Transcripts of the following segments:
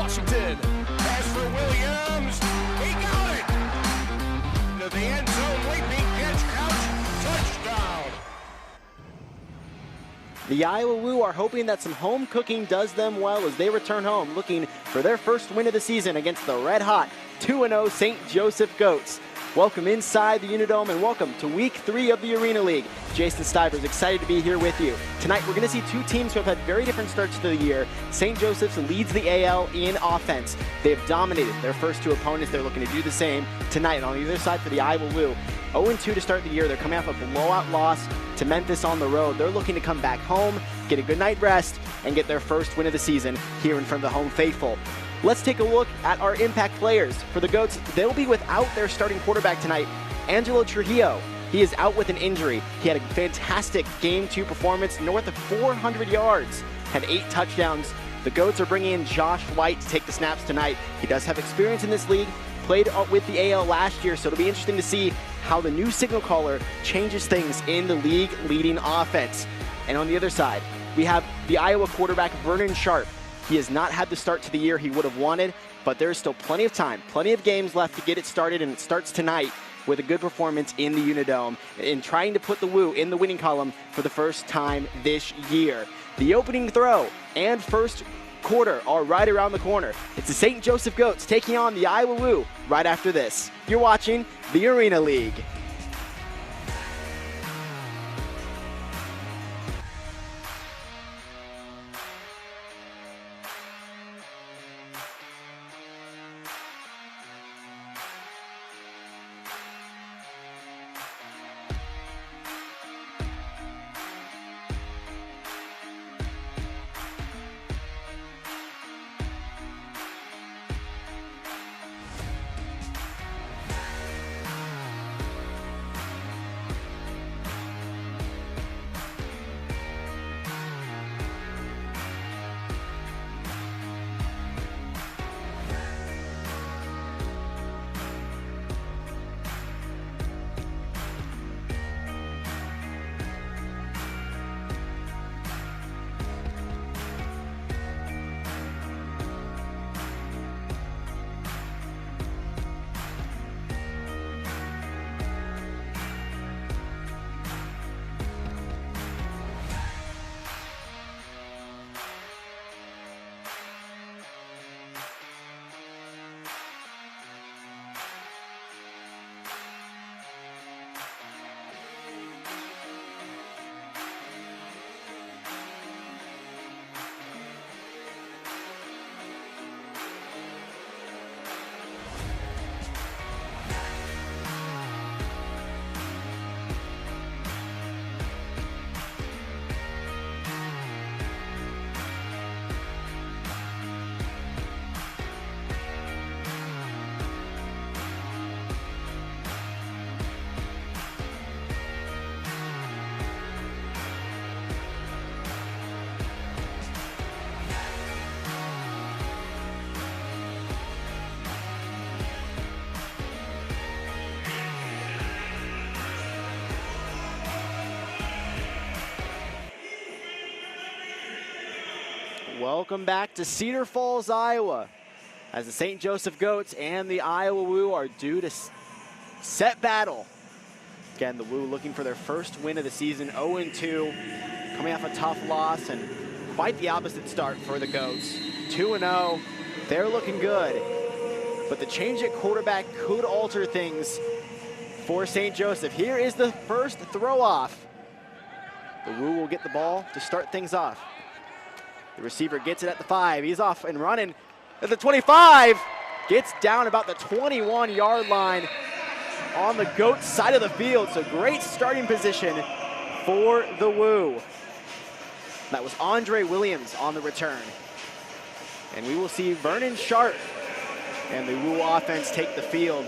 Washington. Pass for Williams. He got it. To the end zone, leaping catch, touchdown. The Iowa Woo are hoping that some home cooking does them well as they return home looking for their first win of the season against the red-hot 2-0 St. Joseph Goats. Welcome inside the Unidome and welcome to Week 3 of the Arena League. Jason Stivers, excited to be here with you. Tonight we're going to see two teams who have had very different starts to the year. St. Joseph's leads the AL in offense. They have dominated their first two opponents. They're looking to do the same tonight. On the other side for the Iowa Woo, 0-2 to start the year. They're coming off a blowout loss to Memphis on the road. They're looking to come back home, get a good night rest, and get their first win of the season here in front of the home faithful. Let's take a look at our impact players. For the Goats, they'll be without their starting quarterback tonight, Angelo Trujillo. He is out with an injury. He had a fantastic Game 2 performance, north of 400 yards, had 8 touchdowns. The Goats are bringing in Josh White to take the snaps tonight. He does have experience in this league, played with the AL last year, so it'll be interesting to see how the new signal caller changes things in the league-leading offense. And on the other side, we have the Iowa quarterback, Vernon Sharp. He has not had the start to the year he would have wanted, but there's still plenty of time, plenty of games left to get it started, and it starts tonight with a good performance in the Unidome in trying to put the Woo in the winning column for the first time this year. The opening throw and first quarter are right around the corner. It's the St. Joseph Goats taking on the Iowa Woo right after this. You're watching the Arena League. Welcome back to Cedar Falls, Iowa, as the St. Joseph Goats and the Iowa Woo are due to set battle. Again, the Woo looking for their first win of the season, 0-2, coming off a tough loss and quite the opposite start for the Goats. 2-0, they're looking good, but the change at quarterback could alter things for St. Joseph. Here is the first throw-off. The Woo will get the ball to start things off. The receiver gets it at the 5. He's off and running at the 25. Gets down about the 21-yard line on the Goats side of the field. So great starting position for the Woo. That was Andre Williams on the return. And we will see Vernon Sharp and the Woo offense take the field.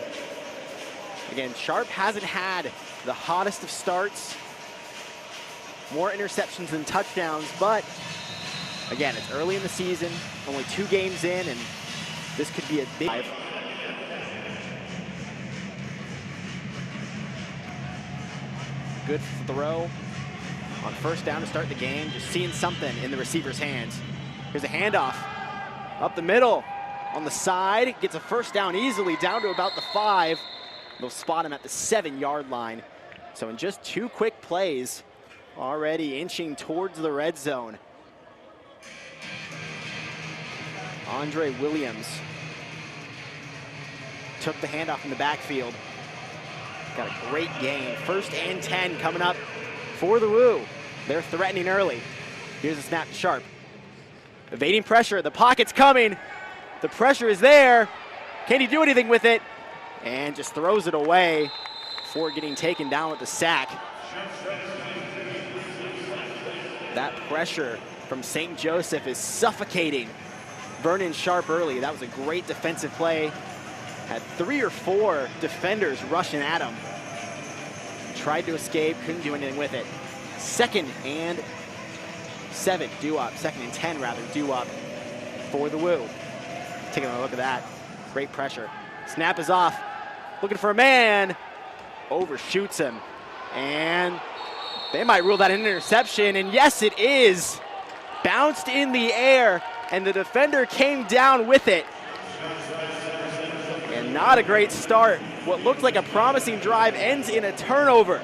Again, Sharp hasn't had the hottest of starts. More interceptions than touchdowns, but again, it's early in the season, only 2 games in, and this could be a big... Good throw on first down to start the game. Just seeing something in the receiver's hands. Here's a handoff up the middle. on the side, gets a first down easily, down to about the 5. They'll spot him at the 7-yard line. So in just 2 quick plays, already inching towards the red zone. Andre Williams took the handoff in the backfield. Got a great gain. 1st and 10 coming up for the Woo. They're threatening early. Here's a snap to Sharp. Evading pressure, the pocket's coming. The pressure is there. Can he do anything with it? And just throws it away before getting taken down with the sack. That pressure from St. Joseph is suffocating Vernon Sharp early. That was a great defensive play. Had 3 or 4 defenders rushing at him. Tried to escape, couldn't do anything with it. 2nd and 7, due up. 2nd and 10, rather, due up for the Woo. Taking a look at that. Great pressure. Snap is off. Looking for a man. Overshoots him. And they might rule that an interception. And yes, it is. Bounced in the air, and the defender came down with it. And not a great start. What looked like a promising drive ends in a turnover.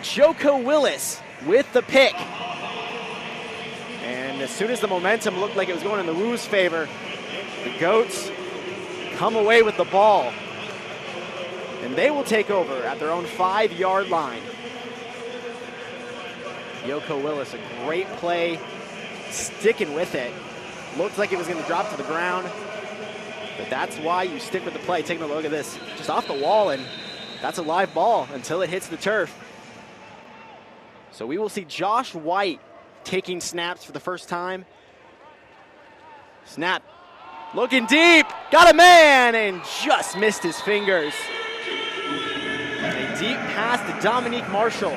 Joko Willis with the pick. And as soon as the momentum looked like it was going in the Woo's favor, the Goats come away with the ball. And they will take over at their own 5-yard line. Joko Willis, a great play, sticking with it. Looked like it was going to drop to the ground, but that's why you stick with the play. Taking a look at this, just off the wall, and that's a live ball until it hits the turf. So we will see Josh White taking snaps for the first time. Snap, looking deep, got a man, and just missed his fingers. A deep pass to Dominique Marshall,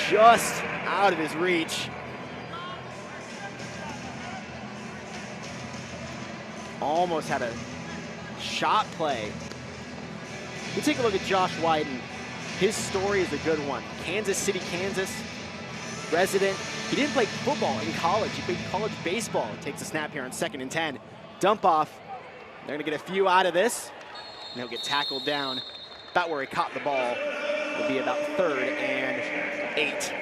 just out of his reach. Almost had a shot play. We take a look at Josh White, and his story is a good one. Kansas City, Kansas resident. He didn't play football in college. He played college baseball. Takes a snap here on 2nd and 10. Dump off. They're going to get a few out of this, and he'll get tackled down about where he caught the ball. Will be about 3rd and 8.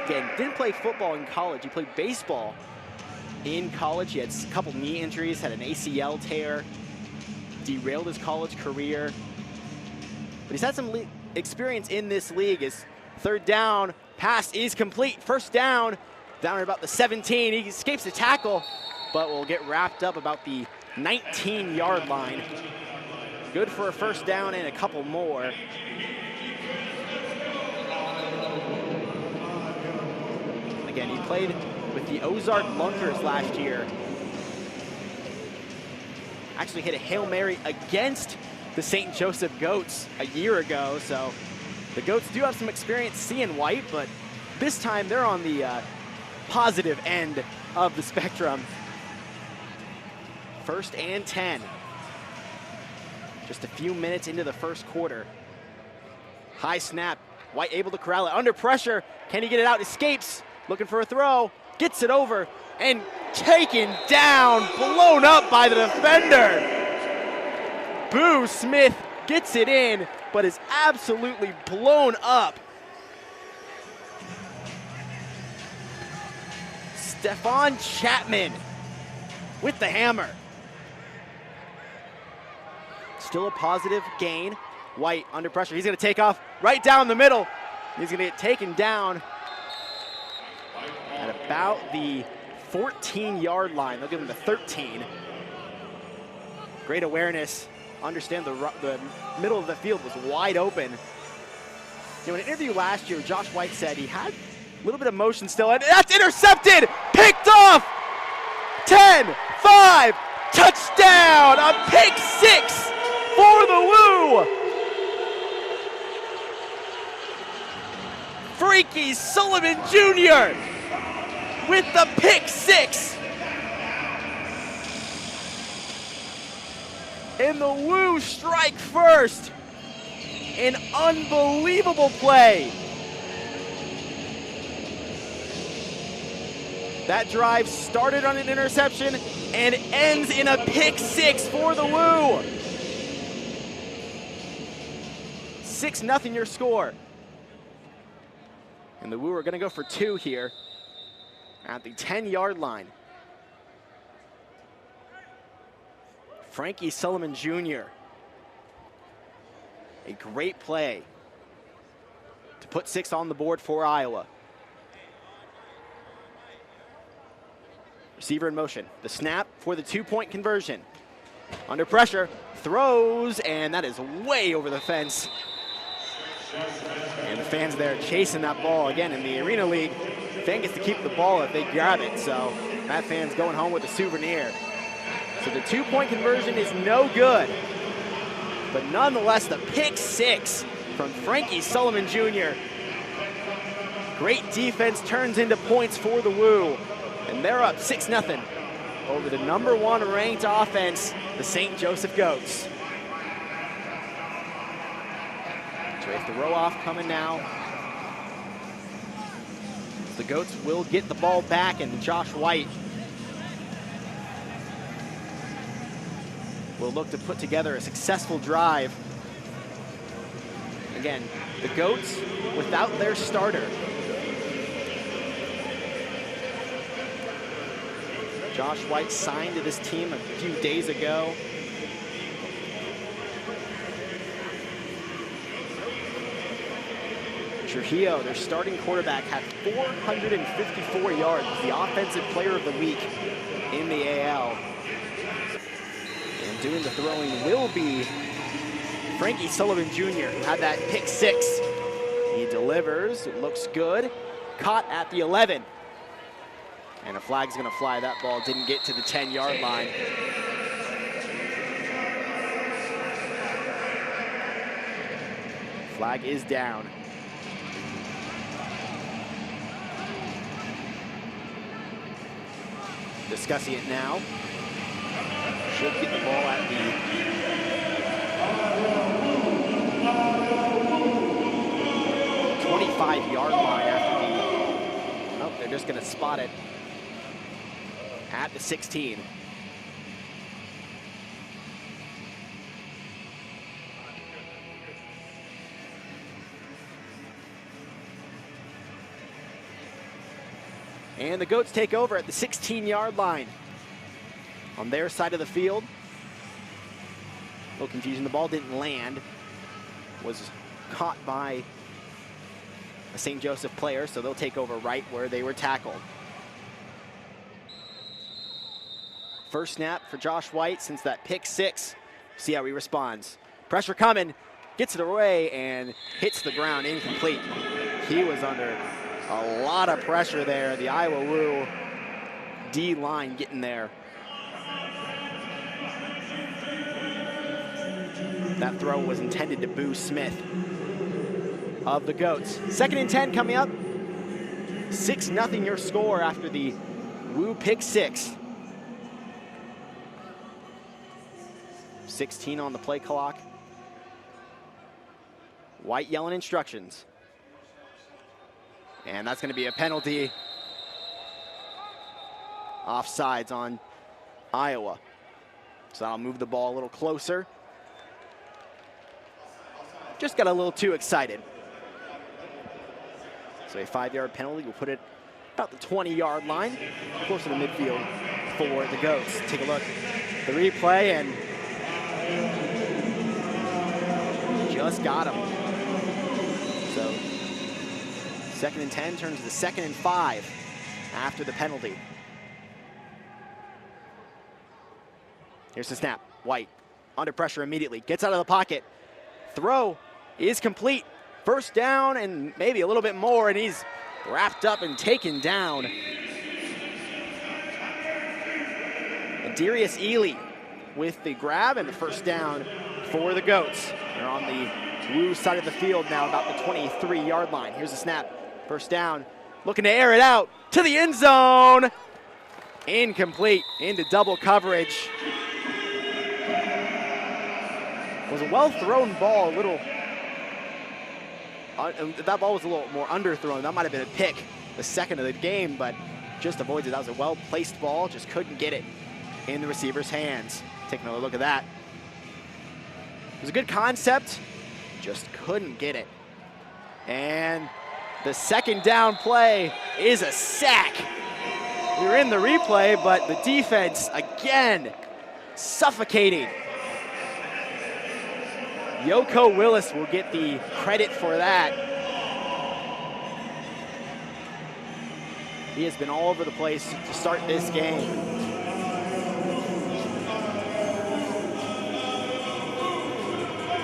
Again, didn't play football in college. He played baseball in college. He had a couple knee injuries, had an ACL tear, derailed his college career. But he's had some experience in this league. His 3rd down pass is complete. 1st down, down at about the 17. He escapes the tackle, but will get wrapped up about the 19-yard line. Good for a 1st down and a couple more. Again, he played with the Ozark Lunkers last year. Actually hit a Hail Mary against the St. Joseph Goats a year ago, so the Goats do have some experience seeing White, but this time they're on the positive end of the spectrum. 1st and 10. Just a few minutes into the 1st quarter. High snap. White able to corral it. Under pressure. Can he get it out? Escapes. Looking for a throw. Gets it over. And taken down. Blown up by the defender. Boo Smith gets it in, but is absolutely blown up. Stephon Chapman with the hammer. Still a positive gain. White under pressure. He's going to take off right down the middle. He's going to get taken down at about the 14-yard line. They'll give him the 13. Great awareness. Understand the middle of the field was wide open. In an interview last year, Josh White said he had a little bit of motion still, and that's intercepted! Picked off! 10, 5, touchdown! A pick 6 for the Woo! Freaky Sullivan Jr. with the pick 6. And the Woo strike first. An unbelievable play. That drive started on an interception and ends in a pick six for the Woo. 6-0 your score. And the Woo are going to go for two here at the 10-yard line. Frankie Sullivan Jr. A great play to put 6 on the board for Iowa. Receiver in motion. The snap for the 2-point conversion. Under pressure, throws, and that is way over the fence. And the fans there chasing that ball. Again, in the Arena League, fan gets to keep the ball if they grab it, so that fan's going home with a souvenir. So the 2-point conversion is no good. But nonetheless, the pick six from Frankie Sullivan Jr. Great defense turns into points for the Woo. And they're up 6-0 over the #1 ranked offense, the St. Joseph Goats. So we have the throw off coming now. The Goats will get the ball back, and Josh White will look to put together a successful drive. Again, the Goats without their starter. Josh White signed to this team a few days ago. Trujillo, their starting quarterback, had 454 yards, the offensive player of the week in the AL. And doing the throwing will be Frankie Sullivan Jr., who had that pick six. He delivers, it looks good. Caught at the 11. And a flag's gonna fly. That ball didn't get to the 10-yard line. Flag is down. Discussing it now. Should get the ball at the 25-yard line after the, oh, they're just gonna spot it at the 16. And the Goats take over at the 16-yard line. On their side of the field. A little confusion, the ball didn't land. Was caught by a St. Joseph player, so they'll take over right where they were tackled. First snap for Josh White since that pick six. See how he responds. Pressure coming, gets it away and hits the ground, incomplete. He was under a lot of pressure there. The Iowa Woo D-line getting there. That throw was intended to Boo Smith of the Goats. 2nd and 10 coming up. 6-0 your score after the Woo pick six. 16 on the play clock. White yelling instructions. And that's gonna be a penalty. Offsides on Iowa. So I'll move the ball a little closer. Just got a little too excited. So a 5-yard penalty will put it about the 20-yard line, close to the midfield for the Goats. Take a look. The replay and just got him. So 2nd and 10 turns to 2nd and 5 after the penalty. Here's the snap. White under pressure immediately, gets out of the pocket. Throw is complete. First down and maybe a little bit more, and he's wrapped up and taken down. Darius Ely with the grab and the first down for the Goats. They're on the Woo side of the field now, about the 23-yard line. Here's the snap. First down, looking to air it out to the end zone. Incomplete, into double coverage. It was a well-thrown ball, a little, that ball was a little more underthrown. That might have been a pick, the second of the game, but just avoids it. That was a well-placed ball, just couldn't get it in the receiver's hands. Take another look at that. It was a good concept, just couldn't get it. And the second down play is a sack. You're in the replay, but the defense, again, suffocating. Yoko Willis will get the credit for that. He has been all over the place to start this game.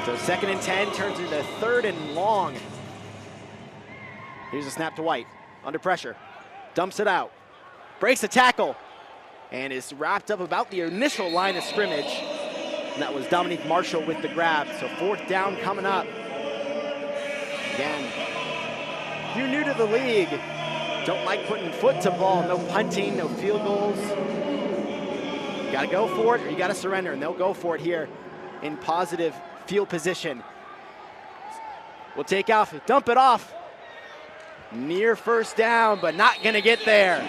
So 2nd and 10 turns into 3rd and long. Here's a snap to White, under pressure, dumps it out, breaks a tackle, and is wrapped up about the initial line of scrimmage. And that was Dominique Marshall with the grab. So 4th down coming up. Again, if you're new to the league, don't like putting foot to ball, no punting, no field goals. You gotta go for it or you gotta surrender, and they'll go for it here in positive field position. We'll take off, dump it off. Near 1st down, but not gonna get there.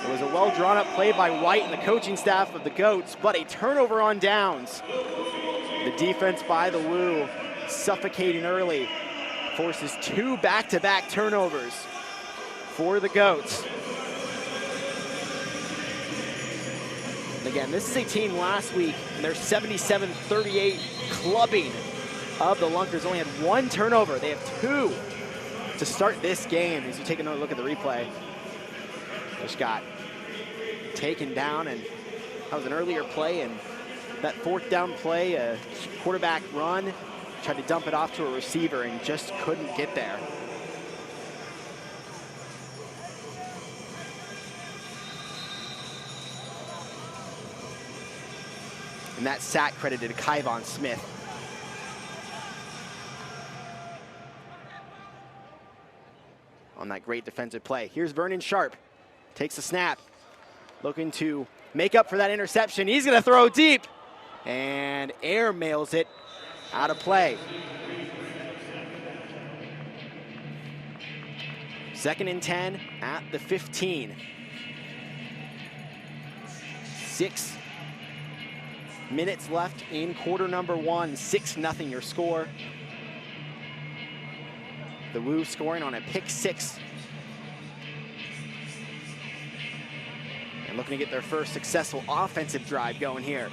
It was a well drawn up play by White and the coaching staff of the Goats, but a turnover on downs. The defense by the Woo, suffocating early, forces 2 back-to-back turnovers for the Goats. And again, this is a team last week in their 77-38 clubbing of the Lunkers. Only had 1 turnover. They have 2 to start this game. As you take another look at the replay, just got taken down, and that was an earlier play, and that 4th down play, a quarterback run, tried to dump it off to a receiver and just couldn't get there. And that sack credited to Kyvon Smith. On that great defensive play. Here's Vernon Sharp, takes a snap, looking to make up for that interception. He's gonna throw deep, and air mails it out of play. 2nd and 10 at the 15. 6 minutes left in quarter number 1. 6-0 your score. The Woo scoring on a pick 6. And looking to get their first successful offensive drive going here.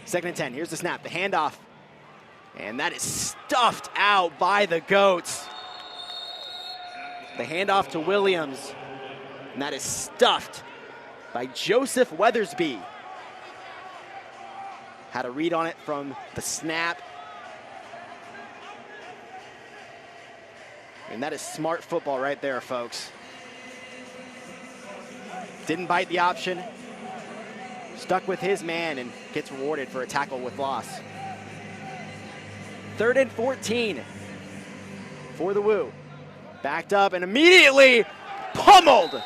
2nd and 10, here's the snap, the handoff. And that is stuffed out by the Goats. The handoff to Williams. And that is stuffed by Joseph Weathersby. Had a read on it from the snap. And that is smart football right there, folks. Didn't bite the option. Stuck with his man and gets rewarded for a tackle with loss. 3rd and 14 for the Woo. Backed up and immediately pummeled,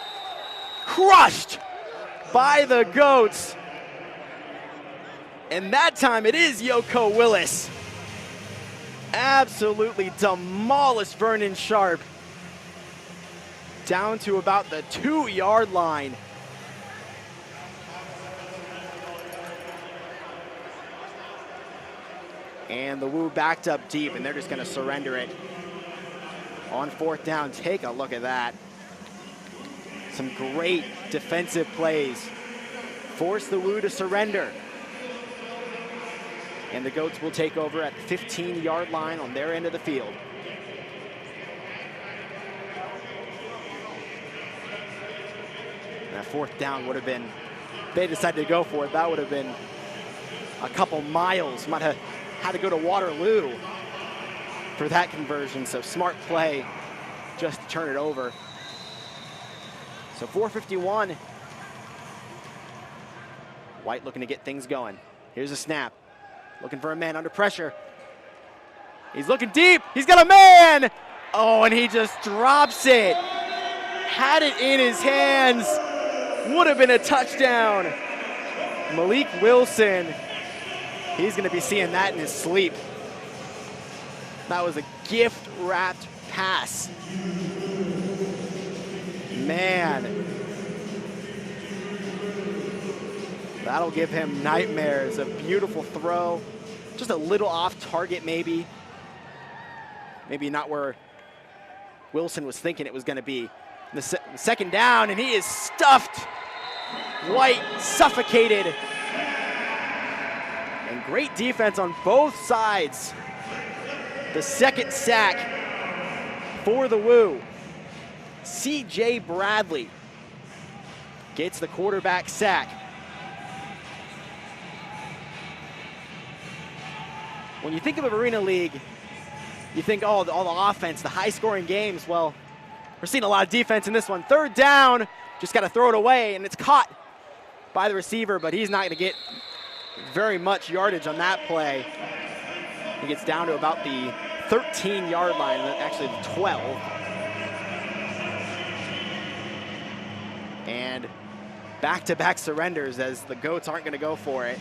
crushed by the Goats. And that time it is Yoko Willis. Absolutely demolished Vernon Sharp down to about the 2-yard line. And the Woo backed up deep, and they're just going to surrender it on 4th down. Take a look at that. Some great defensive plays. Force the Woo to surrender. And the Goats will take over at the 15-yard line on their end of the field. And that 4th down would have been, if they decided to go for it, that would have been a couple miles. Might have had to go to Waterloo for that conversion. So smart play just to turn it over. So 4:51. White looking to get things going. Here's a snap. Looking for a man under pressure. He's looking deep. He's got a man. Oh, and he just drops it. Had it in his hands. Would have been a touchdown. Malik Wilson. He's going to be seeing that in his sleep. That was a gift-wrapped pass. Man, That'll give him nightmares. A beautiful throw. Just a little off target maybe. Maybe not where Wilson was thinking it was going to be. The second down, and he is stuffed. White suffocated. And great defense on both sides. The second sack for the Woo. C.J. Bradley gets the quarterback sack. When you think of Arena League, you think, oh, all the offense, the high-scoring games. Well, we're seeing a lot of defense in this one. Third down, just got to throw it away, and it's caught by the receiver, but he's not going to get very much yardage on that play. He gets down to about the 13-yard line, actually the 12. And back-to-back surrenders as the Goats aren't going to go for it.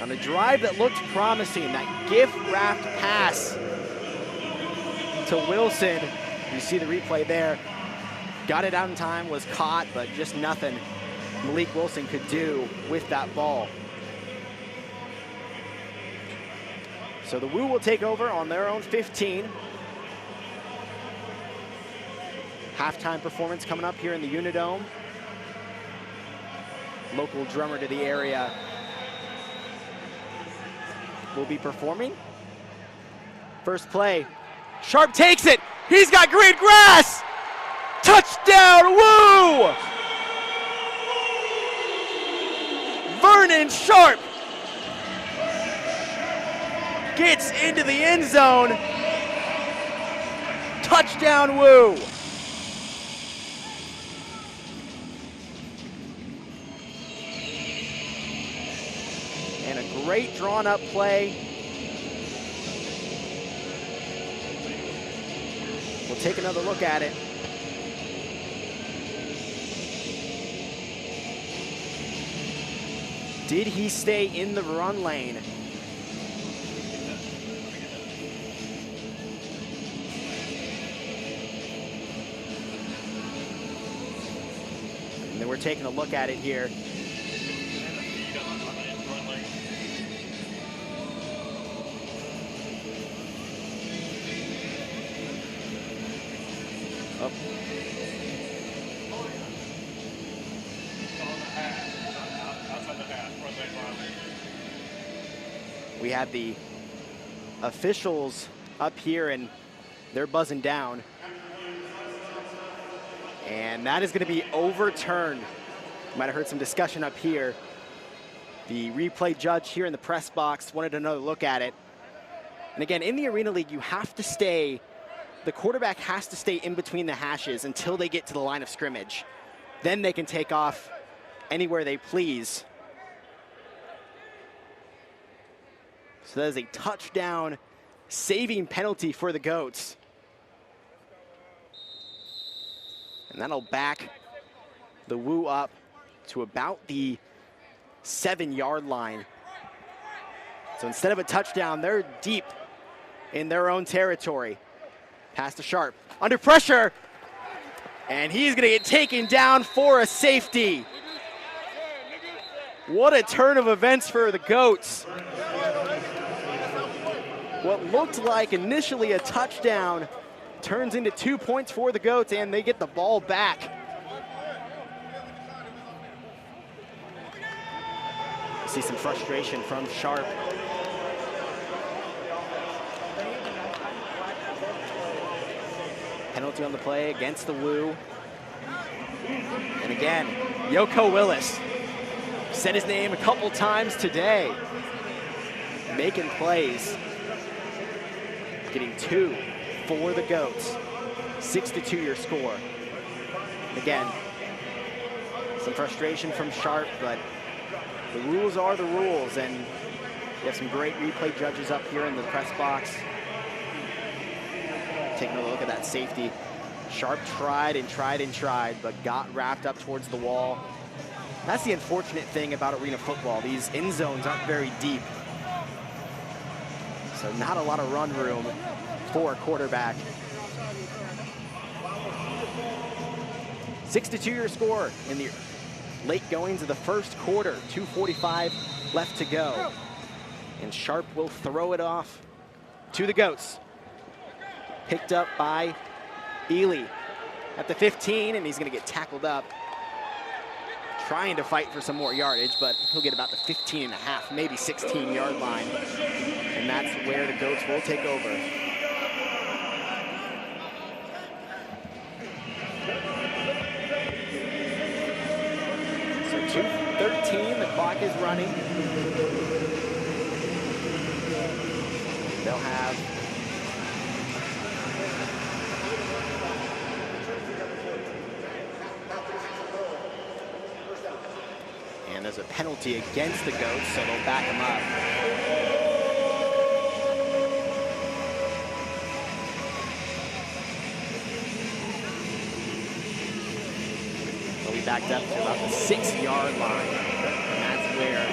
On a drive that looked promising, that gift-wrapped pass to Wilson. You see the replay there. Got it out in time, was caught, but just nothing Malik Wilson could do with that ball. So the Woo will take over on their own 15. Halftime performance coming up here in the Unidome. Local drummer to the area will be performing. First play, Sharp takes it. He's got green grass. Touchdown, Woo! Vernon Sharp gets into the end zone. Touchdown, Woo! And a great drawn-up play. We'll take another look at it. Did he stay in the run lane? And then we're taking a look at it here. Up. We have the officials up here and they're buzzing down. And that is going to be overturned. You might have heard some discussion up here. The replay judge here in the press box wanted another look at it. And again, in the Arena League, you have to stay, the quarterback has to stay in between the hashes until they get to the line of scrimmage. Then they can take off anywhere they please. So that is a touchdown saving penalty for the Goats. And that'll back the Woo up to about the 7-yard line. So instead of a touchdown, they're deep in their own territory. Pass to Sharp, under pressure, and he's gonna get taken down for a safety. What a turn of events for the Goats. What looked like initially a touchdown turns into 2 points for the Goats, and they get the ball back. See some frustration from Sharp. Penalty on the play against the Woo. And again, Yoko Willis said his name a couple times today. Making plays. Getting 2 for the Goats. 6-2 your score. Again, some frustration from Sharp, but the rules are the rules, and we have some great replay judges up here in the press box. Taking a look at that safety. Sharp tried and tried and tried, but got wrapped up towards the wall. That's the unfortunate thing about arena football. These end zones aren't very deep. So not a lot of run room for a quarterback. 6-2 your score in the late goings of the first quarter. 2:45 left to go. And Sharp will throw it off to the Goats. Picked up by Ely at the 15, and he's going to get tackled up. Trying to fight for some more yardage, but he'll get about the 15 and a half, maybe 16-yard line. And that's where the Goats will take over. So 2:13, the clock is running. They'll have and there's a penalty against the Goats, so they'll back them up. They'll be backed up to about the 6-yard line. And that's where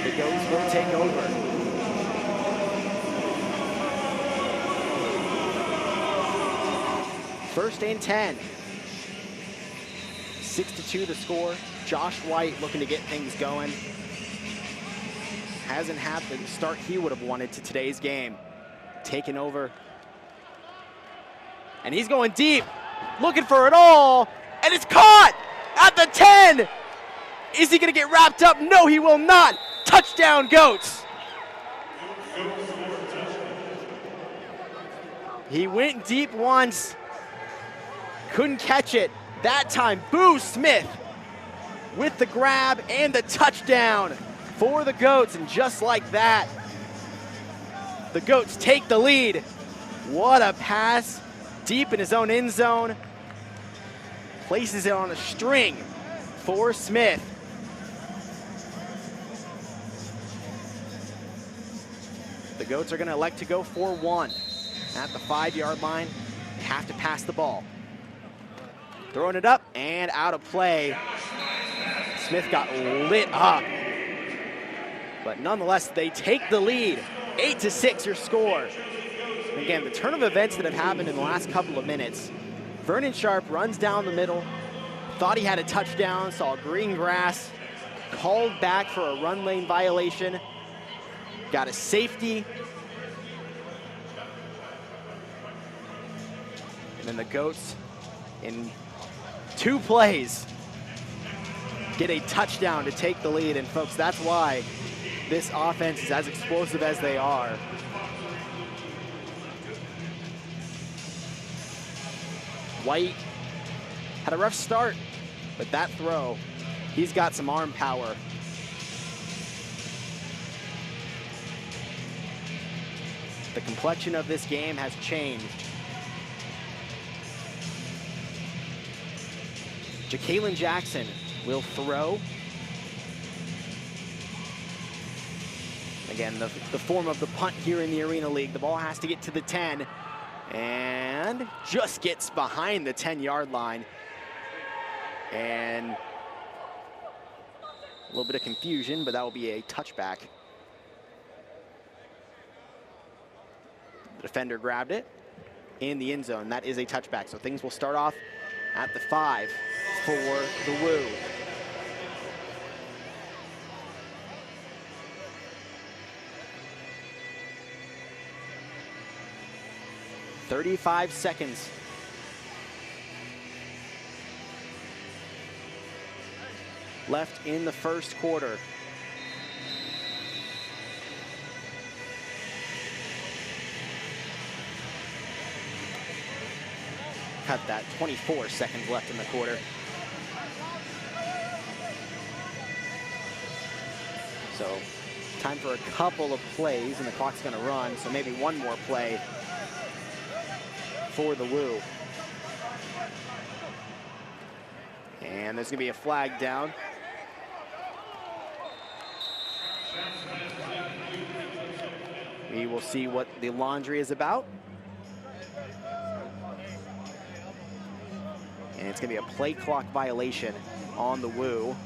the Goats will take over. First and 10. 6-2 the score. Josh White looking to get things going. Hasn't had the start he would have wanted to today's game. Taking over. And he's going deep, looking for it all, and it's caught at the 10. Is he gonna get wrapped up? No, he will not. Touchdown, Goats. He went deep once, couldn't catch it. That time, Boo Smith with the grab and the touchdown for the Goats. And just like that, the Goats take the lead. What a pass, deep in his own end zone. Places it on a string for Smith. The Goats are gonna elect to go for 1 at the 5-yard line. They have to pass the ball. Throwing it up and out of play. Smith got lit up. But nonetheless, they take the lead. 8-6 your score. And again, the turn of events that have happened in the last couple of minutes. Vernon Sharp runs down the middle, thought he had a touchdown, saw green grass, called back for a run lane violation, got a safety. And then the Goats, in 2 plays, get a touchdown to take the lead. And folks, that's why this offense is as explosive as they are. White had a rough start, but that throw, he's got some arm power. The complexion of this game has changed. Ja'Kalen Jackson will throw. Again, the form of the punt here in the Arena League. The ball has to get to the 10 and just gets behind the 10-yard line. And a little bit of confusion, but that will be a touchback. The defender grabbed it in the end zone. That is a touchback. So things will start off at the 5 for the Woo. "35 seconds. Left in the first quarter. Cut that, 24 seconds left in the quarter. So time for a couple of plays and the clock's gonna run, so maybe one more play for the Woo. And there's gonna be a flag down. We will see what the laundry is about. And it's gonna be a play clock violation on the Woo.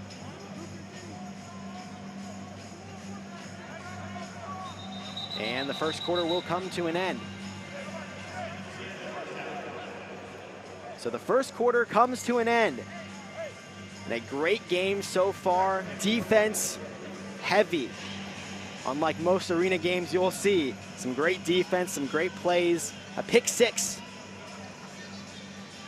And the first quarter will come to an end. So the first quarter comes to an end. And a great game so far. Defense heavy. Unlike most arena games you'll see. Some great defense, some great plays. A pick six.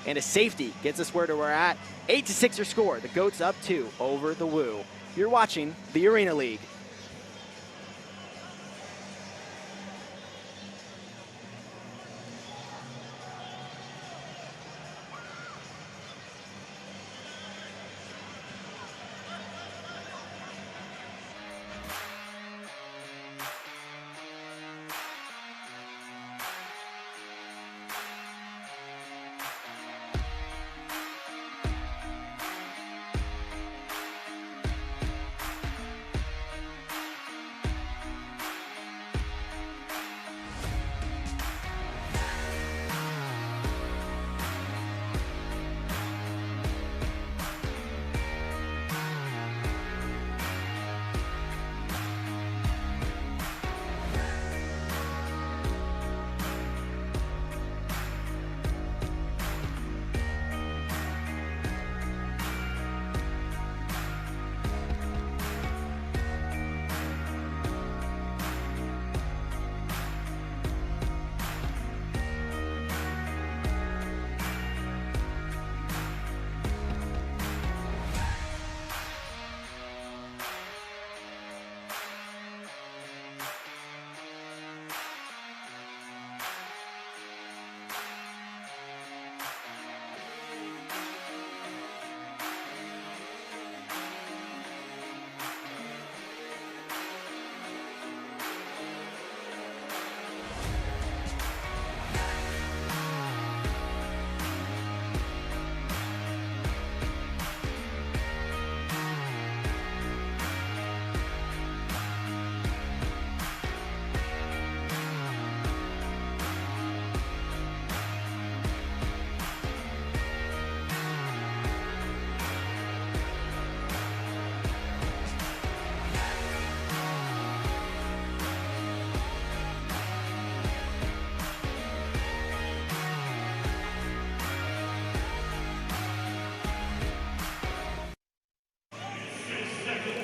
And a safety gets us where we're at. 8-6 your score. The Goats up 2 over the Woo. You're watching the Arena League.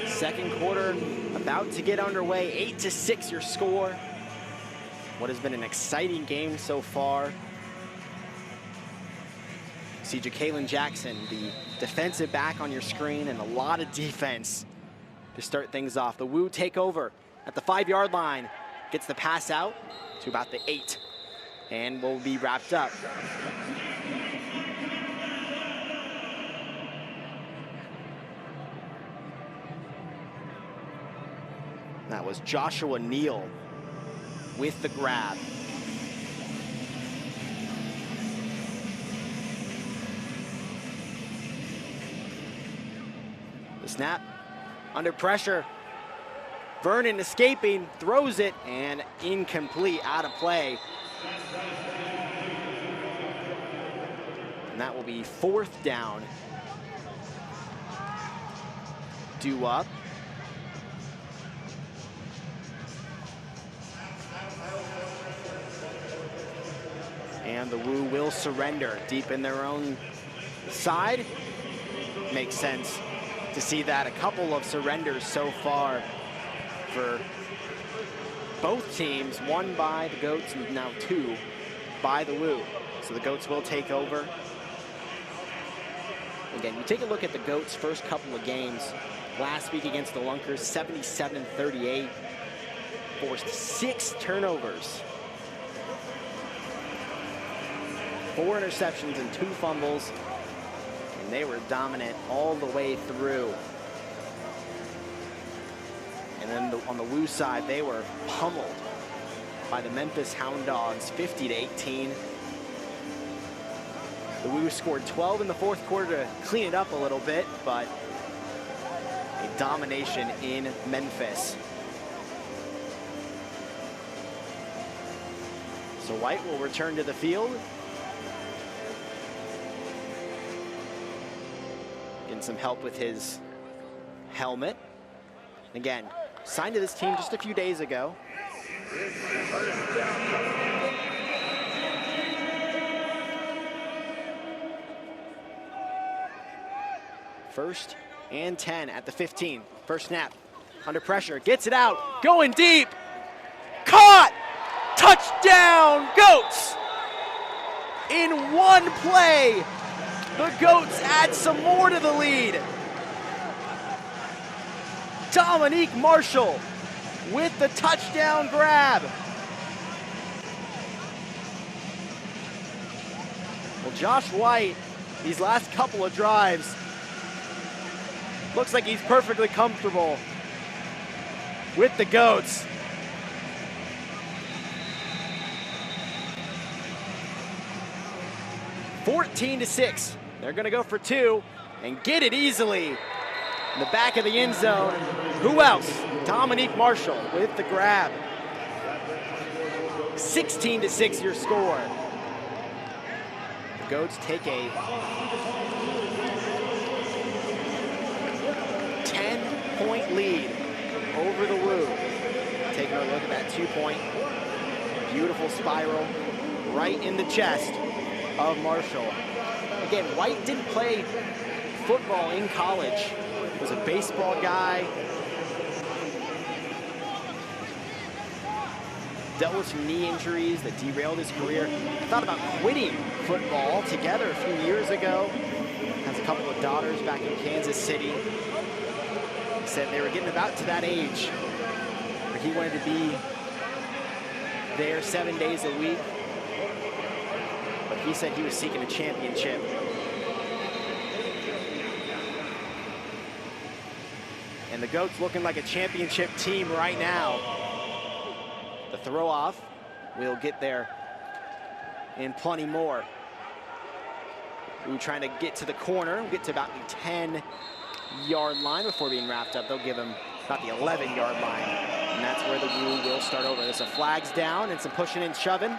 Second quarter about to get underway. 8-6 your score. What has been an exciting game so far. See Ja'Kalen Jackson, the defensive back on your screen, and a lot of defense to start things off. The Woo take over at the 5-yard line. Gets the pass out to about the 8, and will be wrapped up. That was Joshua Neal with the grab. The snap, under pressure. Vernon escaping, throws it, and incomplete, out of play. And that will be 4th down. Due up. And the Woo will surrender deep in their own side. Makes sense to see that. A couple of surrenders so far for both teams. One by the Goats and now 2 by the Woo. So the Goats will take over. Again, you take a look at the Goats' first couple of games. Last week against the Lunkers, 77-38. Forced 6 turnovers. 4 interceptions and 2 fumbles, and they were dominant all the way through. And then on the Woo side, they were pummeled by the Memphis Hound Dogs, 50-18. The Woo scored 12 in the 4th quarter to clean it up a little bit, but a domination in Memphis. So White will return to the field. Getting some help with his helmet. Again, signed to this team just a few days ago. 1st and 10 at the 15. First snap, under pressure, gets it out, going deep, caught, touchdown, Goats! In one play, the Goats add some more to the lead. Dominique Marshall with the touchdown grab. Well, Josh White, these last couple of drives, looks like he's perfectly comfortable with the Goats. (14-6). They're gonna go for 2 and get it easily in the back of the end zone. Who else? Dominique Marshall with the grab. 16-6 your score. The Goats take a 10-point lead over the Woo. Taking a look at that 2-point, beautiful spiral right in the chest of Marshall. Again, White didn't play football in college. Was a baseball guy. Dealt with some knee injuries that derailed his career. Thought about quitting football altogether a few years ago. Has a couple of daughters back in Kansas City. He said they were getting about to that age where he wanted to be there 7 days a week. But he said he was seeking a championship. And the Goats looking like a championship team right now. The throw off, we'll get there and plenty more. We're trying to get to the corner, get to about the 10-yard line before being wrapped up. They'll give him about the 11-yard line. And that's where the Woo will start over. There's a flags down and some pushing and shoving.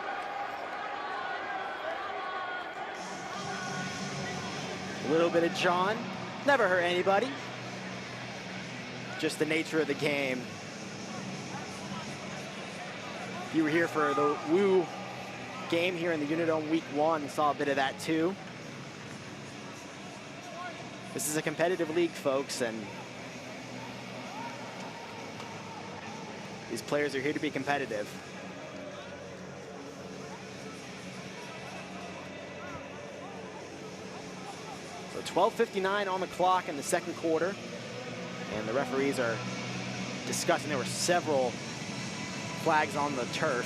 A little bit of John, never hurt anybody. Just the nature of the game. If you were here for the Woo game here in the Unidome Week 1, saw a bit of that too. This is a competitive league, folks, and these players are here to be competitive. So 12:59 on the clock in the second quarter. And the referees are discussing. There were several flags on the turf.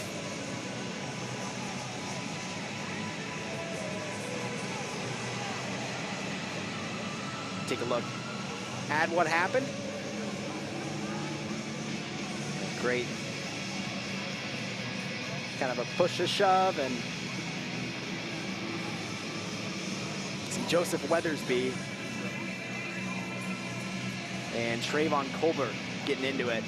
Take a look at what happened. Great. Kind of a push a shove, and see Joseph Weathersby and Trayvon Colbert getting into it.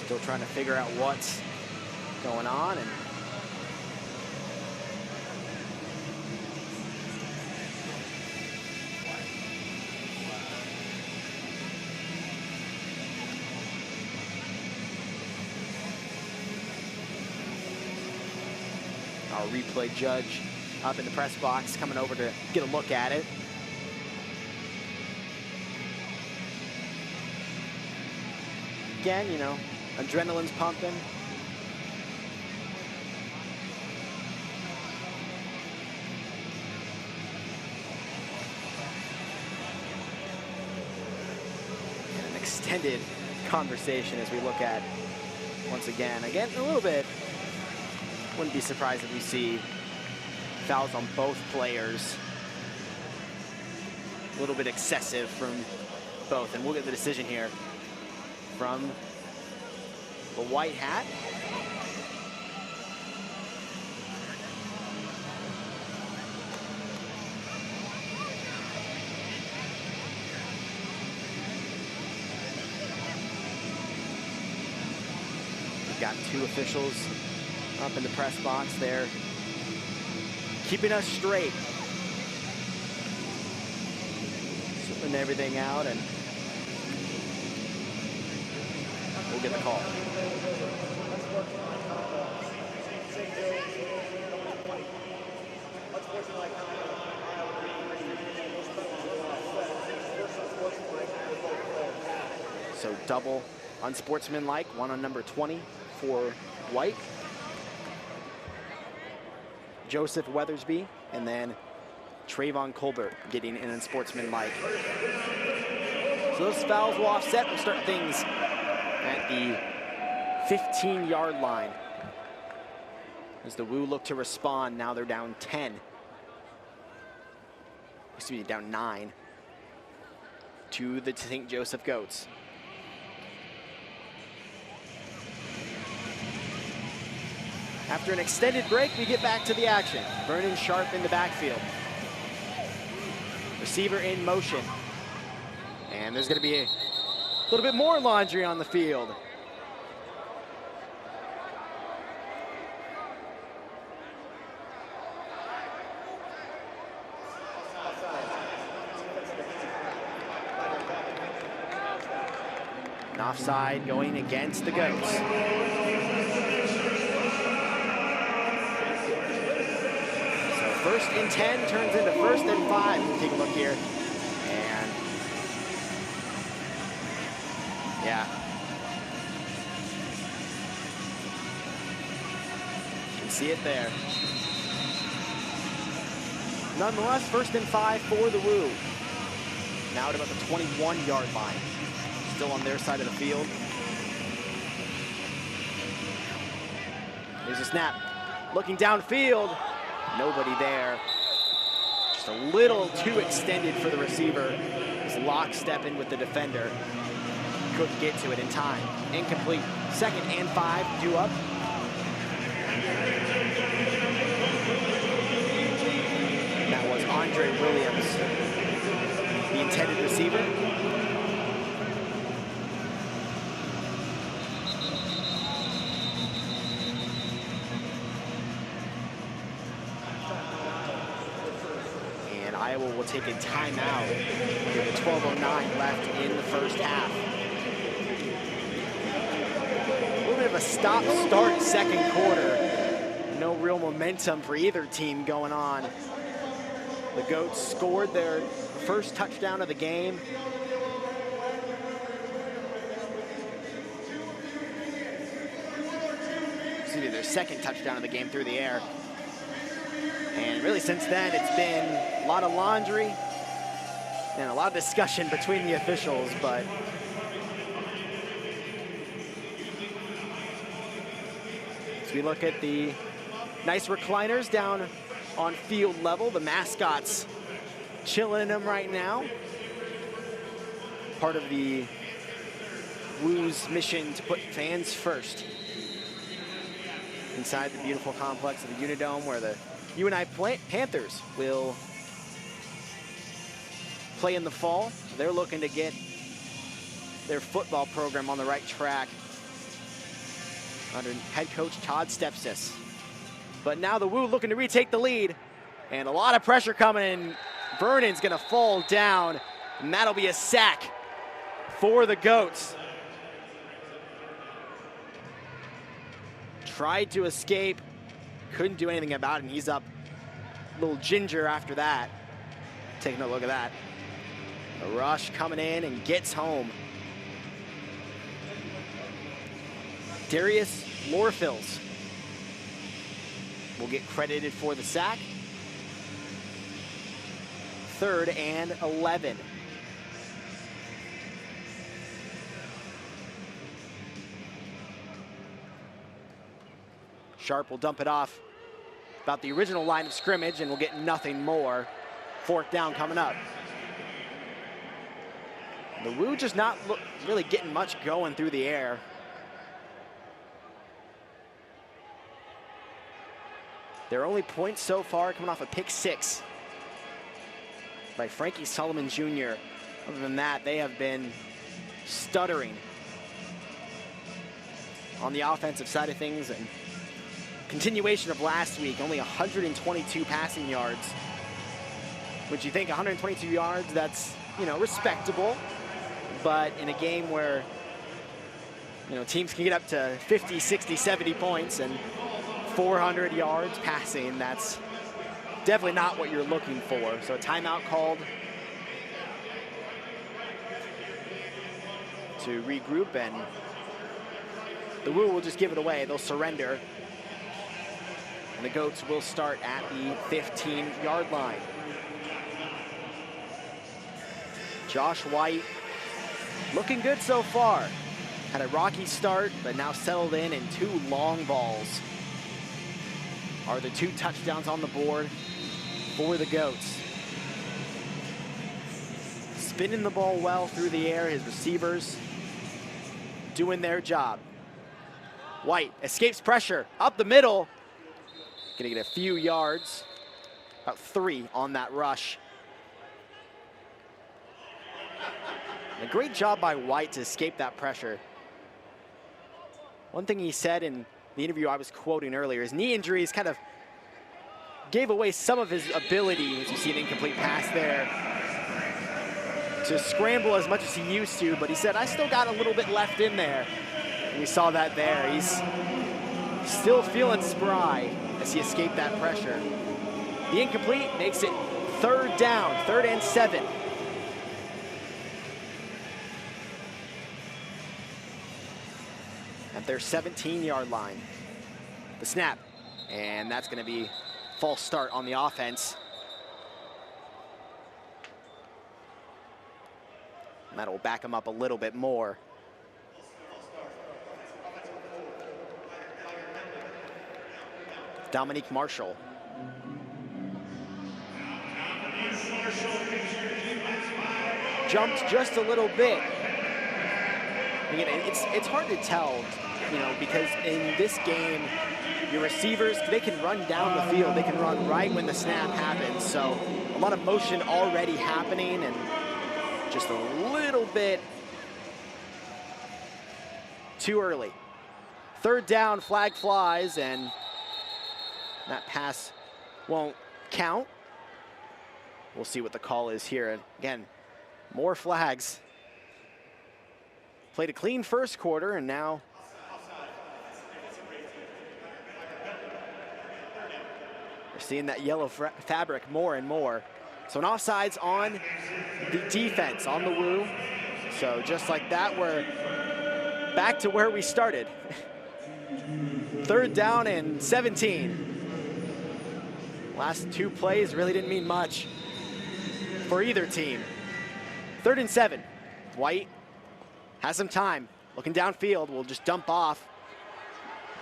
Still trying to figure out what's going on, and our replay judge up in the press box coming over to get a look at it. Again, you know, adrenaline's pumping. And an extended conversation as we look at, once again, a little bit, wouldn't be surprised if we see fouls on both players. A little bit excessive from both, and we'll get the decision here from the white hat. We've got two officials up in the press box there, keeping us straight, sorting everything out, and we'll get the call. So double unsportsmanlike, one on number 20 for White, Joseph Weathersby, and then Trayvon Colbert getting an unsportsmanlike. So those fouls will offset. We'll start things at the 15-yard line. As the Woo look to respond, now they're down 10. Excuse me, down 9 to the St. Joseph Goats. After an extended break, we get back to the action. Vernon Sharp in the backfield. Receiver in motion. And there's going to be a little bit more laundry on the field. An offside going against the Goats. First and 10 turns into first and 5. Take a look here. And yeah. You can see it there. Nonetheless, first and 5 for the Woo. Now at about the 21-yard line. Still on their side of the field. There's a snap. Looking downfield. Nobody there. Just a little too extended for the receiver. Just lockstepping with the defender. Couldn't get to it in time. Incomplete. Second and 5, due up. And that was Andre Williams, the intended receiver. Iowa will take a timeout with 12:09 left in the first half. A little bit of a stop-start second quarter. No real momentum for either team going on. The Goats scored their first touchdown of the game. Excuse me, their second touchdown of the game through the air. And really since then, it's been a lot of laundry and a lot of discussion between the officials, but as we look at the nice recliners down on field level, the mascots chilling in them right now. Part of the Woo's mission to put fans first inside the beautiful complex of the Unidome, where the UNI Panthers will play in the fall. They're looking to get their football program on the right track under head coach Todd Stepsis. But now the Woo looking to retake the lead, and a lot of pressure coming in. Vernon's gonna fall down, and that'll be a sack for the Goats. Tried to escape, couldn't do anything about it, and he's up a little ginger after that. Taking a look at that. A rush coming in and gets home. Darius Lorfils will get credited for the sack. 3rd and 11. Sharp will dump it off about the original line of scrimmage, and we'll get nothing more. 4th down coming up. The Woo just not really getting much going through the air. Their only points so far coming off a pick 6 by Frankie Solomon Jr. Other than that, they have been stuttering on the offensive side of things, and continuation of last week, only 122 passing yards. Which you think 122 yards, that's, you know, respectable. But in a game where, you know, teams can get up to 50, 60, 70 points and 400 yards passing, that's definitely not what you're looking for. So a timeout called to regroup, and the Woo will just give it away. They'll surrender. And the Goats will start at the 15-yard line. Josh White looking good so far. Had a rocky start, but now settled in, and 2 long balls are the 2 touchdowns on the board for the Goats. Spinning the ball well through the air, his receivers doing their job. White escapes pressure up the middle. Gonna get a few yards, about 3 on that rush. A great job by White to escape that pressure. One thing he said in the interview I was quoting earlier, his knee injuries kind of gave away some of his ability, as you see an incomplete pass there, to scramble as much as he used to, but he said, I still got a little bit left in there. And we saw that there. He's still feeling spry as he escaped that pressure. The incomplete makes it 3rd down, 3rd and 7. At their 17-yard line. The snap, and that's gonna be false start on the offense. And that'll back him up a little bit more. Dominique Marshall. Jumped just a little bit. Again, it's hard to tell, you know, because in this game, your receivers, they can run down the field. They can run right when the snap happens. So a lot of motion already happening, and just a little bit too early. 3rd down, flag flies, and that pass won't count. We'll see what the call is here. And again, more flags. Played a clean first quarter, and now we're seeing that yellow fabric more and more. So an offsides on the defense, on the Woo. So just like that, we're back to where we started. 3rd down and 17. Last 2 plays really didn't mean much for either team. 3rd and 7. White has some time. Looking downfield, will just dump off.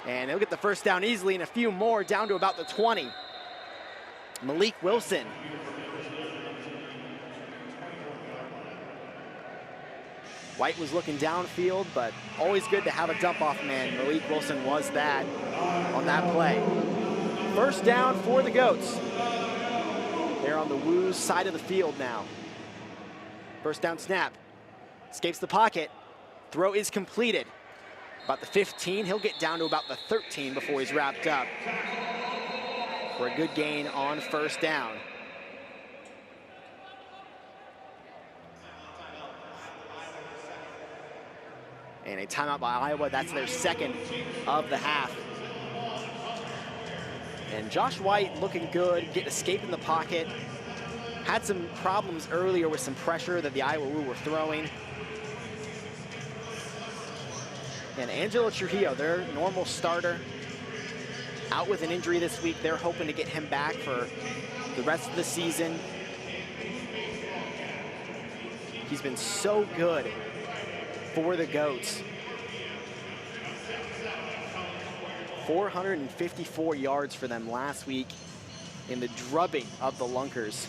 And he'll get the 1st down easily, and a few more down to about the 20. Malik Wilson. White was looking downfield, but always good to have a dump-off man. Malik Wilson was that on that play. 1st down for the Goats. They're on the Woo's side of the field now. 1st down snap. Escapes the pocket. Throw is completed. About the 15, he'll get down to about the 13 before he's wrapped up. For a good gain on 1st down. And a timeout by Iowa. That's their 2nd of the half. And Josh White looking good, escaping the pocket. Had some problems earlier with some pressure that the Iowa Woo were throwing. And Angelo Trujillo, their normal starter, out with an injury this week. They're hoping to get him back for the rest of the season. He's been so good for the Goats. 454 yards for them last week in the drubbing of the Lunkers.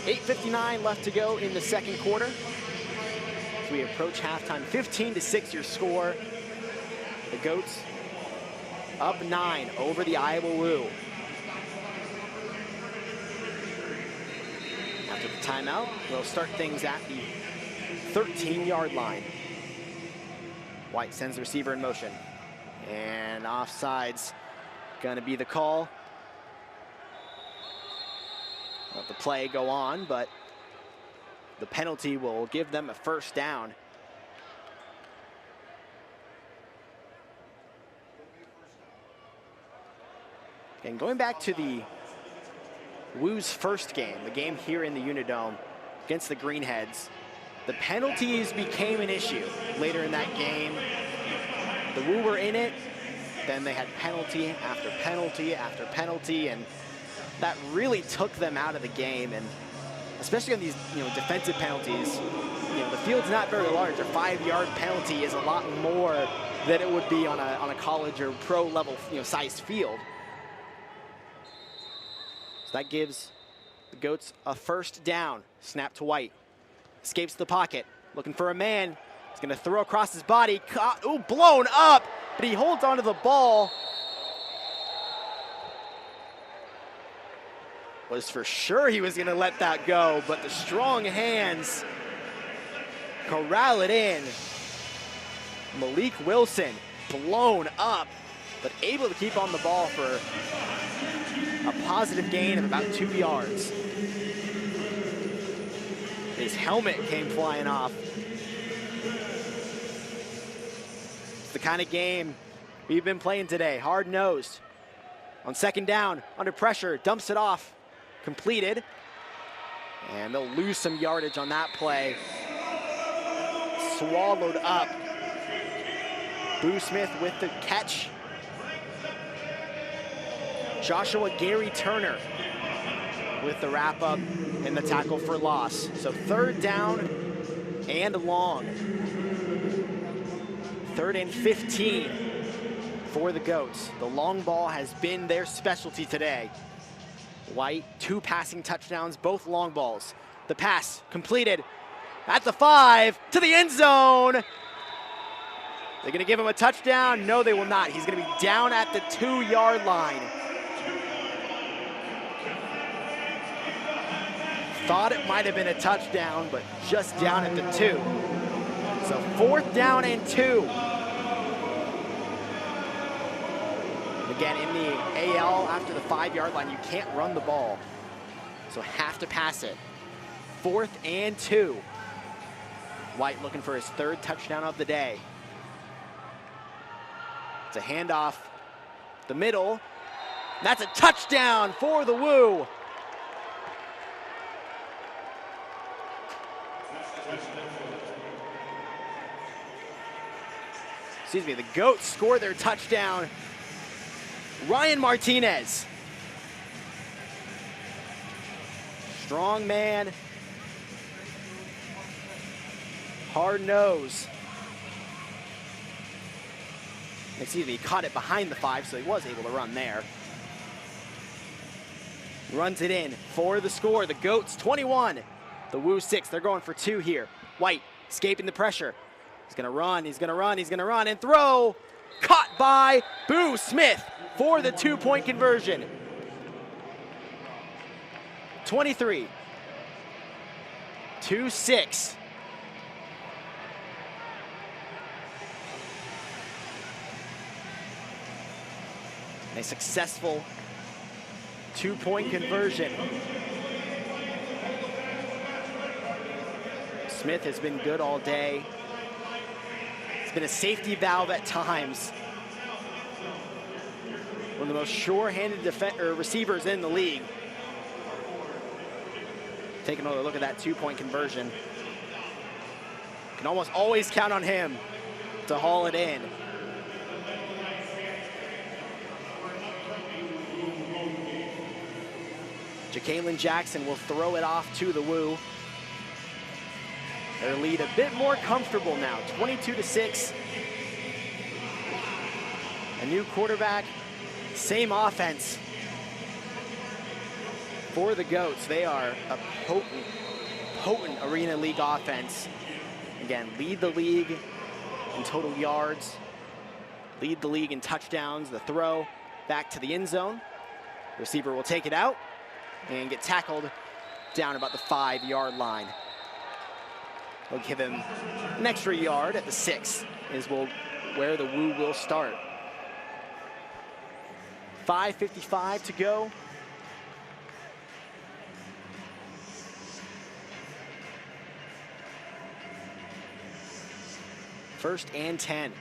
8:59 left to go in the 2nd quarter. As we approach halftime, 15-6 your score. The Goats up 9 over the Iowa Woo. After the timeout, we'll start things at the 13-yard line. White sends the receiver in motion. And offside's gonna be the call. Let the play go on, but the penalty will give them a first down. And going back to the Woo's first game, the game here in the Unidome against the Greenheads, the penalties became an issue later in that game. The Woo were in it, then they had penalty after penalty after penalty, and that really took them out of the game. And especially on these, defensive penalties, the field's not very large. A 5-yard penalty is a lot more than it would be on a college or pro level, sized field. So that gives the Goats a first down. Snap to White. Escapes the pocket. Looking for a man. He's going to throw across his body. Caught, blown up. But he holds onto the ball. Was for sure he was going to let that go, but the strong hands corral it in. Malik Wilson blown up, but able to keep on the ball for a positive gain of about 2 yards. His helmet came flying off. It's the kind of game we've been playing today, hard-nosed. On second down, under pressure, dumps it off, completed. And they'll lose some yardage on that play. Swallowed up. Boo Smith with the catch. Joshua Gary Turner with the wrap up and the tackle for loss. So third down and long. 3rd and 15 for the Goats. The long ball has been their specialty today. White, 2 passing touchdowns, both long balls. The pass completed at the 5 to the end zone. They're gonna give him a touchdown? No, they will not. He's gonna be down at the 2-yard line. Thought it might have been a touchdown, but just down at the 2. So 4th down and 2. Again, in the AL, after the 5-yard line, you can't run the ball. So have to pass it. 4th and 2. White looking for his 3rd touchdown of the day. It's a handoff. The middle. That's a touchdown for the Woo. Excuse me, the Goats score their touchdown. Ryan Martinez. Strong man. Hard nose. Excuse me, he caught it behind the 5, so he was able to run there. Runs it in for the score. The Goats 21, the Woo 6. They're going for 2 here. White escaping the pressure. He's gonna run, he's gonna run, he's gonna run and throw. Caught by Boo Smith for the 2-point conversion. 23, 2-6. A successful 2-point conversion. Smith has been good all day. It's been a safety valve at times. One of the most sure-handed receivers in the league. Taking another look at that 2-point conversion. Can almost always count on him to haul it in. Ja'Kalen Jackson will throw it off to the Woo. Their lead a bit more comfortable now, 22-6. A new quarterback, same offense for the Goats. They are a potent Arena League offense. Again, lead the league in total yards, lead the league in touchdowns. The throw back to the end zone. The receiver will take it out and get tackled down about the 5-yard line. We'll give him an extra yard at the 6 is where the Woo will start. 5:55 to go. First and 10.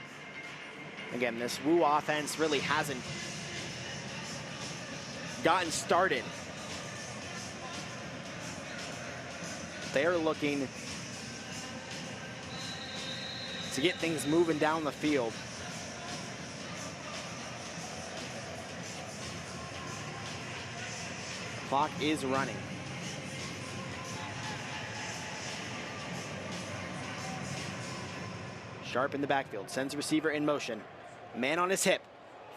Again, this Woo offense really hasn't gotten started. They're looking to get things moving down the field. Clock is running. Sharp in the backfield, sends receiver in motion. Man on his hip,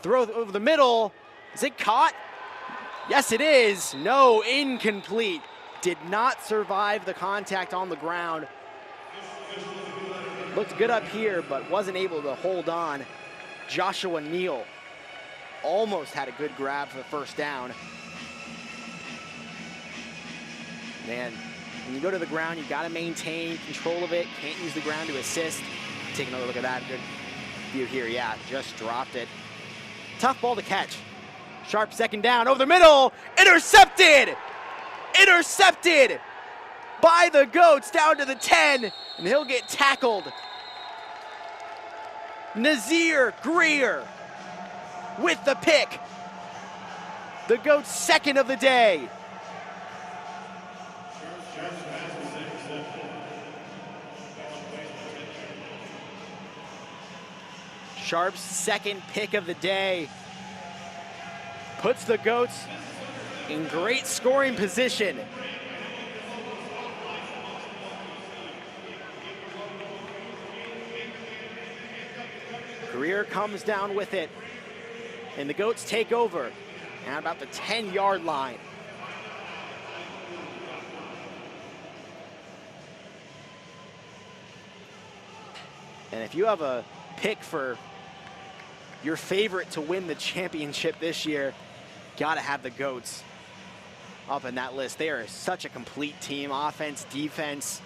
throw over the middle. Is it caught? Yes, it is. No, incomplete. Did not survive the contact on the ground. Looked good up here, but wasn't able to hold on. Joshua Neal almost had a good grab for the first down. Man, when you go to the ground, you got to maintain control of it. Can't use the ground to assist. Take another look at that. Good view here. Yeah, just dropped it. Tough ball to catch. Sharp second down over the middle. Intercepted! Intercepted by the Goats down to the 10, and he'll get tackled. Nazir Greer with the pick. The Goats' second of the day. Sharp's second pick of the day puts the Goats in great scoring position. Greer comes down with it, and the Goats take over at about the 10-yard line. And if you have a pick for your favorite to win the championship this year, gotta have the Goats up in that list. They are such a complete team, offense, defense.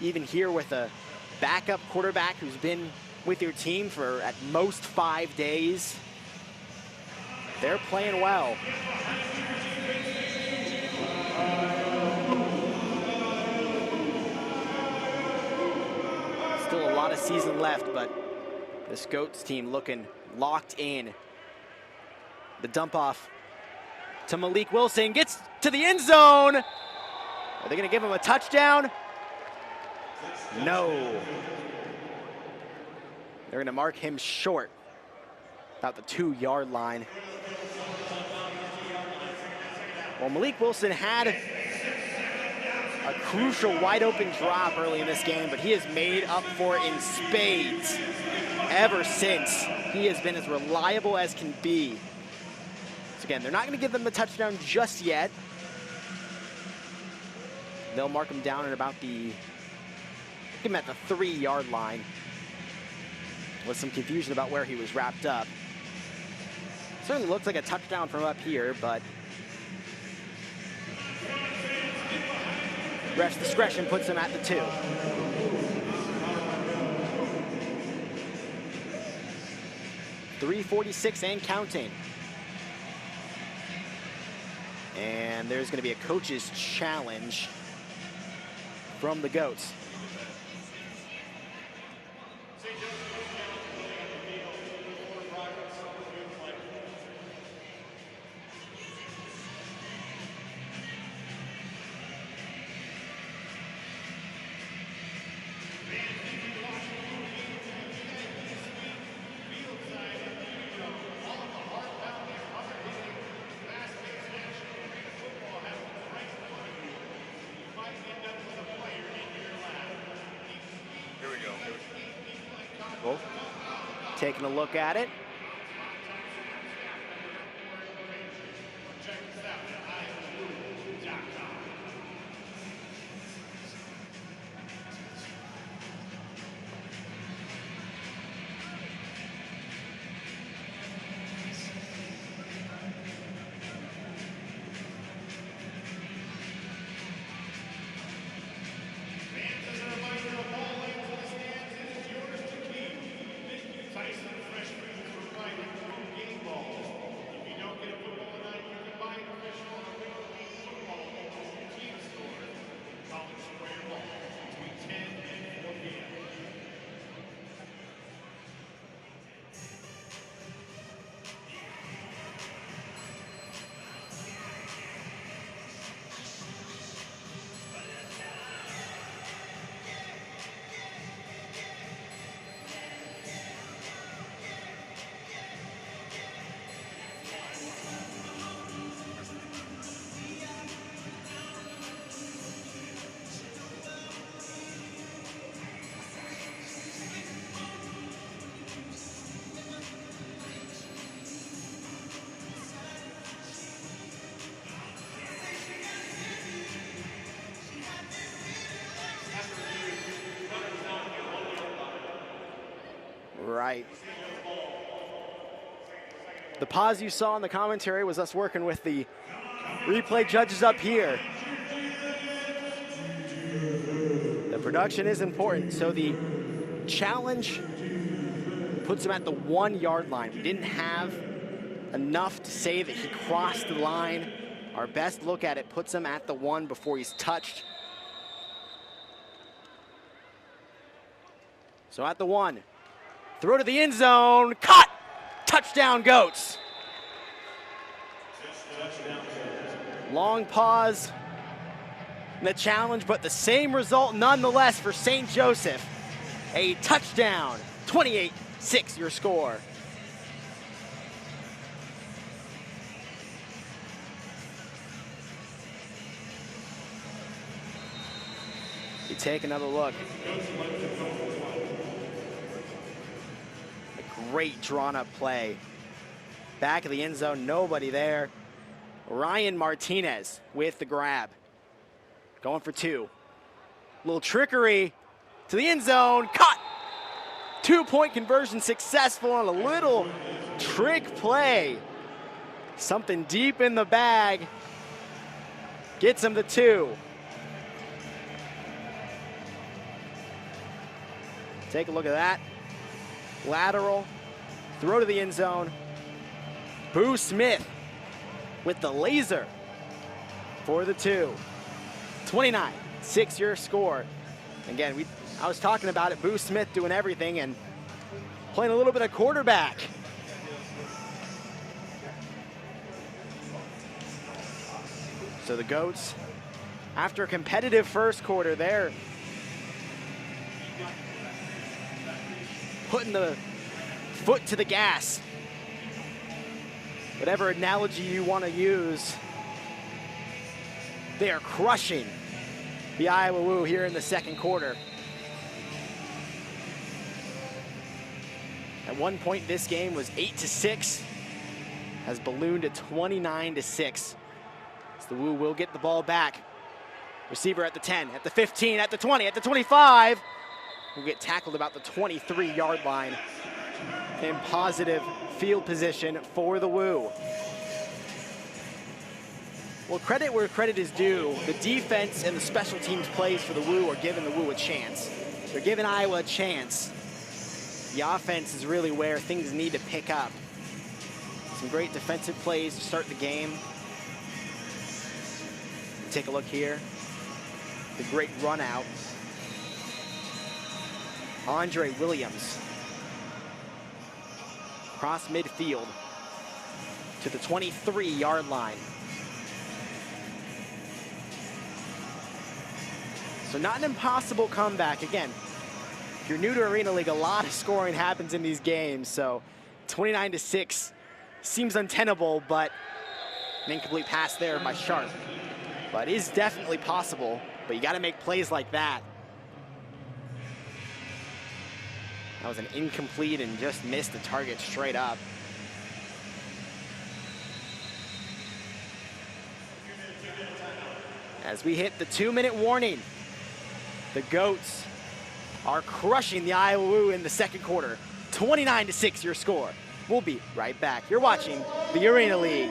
Even here with a backup quarterback who's been with your team for at most 5 days. They're playing well. Still a lot of season left, but this Goats team looking locked in. The dump off to Malik Wilson, gets to the end zone. Are they gonna give him a touchdown? No. They're gonna mark him short, about the 2-yard line. Well, Malik Wilson had a crucial wide open drop early in this game, but he has made up for it in spades ever since. He has been as reliable as can be. So again, they're not going to give them the touchdown just yet. They'll mark him down at about the, give him at the 3-yard line. With some confusion about where he was wrapped up. Certainly looks like a touchdown from up here, but ref's discretion puts him at the 2. .346 and counting. And there's going to be a coach's challenge from the Goats. Taking a look at it. right. The pause you saw in the commentary was us working with the replay judges up here. The production is important, so the challenge puts him at the 1 yard line. We didn't have enough to say that he crossed the line. Our best look at it puts him at the 1 before he's touched. So at the 1, throw to the end zone, caught, touchdown Goats. Long pause in the challenge, but the same result nonetheless for St. Joseph. A touchdown, 28-6 your score. You take another look. A great drawn-up play. Back of the end zone, nobody there. Ryan Martinez with the grab. Going for 2. Little trickery to the end zone, caught. 2-point conversion successful on a little trick play. Something deep in the bag. Gets him to 2. Take a look at that. Lateral, throw to the end zone. Boo Smith with the laser for the 2. 29-6 your score. Again, I was talking about it, Boo Smith doing everything and playing a little bit of quarterback. So the Goats, after a competitive first quarter, they're putting the foot to the gas. Whatever analogy you want to use, they are crushing the Iowa Woo here in the second quarter. At one point, this game was 8-6, has ballooned to 29-6. So the Woo will get the ball back. Receiver at the 10, at the 15, at the 20, at the 25. Will get tackled about the 23-yard line. In positive field position for the Woo. Well, credit where credit is due. The defense and the special teams plays for the Woo are giving the Woo a chance. They're giving Iowa a chance. The offense is really where things need to pick up. Some great defensive plays to start the game. Take a look here. The great run out. Andre Williams. Across midfield to the 23-yard line. So not an impossible comeback. Again, if you're new to Arena League, a lot of scoring happens in these games. So 29-6 seems untenable, but an incomplete pass there by Sharp. But it is definitely possible, but you got to make plays like that. That was an incomplete and just missed the target straight up. As we hit the 2-minute warning, the Goats are crushing the Iowa Woo in the second quarter. 29-6 your score. We'll be right back. You're watching the Arena League.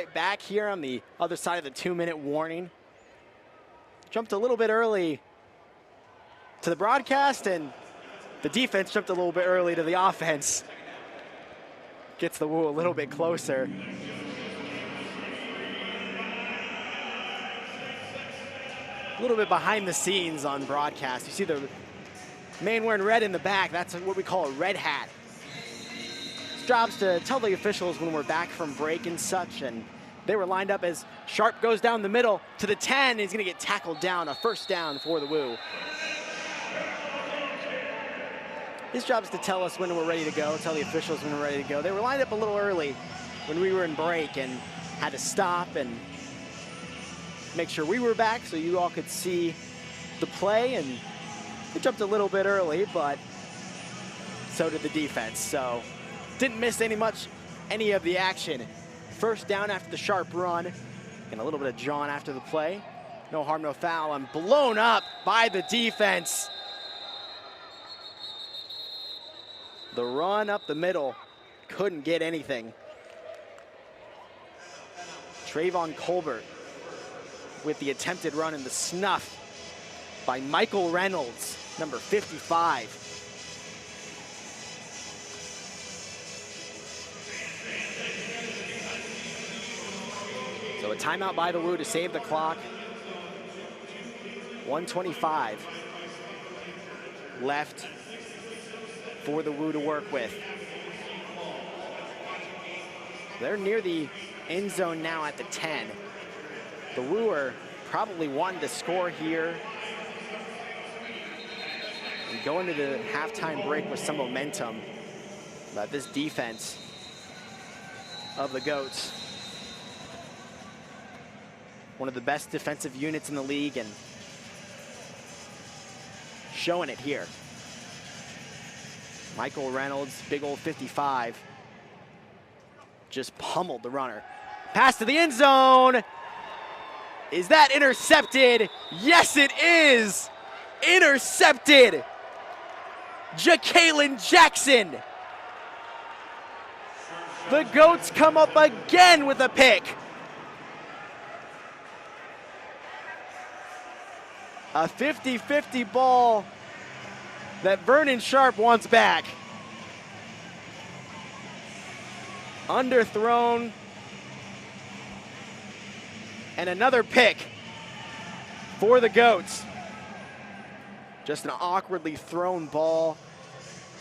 right back here on the other side of the 2-minute warning. Jumped a little bit early to the broadcast, and the defense jumped a little bit early to the offense. Gets the Woo a little bit closer. A little bit behind the scenes on broadcast. You see the man wearing red in the back. That's what we call a red hat. His job's to tell the officials when we're back from break and such, and they were lined up as Sharp goes down the middle to the 10. He's gonna get tackled down, a first down for the Woo. His job is to tell us when we're ready to go, tell the officials when we're ready to go. They were lined up a little early when we were in break and had to stop and make sure we were back so you all could see the play, and they jumped a little bit early, but so did the defense. So didn't miss any of the action. First down after the Sharp run, and a little bit of John after the play. No harm, no foul, and blown up by the defense. The run up the middle, couldn't get anything. Trayvon Colbert with the attempted run and the snuff by Michael Reynolds, number 55. So a timeout by the Woo to save the clock. 1:25 left for the Woo to work with. They're near the end zone now at the 10. The Woo are probably wanting to score here and go into the halftime break with some momentum. But this defense of the Goats, one of the best defensive units in the league, and showing it here. Michael Reynolds, big old 55, just pummeled the runner. Pass to the end zone. Is that intercepted? Yes, it is. Intercepted. Ja'Kalen Jackson. The Goats come up again with a pick. A 50-50 ball that Vernon Sharp wants back. Underthrown. And another pick for the Goats. Just an awkwardly thrown ball.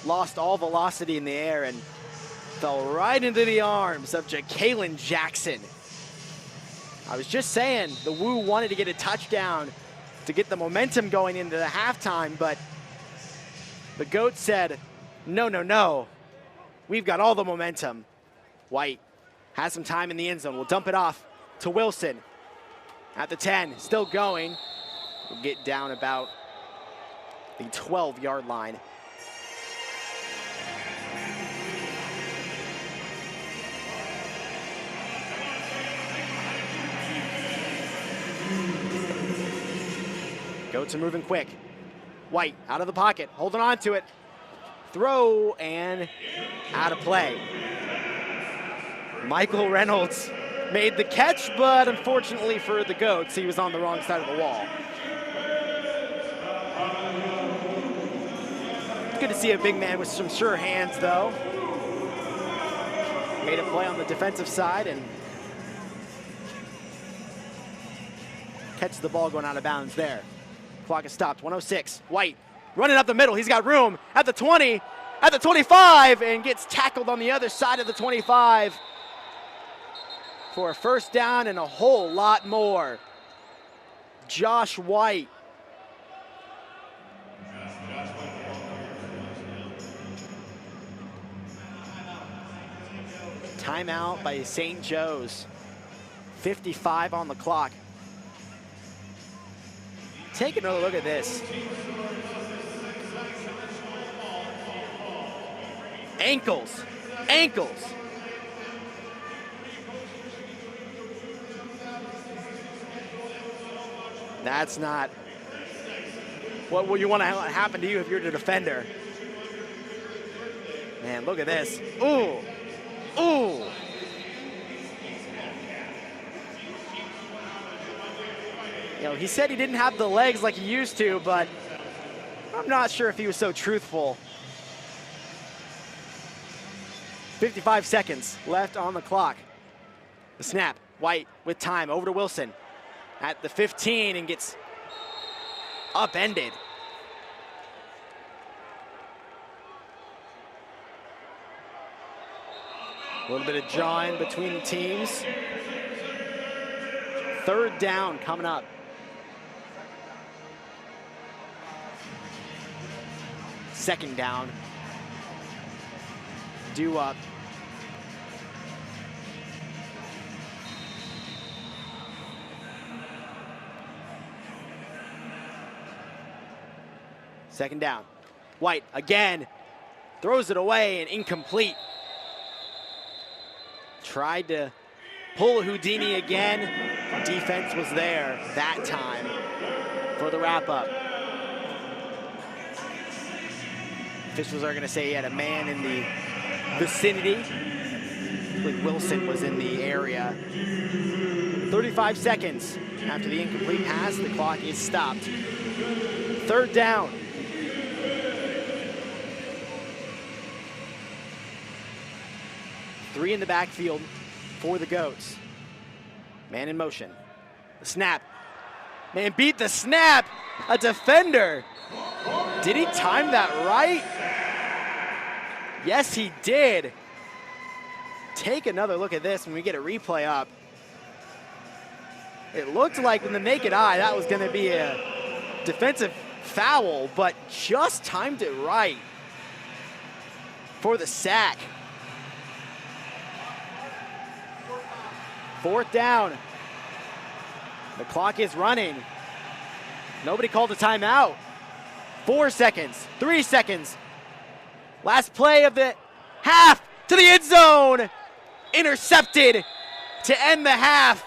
Lost all velocity in the air and fell right into the arms of Ja'Kalen Jackson. I was just saying, the Woo wanted to get a touchdown to get the momentum going into the halftime, but the Goats said, no, no, no. We've got all the momentum. White has some time in the end zone. We'll dump it off to Wilson at the 10, still going. We'll get down about the 12-yard line. Goats are moving quick. White out of the pocket, holding on to it. Throw and out of play. Michael Reynolds made the catch, but unfortunately for the Goats, he was on the wrong side of the wall. It's good to see a big man with some sure hands, though. Made a play on the defensive side and catches the ball going out of bounds there. Clock is stopped, 1:06. White running up the middle. He's got room at the 20, at the 25, and gets tackled on the other side of the 25 for a first down and a whole lot more. Josh White. Timeout by St. Joe's. 55 on the clock. Take another look at this. Ankles, ankles. That's not what you want to happen to you if you're the defender. Man, look at this. Ooh, ooh. You know, he said he didn't have the legs like he used to, but I'm not sure if he was so truthful. 55 seconds left on the clock. The snap, White with time, over to Wilson at the 15 and gets upended. A little bit of jawing between the teams. Third down coming up. Second down. Due up. Second down. White again throws it away and incomplete. Tried to pull Houdini again. Defense was there that time for the wrap-up. Officials are going to say he had a man in the vicinity. I believe Wilson was in the area. 35 seconds after the incomplete pass, the clock is stopped. Third down. Three in the backfield for the Goats. Man in motion. The snap. Man beat the snap. A defender. Did he time that right? Yes, he did. Take another look at this when we get a replay up. It looked like with the naked eye that was going to be a defensive foul, but just timed it right for the sack. Fourth down. The clock is running. Nobody called a timeout. 4 seconds, 3 seconds. Last play of the half to the end zone. Intercepted to end the half.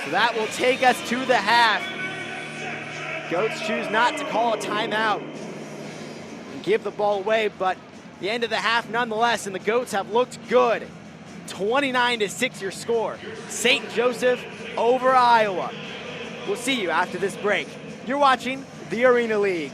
So that will take us to the half. Goats choose not to call a timeout and give the ball away, but the end of the half nonetheless, and the Goats have looked good. 29-6 your score. St. Joseph over Iowa. We'll see you after this break. You're watching the Arena League.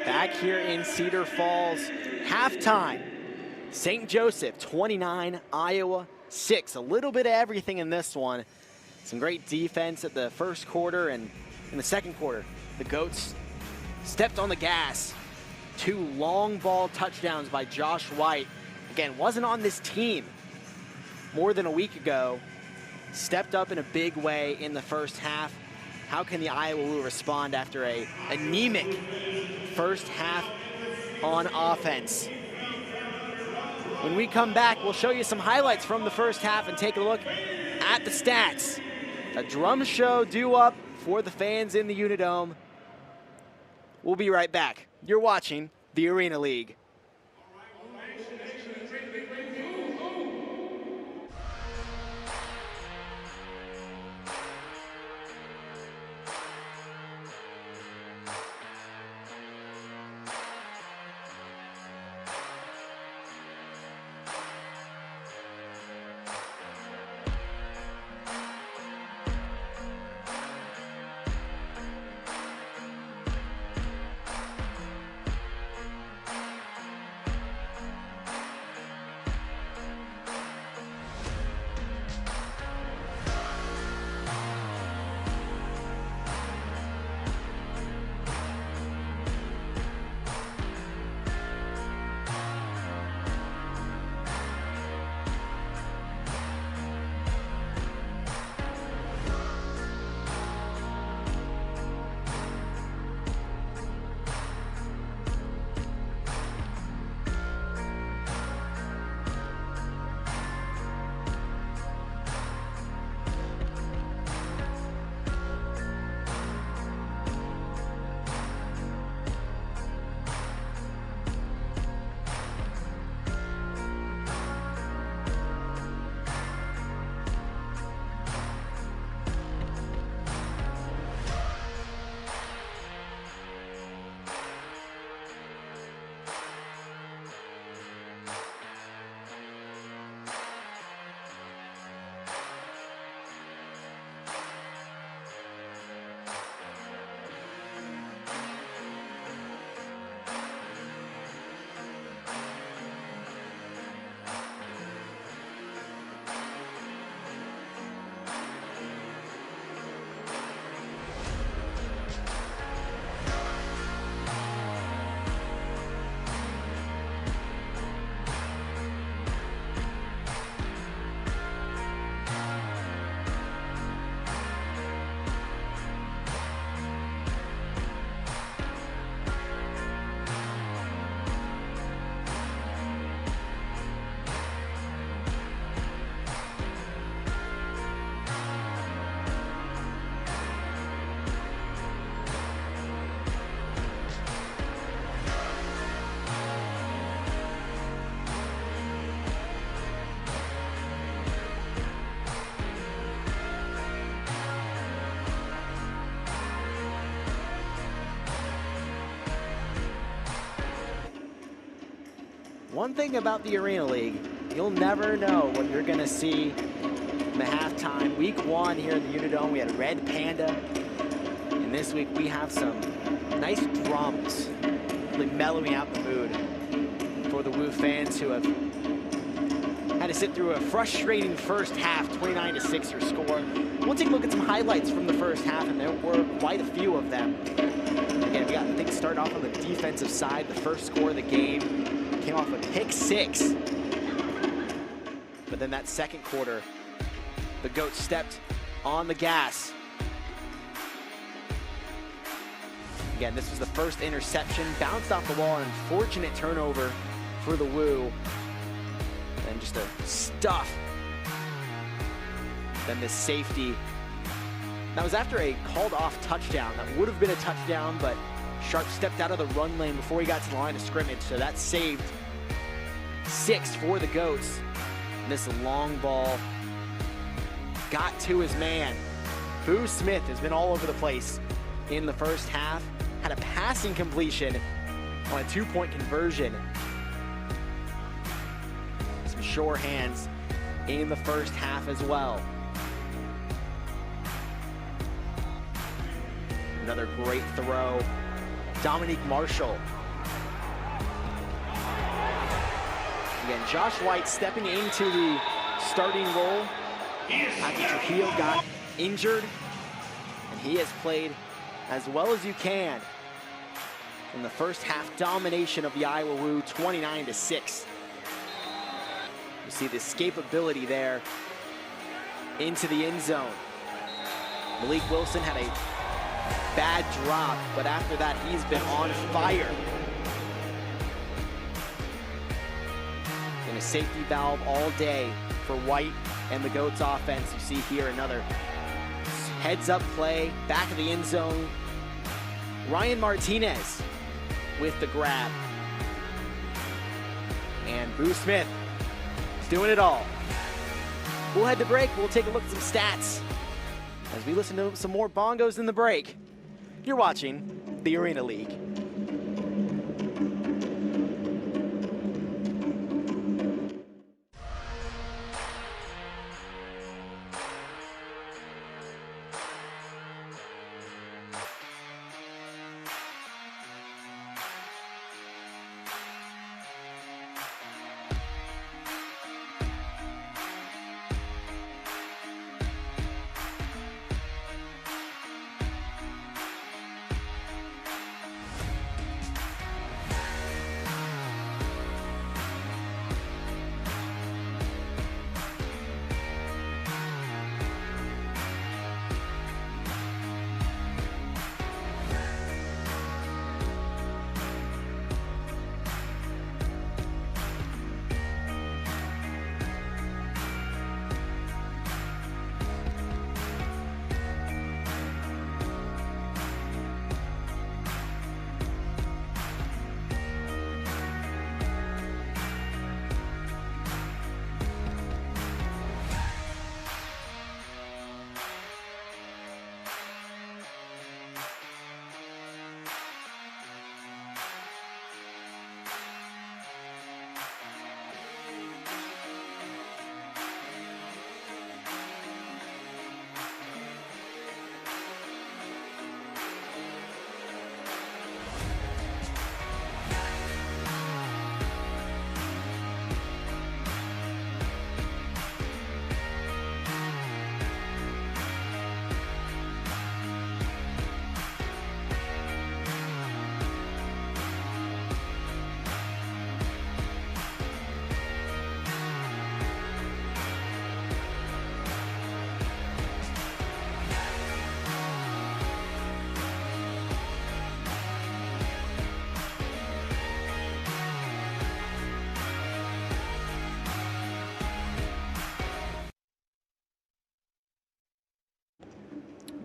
Back here in Cedar Falls, halftime. St. Joseph 29, Iowa 6. A little bit of everything in this one. Some great defense at the first quarter, and in the second quarter, the Goats stepped on the gas. 2 long ball touchdowns by Josh White. Again, wasn't on this team more than a week ago. Stepped up in a big way in the first half. How can the Iowa Woo respond after a anemic first half on offense? When we come back, we'll show you some highlights from the first half and take a look at the stats. A drum show due up for the fans in the Unidome. We'll be right back. You're watching the Arena League. One thing about the Arena League, you'll never know what you're going to see in the halftime. Week 1 here in the Unidome, we had Red Panda. And this week we have some nice drums, really mellowing out the mood for the Woo fans who have had to sit through a frustrating first half, 29-6 your score. We'll take a look at some highlights from the first half, and there were quite a few of them. Again, we got things started off on the defensive side. The first score of the game came off a pick 6. But then that second quarter, the Goats stepped on the gas. Again, this was the first interception, bounced off the wall, an unfortunate turnover for the Woo. And just a stuff. Then this safety. That was after a called off touchdown. That would have been a touchdown, but Sharp stepped out of the run lane before he got to the line of scrimmage, so that saved 6 for the Goats. And this long ball got to his man. Boo Smith has been all over the place in the first half. Had a passing completion on a 2-point conversion. Some sure hands in the first half as well. Another great throw. Dominique Marshall Again, Josh White stepping into the starting role after Trujillo got injured, and he has played as well as you can in the first half domination of the Iowa Woo, 29-6. You see the escapability there into the end zone. Malik Wilson had a bad drop, but after that, he's been on fire. And a safety valve all day for White and the Goats offense. You see here another heads-up play, back of the end zone. Ryan Martinez with the grab. And Boo Smith doing it all. We'll head to break. We'll take a look at some stats as we listen to some more bongos in the break. You're watching the Arena League.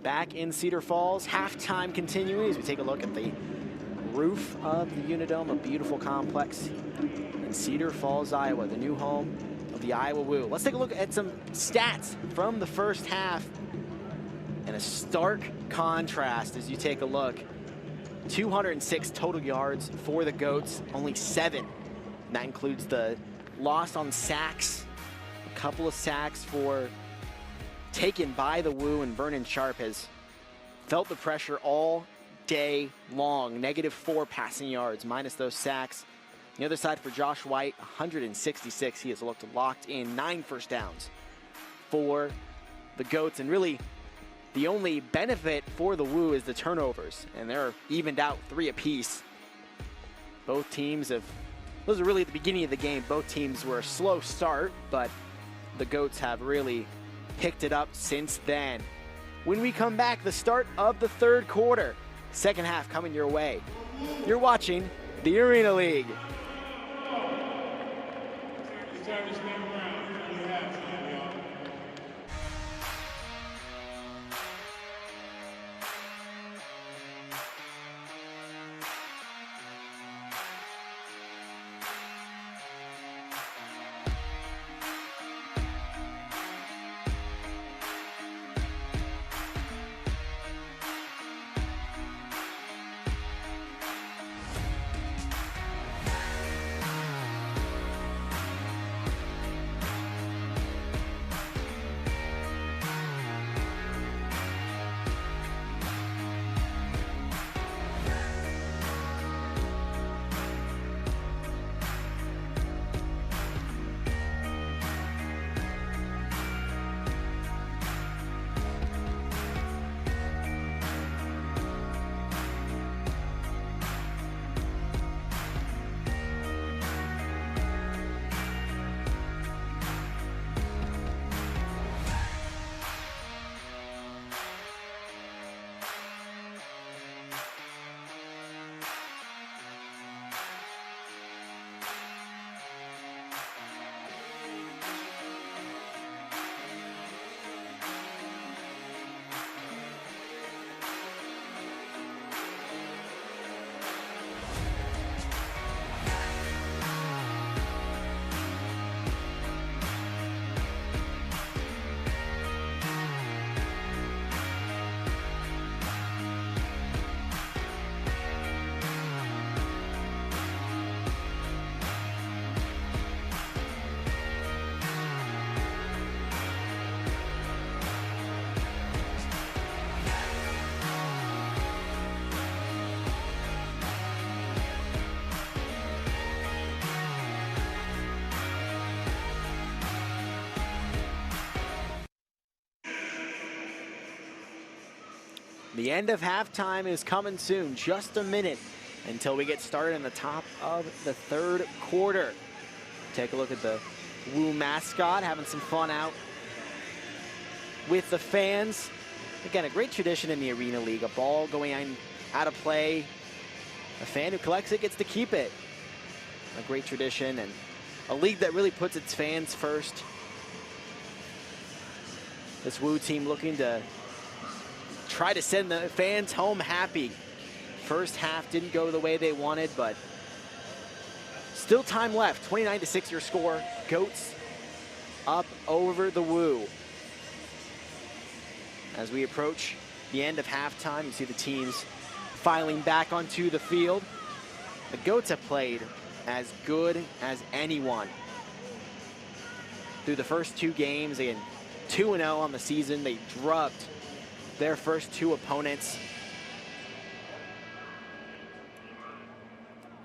Back in Cedar Falls, halftime continuing as we take a look at the roof of the Unidome, a beautiful complex in Cedar Falls, Iowa, the new home of the Iowa Woo. Let's take a look at some stats from the first half and a stark contrast as you take a look. 206 total yards for the Goats, only 7. And that includes the loss on sacks, a couple of sacks taken by the Woo, and Vernon Sharp has felt the pressure all day long. -4 passing yards, minus those sacks. The other side for Josh White, 166. He has looked locked in, 9 first downs for the Goats. And really, the only benefit for the Woo is the turnovers, and they're evened out 3 apiece. Both teams those are really at the beginning of the game. Both teams were a slow start, but the Goats have really picked it up since then. When we come back, the start of the third quarter. Second half coming your way. You're watching the Arena League. The end of halftime is coming soon. Just a minute until we get started in the top of the third quarter. Take a look at the Woo mascot having some fun out with the fans. Again, a great tradition in the Arena League. A ball going out of play. A fan who collects it gets to keep it. A great tradition and a league that really puts its fans first. This Woo team looking to try to send the fans home happy. First half didn't go the way they wanted, but still time left. 29-6 your score. Goats up over the Woo. As we approach the end of halftime, you see the teams filing back onto the field. The Goats have played as good as anyone through the first two games. Again, 2-0 on the season. They drubbed their first two opponents.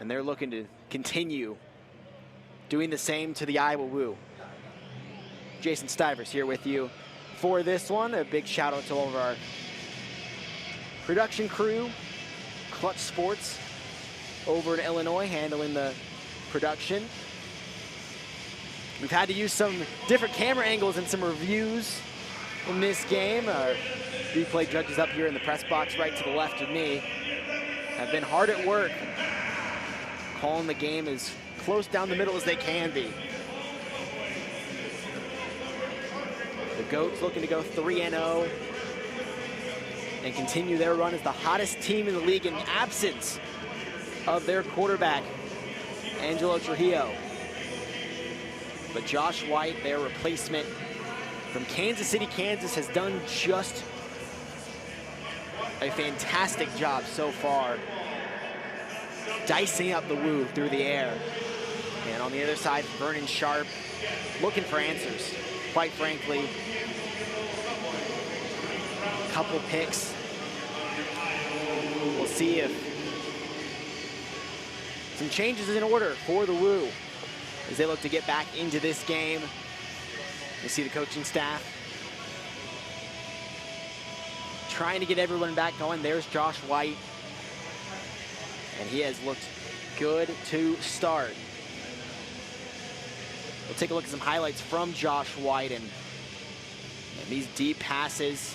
And they're looking to continue doing the same to the Iowa Woo. Jason Stivers here with you for this one. A big shout out to all of our production crew, Clutch Sports over in Illinois handling the production. We've had to use some different camera angles and some reviews in this game. Our replay judges up here in the press box right to the left of me have been hard at work calling the game as close down the middle as they can be. The Goats looking to go 3-0 and continue their run as the hottest team in the league in the absence of their quarterback, Angelo Trujillo. But Josh White, their replacement from Kansas City, Kansas, has done just a fantastic job so far, dicing up the Woo through the air. And on the other side, Vernon Sharp looking for answers, quite frankly. A couple picks. We'll see if some changes in order for the Woo as they look to get back into this game. You see the coaching staff trying to get everyone back going. There's Josh White, and he has looked good to start. We'll take a look at some highlights from Josh White and these deep passes,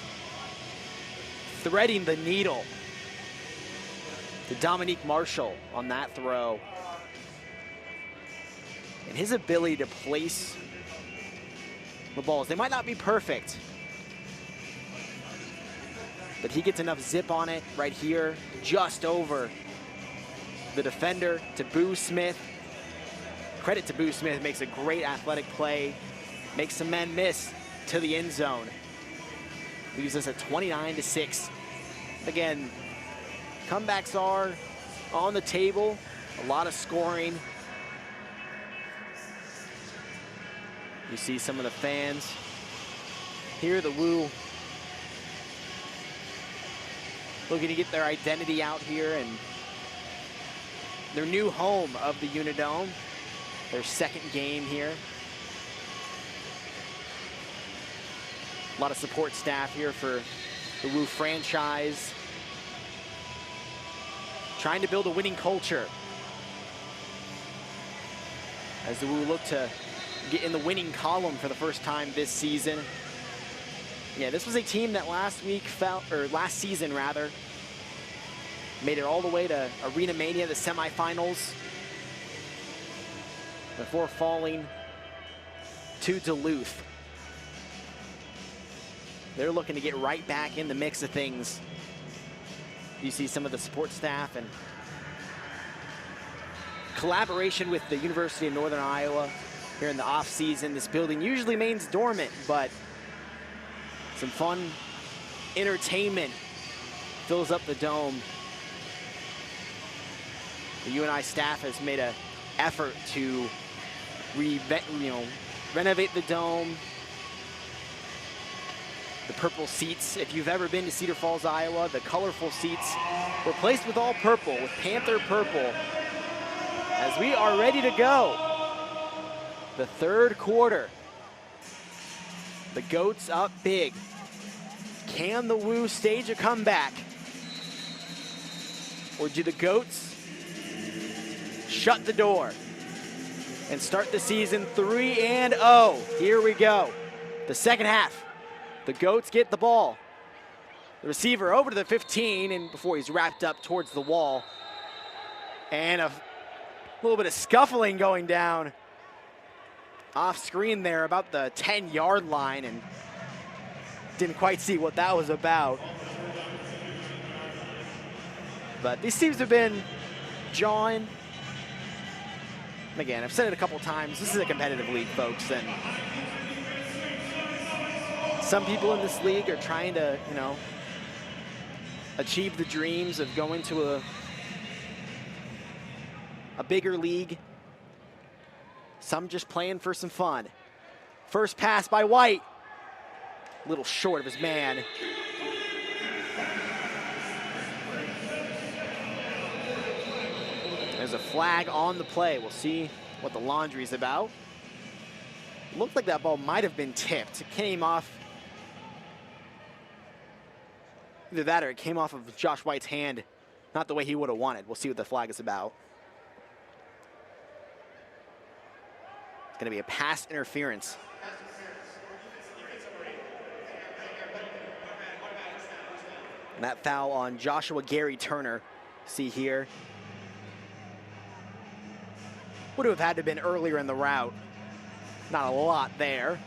threading the needle to Dominique Marshall on that throw. And his ability to place the balls. They might not be perfect, but he gets enough zip on it right here, just over the defender to Boo Smith. Credit to Boo Smith, makes a great athletic play, makes some men miss to the end zone. Leaves us at 29-6. Again, comebacks are on the table, a lot of scoring. You see some of the fans here, the Woo looking to get their identity out here and their new home of the Unidome, their second game here. A lot of support staff here for the Woo franchise, trying to build a winning culture as the Woo look to get in the winning column for the first time this season. Yeah, this was a team that last season made it all the way to Arena Mania, the semifinals, before falling to Duluth. They're looking to get right back in the mix of things. You see some of the support staff and collaboration with the University of Northern Iowa here in the off season. This building usually remains dormant, but some fun entertainment fills up the dome. The UNI staff has made an effort to renovate the dome. The purple seats, if you've ever been to Cedar Falls, Iowa, the colorful seats were placed with all purple, with Panther purple, as we are ready to go. The third quarter. The Goats up big. Can the Woo stage a comeback? Or do the Goats shut the door and start the season 3-0? Here we go. The second half. The Goats get the ball. The receiver over to the 15, and before he's wrapped up towards the wall. And a little bit of scuffling going down off screen there about the 10-yard line, and didn't quite see what that was about. But these teams have been jawing. And again, I've said it a couple times, this is a competitive league, folks, and some people in this league are trying to, achieve the dreams of going to a bigger league. Some just playing for some fun. First pass by White. A little short of his man. There's a flag on the play. We'll see what the laundry's about. Looked like that ball might have been tipped. It came off. Either that or it came off of Josh White's hand. Not the way he would have wanted. We'll see what the flag is about. It's going to be a pass interference. And that foul on Joshua Gary Turner. See here. Would have had to have been earlier in the route. Not a lot there.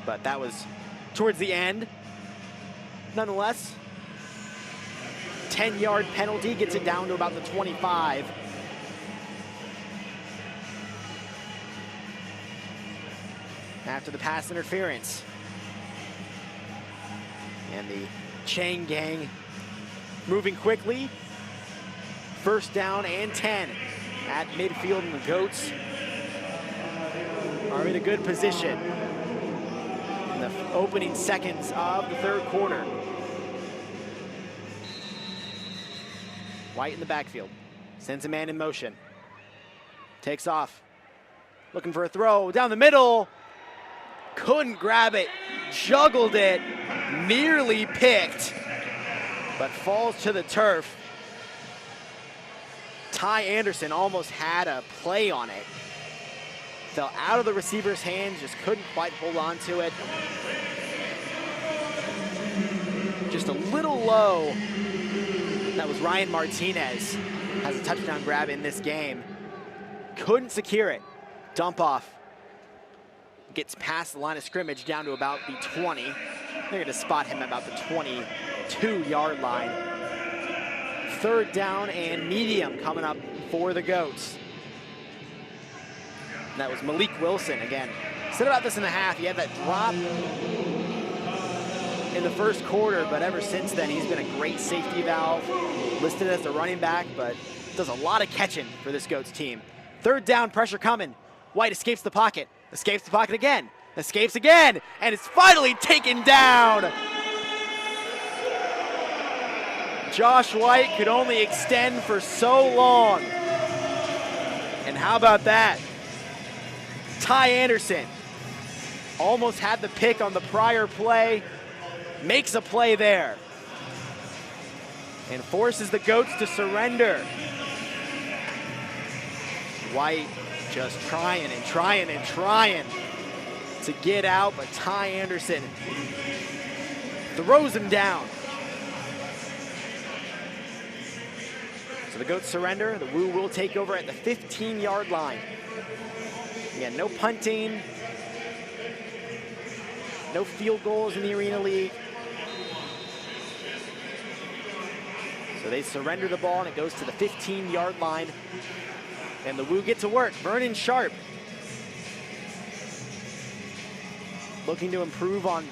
But that was towards the end. Nonetheless, 10-yard penalty gets it down to about the 25. After the pass interference. And the chain gang moving quickly. First down and 10 at midfield, and the Goats are in a good position in the opening seconds of the third quarter. White in the backfield, sends a man in motion, takes off, looking for a throw down the middle, couldn't grab it, juggled it, nearly picked, but falls to the turf. Ty Anderson almost had a play on it. Fell out of the receiver's hands, just couldn't quite hold on to it. Just a little low. That was Ryan Martinez, has a touchdown grab in this game. Couldn't secure it. Dump off. Gets past the line of scrimmage down to about the 20. They're going to spot him about the 22-yard line. Third down and medium coming up for the Goats. And that was Malik Wilson again. Said about this in the half, he had that drop in the first quarter, but ever since then he's been a great safety valve. Listed as a running back, but does a lot of catching for this Goats team. Third down, pressure coming. White escapes the pocket again, escapes again, and it's finally taken down. Josh White could only extend for so long. And how about that? Ty Anderson almost had the pick on the prior play, makes a play there, and forces the Goats to surrender. White just trying to get out, but Ty Anderson throws him down. So the Goats surrender. The Woo will take over at the 15-yard line. Again, no punting, no field goals in the Arena League. So they surrender the ball, and it goes to the 15-yard line. And the Woo get to work. Vernon Sharp looking to improve on,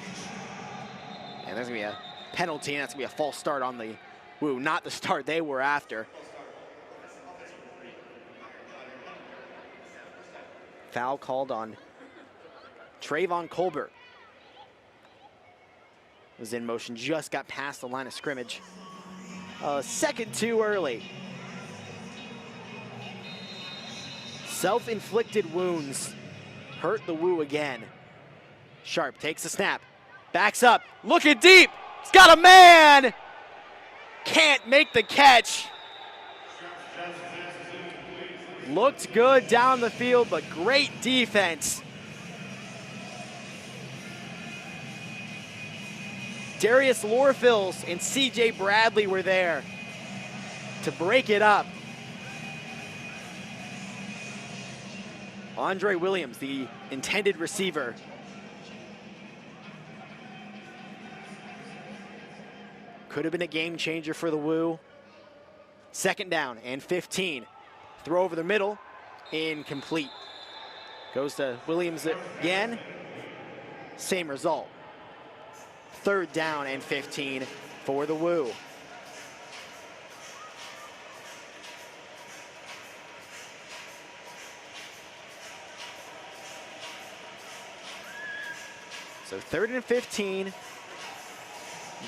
and there's gonna be a penalty, and that's gonna be a false start on the Woo, not the start they were after. Foul called on Trayvon Colbert. Was in motion, just got past the line of scrimmage. Second too early. Self-inflicted wounds hurt the Woo again. Sharp takes the snap, backs up, looking deep, He's got a man. Can't make the catch. Looked good down the field, but great defense. Darius Lorfils and C.J. Bradley were there to break it up. Andre Williams, the intended receiver. Could have been a game changer for the Woo. 2nd down and 15. Throw over the middle, incomplete. Goes to Williams again, same result. 3rd down and 15 for the Woo. So 3rd and 15,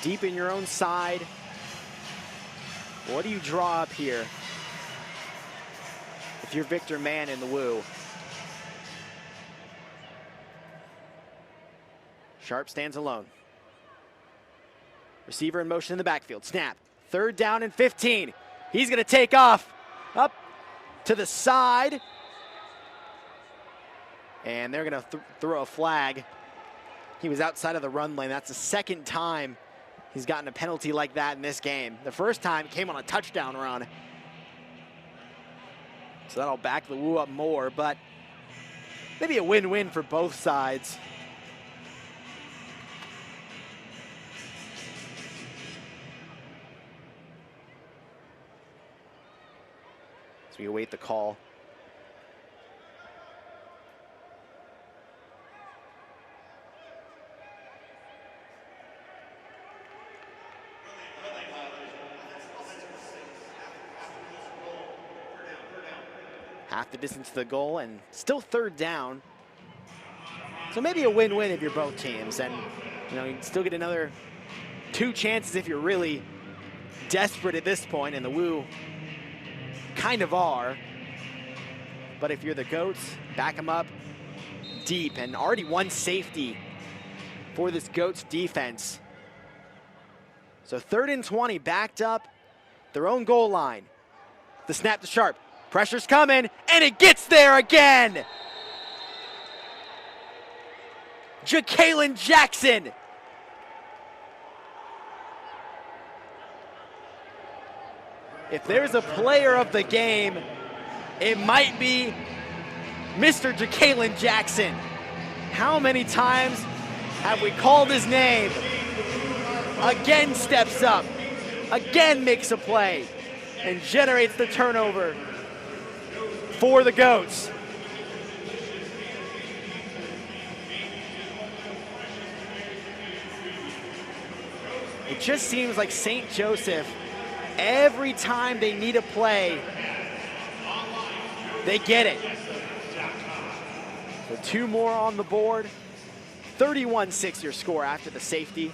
deep in your own side. What do you draw up here if you're Victor Mann in the Woo? Sharp stands alone. Receiver in motion in the backfield. Snap. 3rd down and 15. He's going to take off up to the side. And they're going to throw a flag. He was outside of the run lane. That's the 2nd time he's gotten a penalty like that in this game. The first time came on a touchdown run. So that'll back the Woo up more, but maybe a win-win for both sides. So we await the call. Half the distance to the goal and still 3rd down. So maybe a win-win if you're both teams. And you know, you can still get another 2 chances if you're really desperate at this point, and the Woo kind of are. But if you're the Goats, back them up deep, and already 1 safety for this Goats defense. So 3rd and 20, backed up, their own goal line. The snap to Sharp. Pressure's coming, and it gets there again. Ja'Kalen Jackson. If there's a player of the game, it might be Mr. Ja'Kalen Jackson. How many times have we called his name? Again steps up, again makes a play, and generates the turnover for the Goats. It just seems like St. Joseph, every time they need a play, they get it. So 2 more on the board. 31-6 your score after the safety.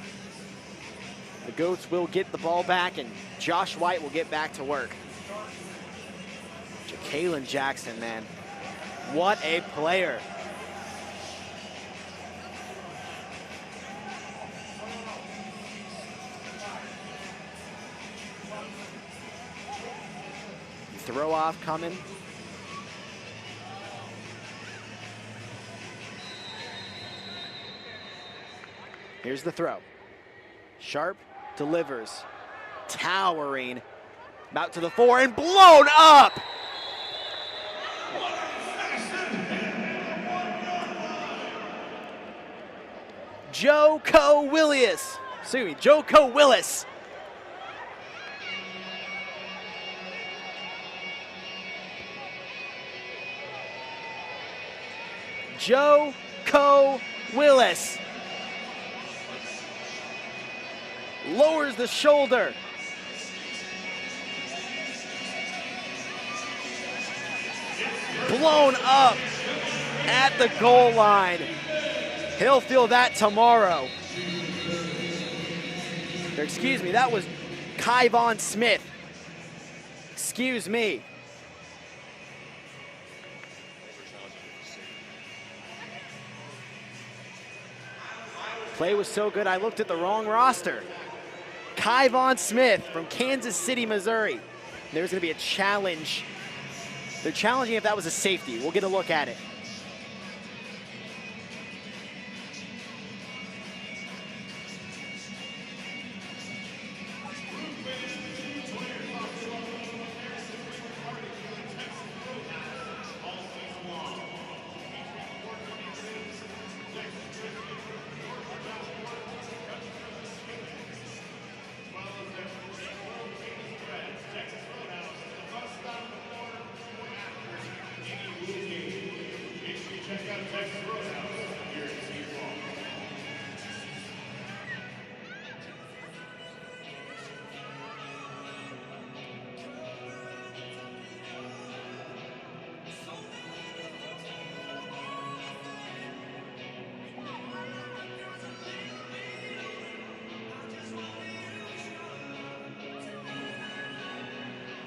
The Goats will get the ball back, and Josh White will get back to work. Ja'Kalen Jackson, man, what a player. Throw off coming. Here's the throw. Sharp delivers. Towering. About to the 4 and blown up. Joko Willis. Excuse me, Joko Willis. Joko Willis. Lowers the shoulder. Blown up at the goal line. He'll feel that tomorrow. Or excuse me, that was Kyvon Smith. Excuse me. Play was so good, I looked at the wrong roster. Kyvon Smith from Kansas City, Missouri. There's going to be a challenge. They're challenging if that was a safety. We'll get a look at it.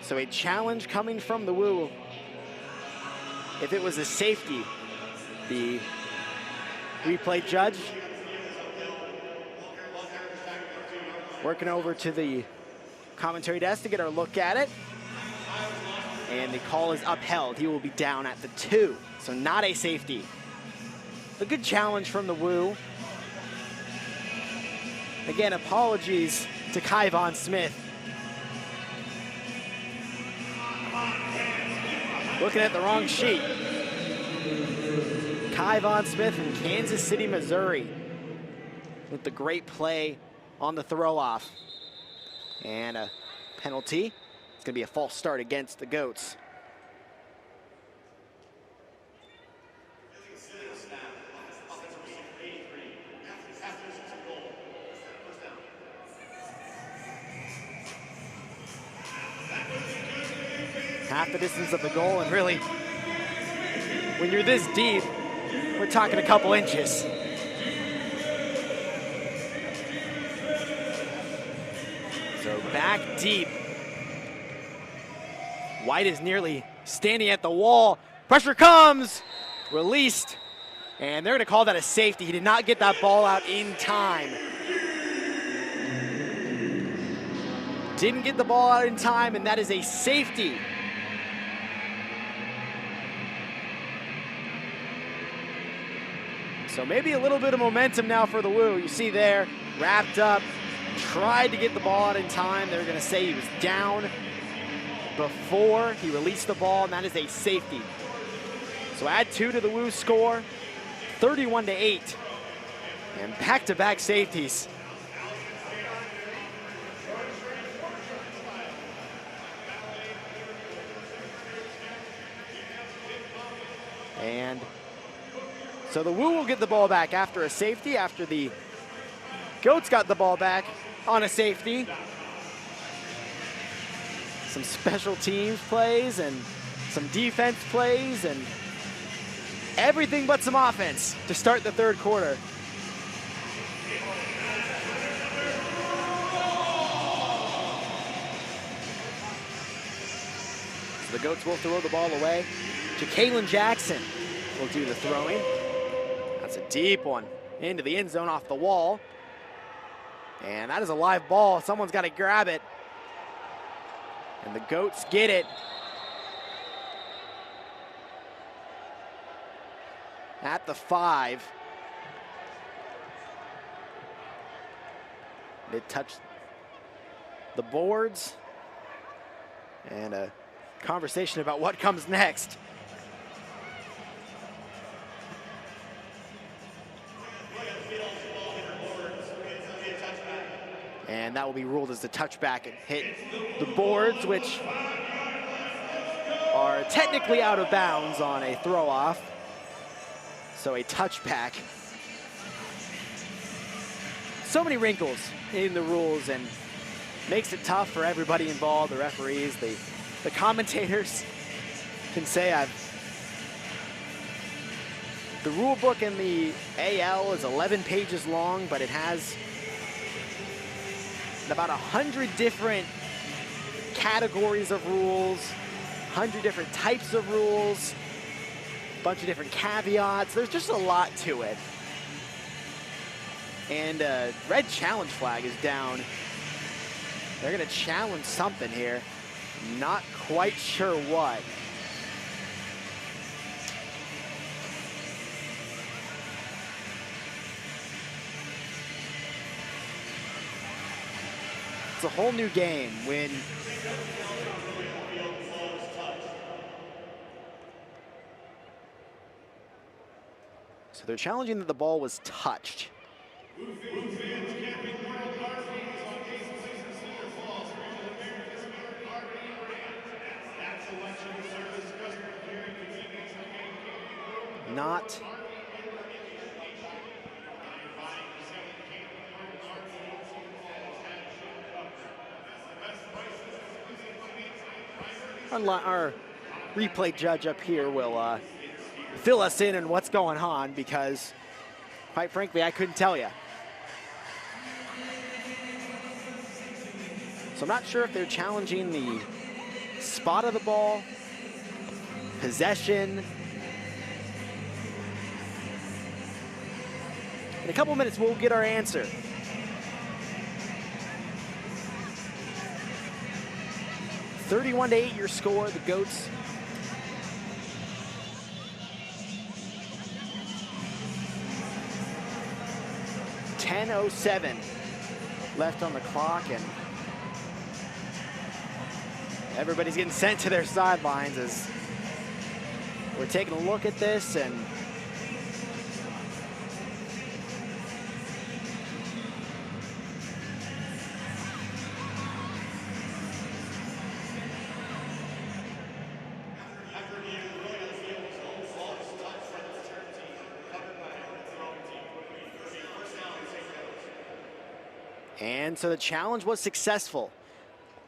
So a challenge coming from the Woo. If it was a safety, the replay judge working over to the commentary desk to get our look at it. And the call is upheld. He will be down at the 2, so not a safety. A good challenge from the Woo. Again, apologies to Kyvon Smith. Looking at the wrong sheet. Kyvon Smith from Kansas City, Missouri, with the great play on the throw-off. And a penalty. It's going to be a false start against the Goats. Half the distance of the goal, and really, when you're this deep, we're talking a couple inches. So back deep. White is nearly standing at the wall. Pressure comes, released, and they're gonna call that a safety. He did not get that ball out in time. Didn't get the ball out in time, and that is a safety. So maybe a little bit of momentum now for the Woo. You see there, wrapped up, tried to get the ball out in time. They're gonna say he was down before he released the ball, and that is a safety. So add 2 to the Woo score, 31-8, and back-to-back safeties. And so the Woo will get the ball back after a safety, after the Goats got the ball back on a safety. Some special teams plays and some defense plays and everything but some offense to start the third quarter. So the Goats will throw the ball away. Ja'Kalen Jackson will do the throwing. That's a deep one into the end zone off the wall. And that is a live ball. Someone's got to grab it. And the Goats get it. At the 5. It touched the boards. And a conversation about what comes next. And that will be ruled as the touchback and hit the boards, which are technically out of bounds on a throw-off. So a touchback. So many wrinkles in the rules and makes it tough for everybody involved, the referees, the commentators can say the rule book in the AL is 11 pages long, but it has about 100 different categories of rules, 100 different types of rules, a bunch of different caveats. There's just a lot to it. And red challenge flag is down They're going to challenge something here. Not quite sure what. It's a whole new game when so they're challenging that the ball was touched. Not our replay judge up here will fill us in on what's going on, because quite frankly I couldn't tell you. So I'm not sure if they're challenging the spot of the ball, possession. In a couple minutes we'll get our answer. (31-8) your score. The Goats (10:07) left on the clock, and everybody's getting sent to their sidelines as we're taking a look at this. And so the challenge was successful.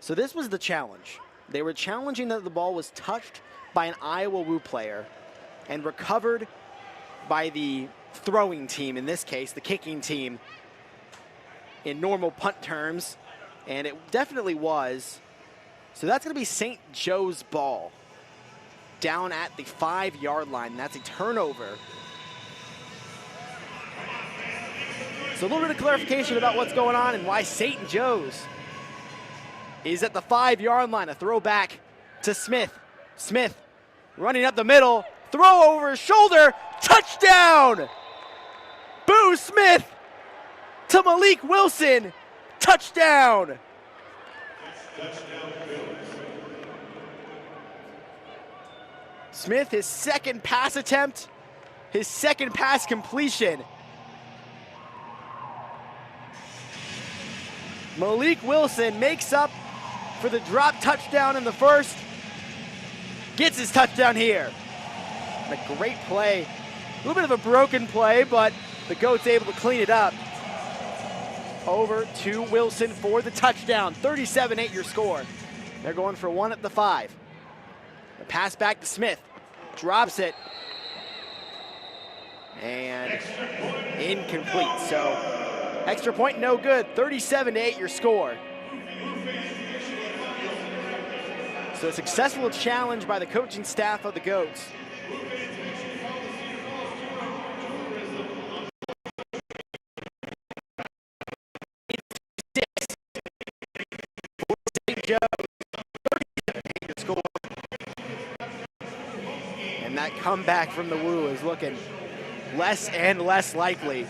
So this was the challenge. They were challenging that the ball was touched by an Iowa Woo player and recovered by the throwing team, in this case, the kicking team, in normal punt terms, and it definitely was. So that's going to be St. Joe's ball down at the 5-yard line. That's a turnover. So a little bit of clarification about what's going on and why St. Joe's is at the 5-yard line. A throw back to Smith. Smith running up the middle, throw over his shoulder, touchdown! Boo Smith to Malik Wilson, touchdown! Smith, his second pass attempt, his second pass completion. Malik Wilson makes up for the drop touchdown in the first, gets his touchdown here. And a great play, a little bit of a broken play, but the Goats able to clean it up. Over to Wilson for the touchdown. 37-8 your score. They're going for one at the 5. The pass back to Smith, drops it, and incomplete. So extra point, no good. 37-8 your score. So a successful challenge by the coaching staff of the Goats. And that comeback from the Woo is looking less and less likely.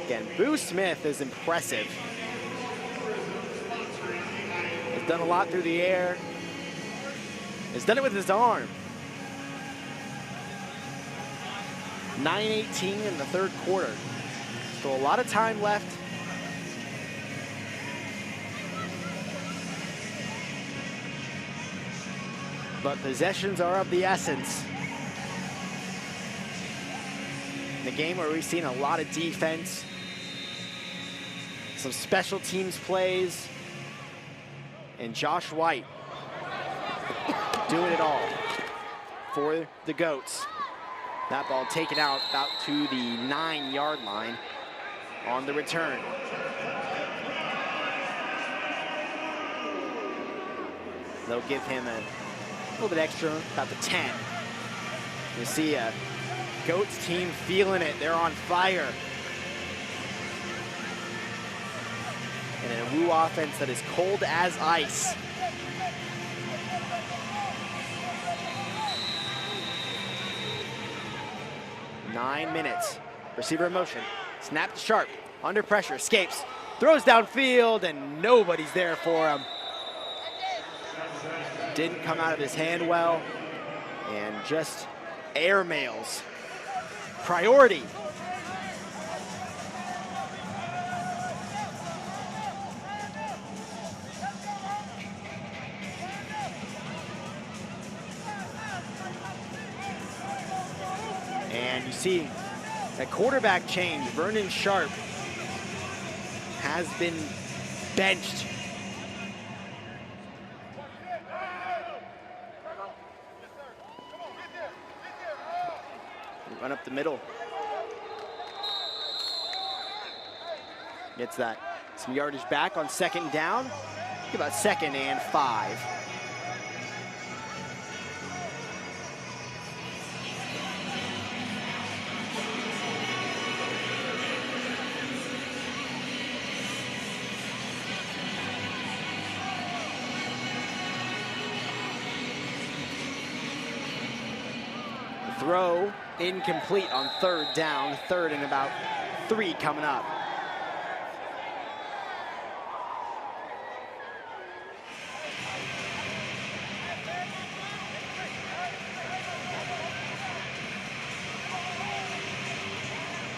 Again, Boo Smith is impressive. Has done a lot through the air. Has done it with his arm. 9:18 in the third quarter. So a lot of time left. But possessions are of the essence. In a game where we've seen a lot of defense, some special teams plays, and Josh White doing it all for the Goats. That ball taken out about to the 9-yard line on the return. They'll give him a little bit extra, about the 10. You see a Goats team feeling it. They're on fire. and a Woo offense that is cold as ice. Nine minutes. Receiver in motion. Snap to Sharp. Under pressure. Escapes. Throws downfield, and nobody's there for him. Didn't come out of his hand well, and just airmails. Priority. And you see that quarterback change. Vernon Sharp has been benched. Run up the middle. Gets that some yardage back on second down. About 2nd and 5. Throw incomplete on 3rd down. 3rd and about 3 coming up.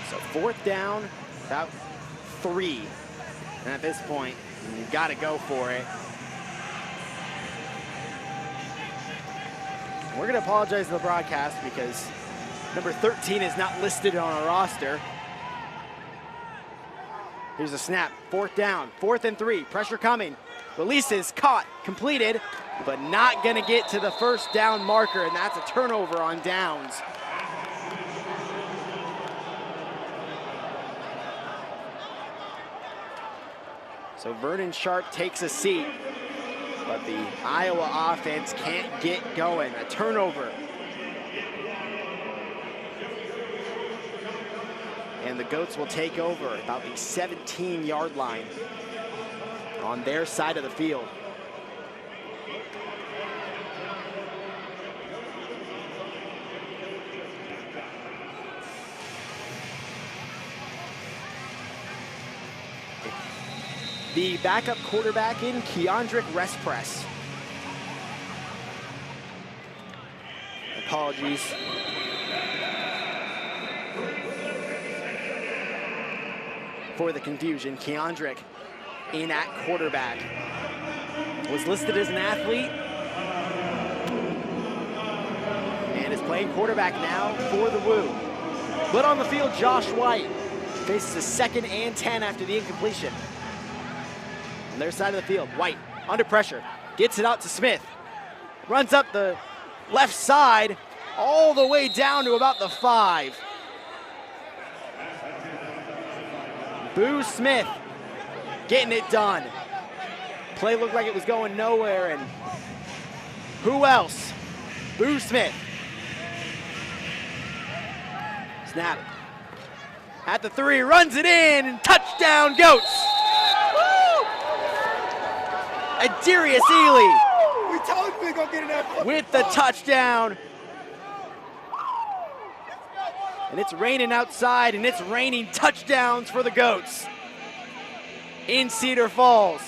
So 4th down, about 3. And at this point, you've got to go for it. We're going to apologize to the broadcast because number 13 is not listed on our roster. Here's a snap, 4th down, 4th and 3, pressure coming. Releases, caught, completed, but not going to get to the 1st down marker, and that's a turnover on downs. So Vernon Sharp takes a seat, but the Iowa offense can't get going. A turnover. And the Goats will take over about the 17-yard line on their side of the field. The backup quarterback in, Keandrick Respress. Apologies. For the confusion, Keandrick in at quarterback. Was listed as an athlete and is playing quarterback now for the Woo. But on the field, Josh White faces a 2nd and 10 after the incompletion. On their side of the field, White under pressure, gets it out to Smith. Runs up the left side all the way down to about the 5. Boo Smith getting it done. Play looked like it was going nowhere, and who else? Boo Smith. Snap. At the 3, runs it in, and touchdown Goats. Adarius Ely. We told you we gonna get in that with the touchdown. And it's raining outside, and it's raining touchdowns for the Goats in Cedar Falls.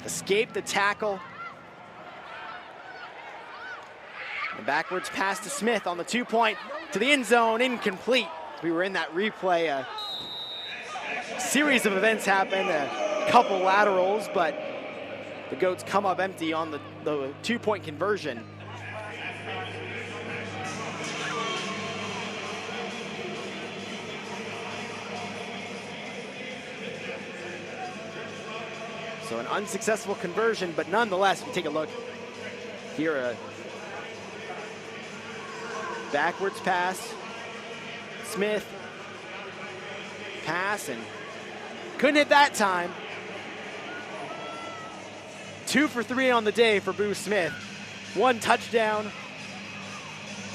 Escape the tackle. And backwards pass to Smith on the 2-point to the end zone, incomplete. We were in that replay. Series of events happened, a couple laterals, but the Goats come up empty on the 2-point conversion. So an unsuccessful conversion, but nonetheless, we take a look here. A backwards pass. Smith. Pass, and couldn't hit that time. 2 for 3 on the day for Boo Smith. 1 touchdown.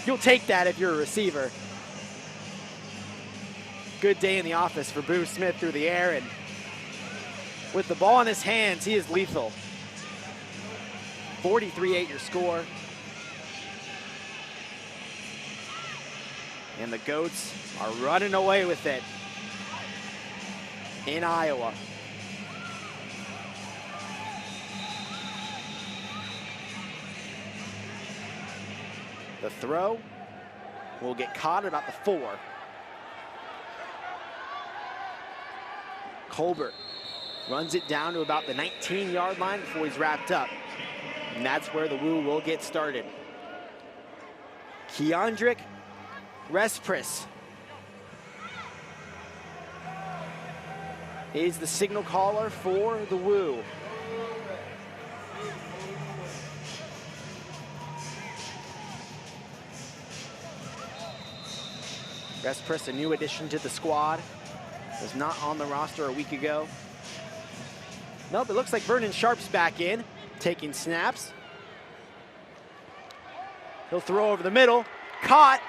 You'll take that if you're a receiver. Good day in the office for Boo Smith through the air, and with the ball in his hands, he is lethal. 43-8 your score. And the Goats are running away with it in Iowa. The throw will get caught at about the 4. Colbert runs it down to about the 19-yard line before he's wrapped up. And that's where the Woo will get started. Keandrick Respris is the signal caller for the Woo. Respris, a new addition to the squad, was not on the roster a week ago. Nope, it looks like Vernon Sharp's back in, taking snaps. He'll throw over the middle, caught,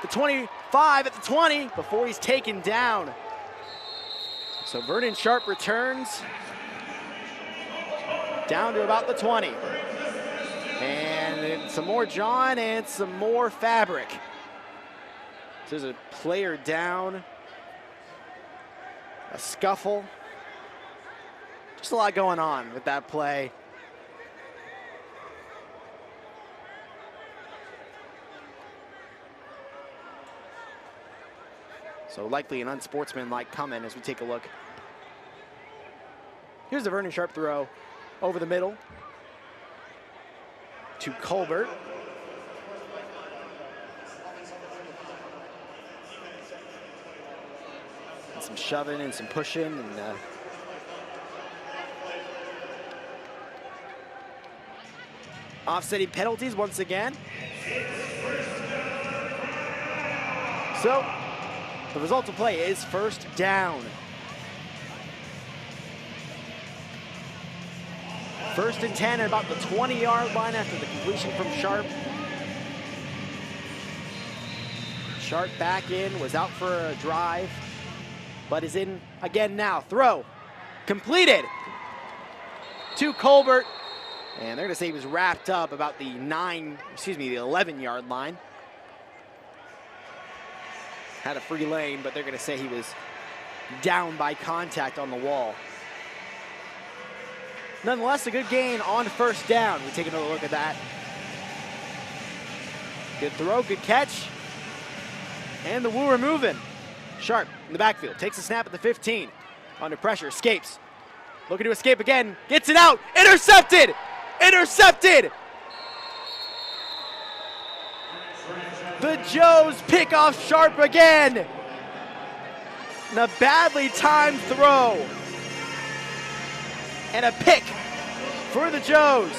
the 25 at the 20 before he's taken down. So Vernon Sharp returns down to about the 20. And some more John and some more Fabric. So there's a player down, a scuffle. Just a lot going on with that play. So likely an unsportsmanlike comment as we take a look. Here's the Vernon Sharp throw over the middle to Colbert. And some shoving and some pushing and offsetting penalties once again. So the result of play is first down. First and 10 at about the 20-yard line after the completion from Sharp. Sharp back in, was out for a drive, but is in again now. Throw completed to Colbert. And they're gonna say he was wrapped up about the 11-yard line. Had a free lane, but they're gonna say he was down by contact on the wall. Nonetheless, a good gain on first down. We take another look at that. Good throw, good catch. And the Woo are moving. Sharp in the backfield, takes a snap at the 15. Under pressure, escapes. Looking to escape again, gets it out, intercepted! Intercepted! The Joes pick off Sharp again. And a badly timed throw. And a pick for the Joes.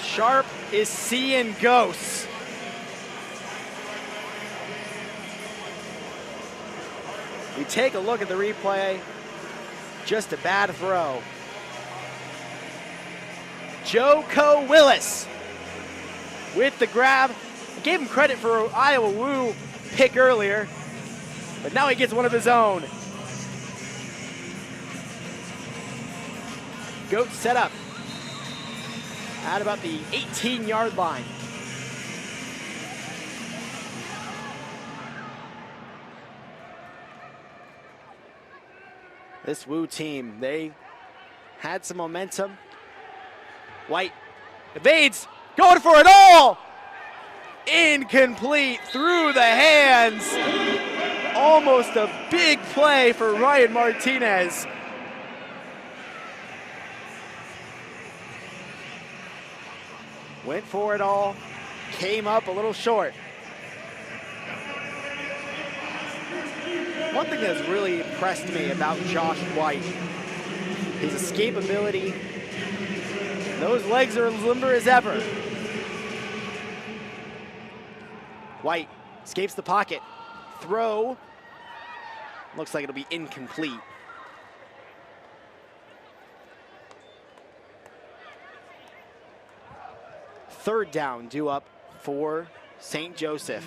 Sharp is seeing ghosts. We take a look at the replay. Just a bad throw. Joko Willis with the grab. I gave him credit for Iowa Woo pick earlier, but now he gets one of his own. Goats set up at about the 18-yard line. This Woo team, they had some momentum. White evades, going for it all. Incomplete through the hands. Almost a big play for Ryan Martinez. Went for it all, came up a little short. One thing that's really impressed me about Josh White, his escapability. Those legs are as limber as ever. White escapes the pocket. Throw. Looks like it'll be incomplete. Third down due up for St. Joseph.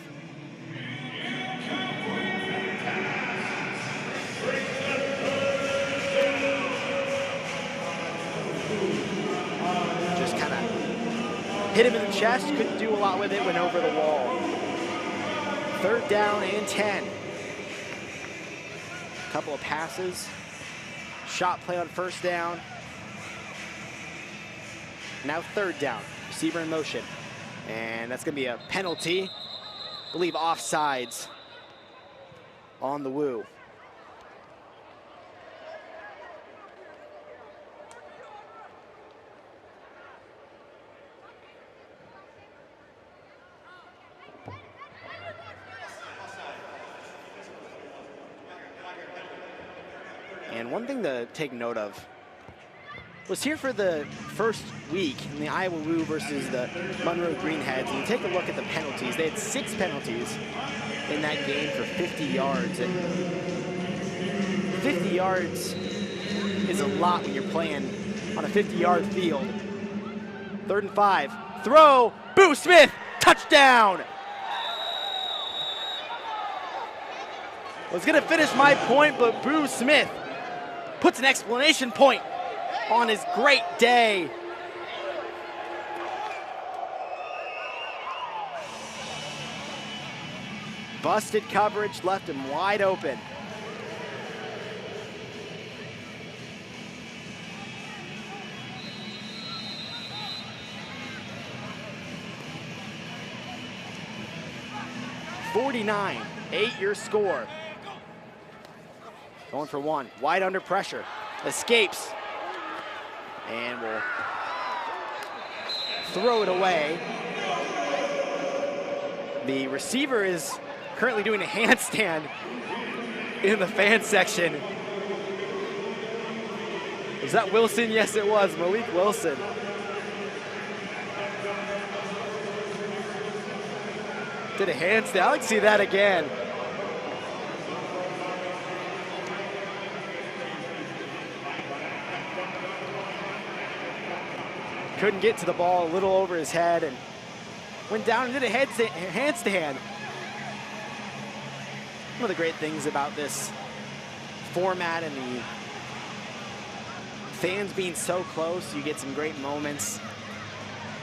Just kind of hit him in the chest, couldn't do a lot with it, went over the wall. 3rd down and 10. Couple of passes. Shot play on 1st down. Now 3rd down. Receiver in motion. And that's going to be a penalty. I believe offsides on the Woo. And one thing to take note of was here for the first week in the Iowa Woo versus the Monroe Greenheads. And you take a look at the penalties. They had 6 penalties in that game for 50 yards. And 50 yards is a lot when you're playing on a 50-yard field. 3rd and 5. Throw. Boo Smith. Touchdown. Was going to finish my point, but Boo Smith puts an exclamation point on his great day. Busted coverage, left him wide open. .49, 8-year score. Going for 1, wide under pressure, escapes, and will throw it away. The receiver is currently doing a handstand in the fan section. Was that Wilson? Yes, it was, Malik Wilson. Did a handstand, I'd like to see that again. Couldn't get to the ball, a little over his head, and went down and did a handstand. One of the great things about this format and the fans being so close, you get some great moments.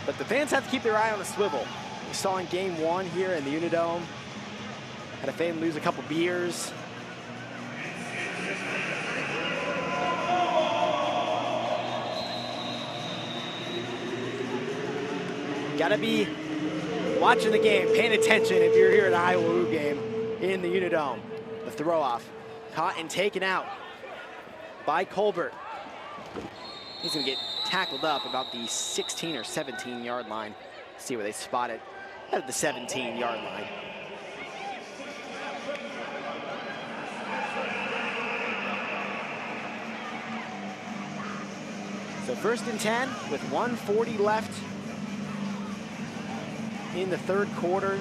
But the fans have to keep their eye on the swivel. We saw in game 1 here in the Unidome, had a fan lose a couple beers. Gotta be watching the game, paying attention if you're here at an Iowa Woo game in the Unidome. The throw off, caught and taken out by Colbert. He's gonna get tackled up about the 16 or 17 yard line. See where they spot it at the 17 yard line. So 1st and 10 with 1:40 left in the 3rd quarter,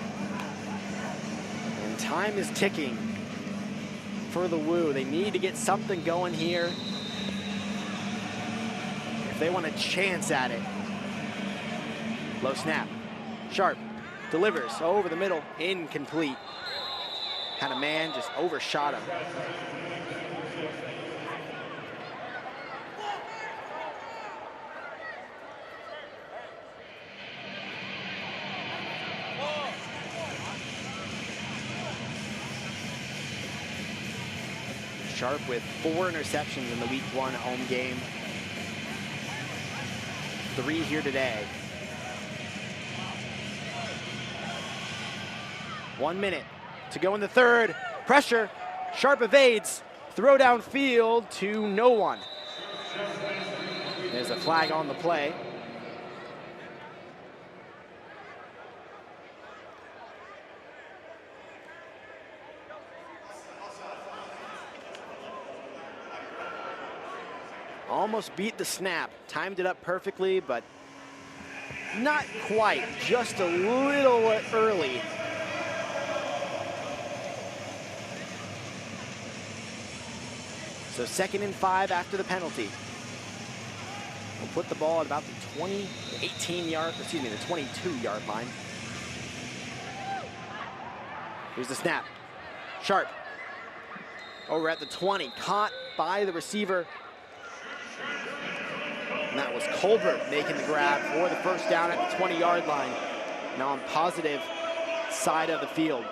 and time is ticking for the Woo. They need to get something going here if they want a chance at it. Low snap, Sharp delivers over the middle, incomplete. Had a man, just overshot him. Sharp with 4 interceptions in the week 1 home game. 3 here today. 1 minute to go in the 3rd. Pressure, Sharp evades, throw downfield to no one. There's a flag on the play. Almost beat the snap, timed it up perfectly, but not quite, just a little early. So 2nd and 5 after the penalty. We'll put the ball at about the 22 yard line. Here's the snap. Sharp. Over at the 20, caught by the receiver. And that was Colbert making the grab for the first down at the 20-yard line. Now on positive side of the field.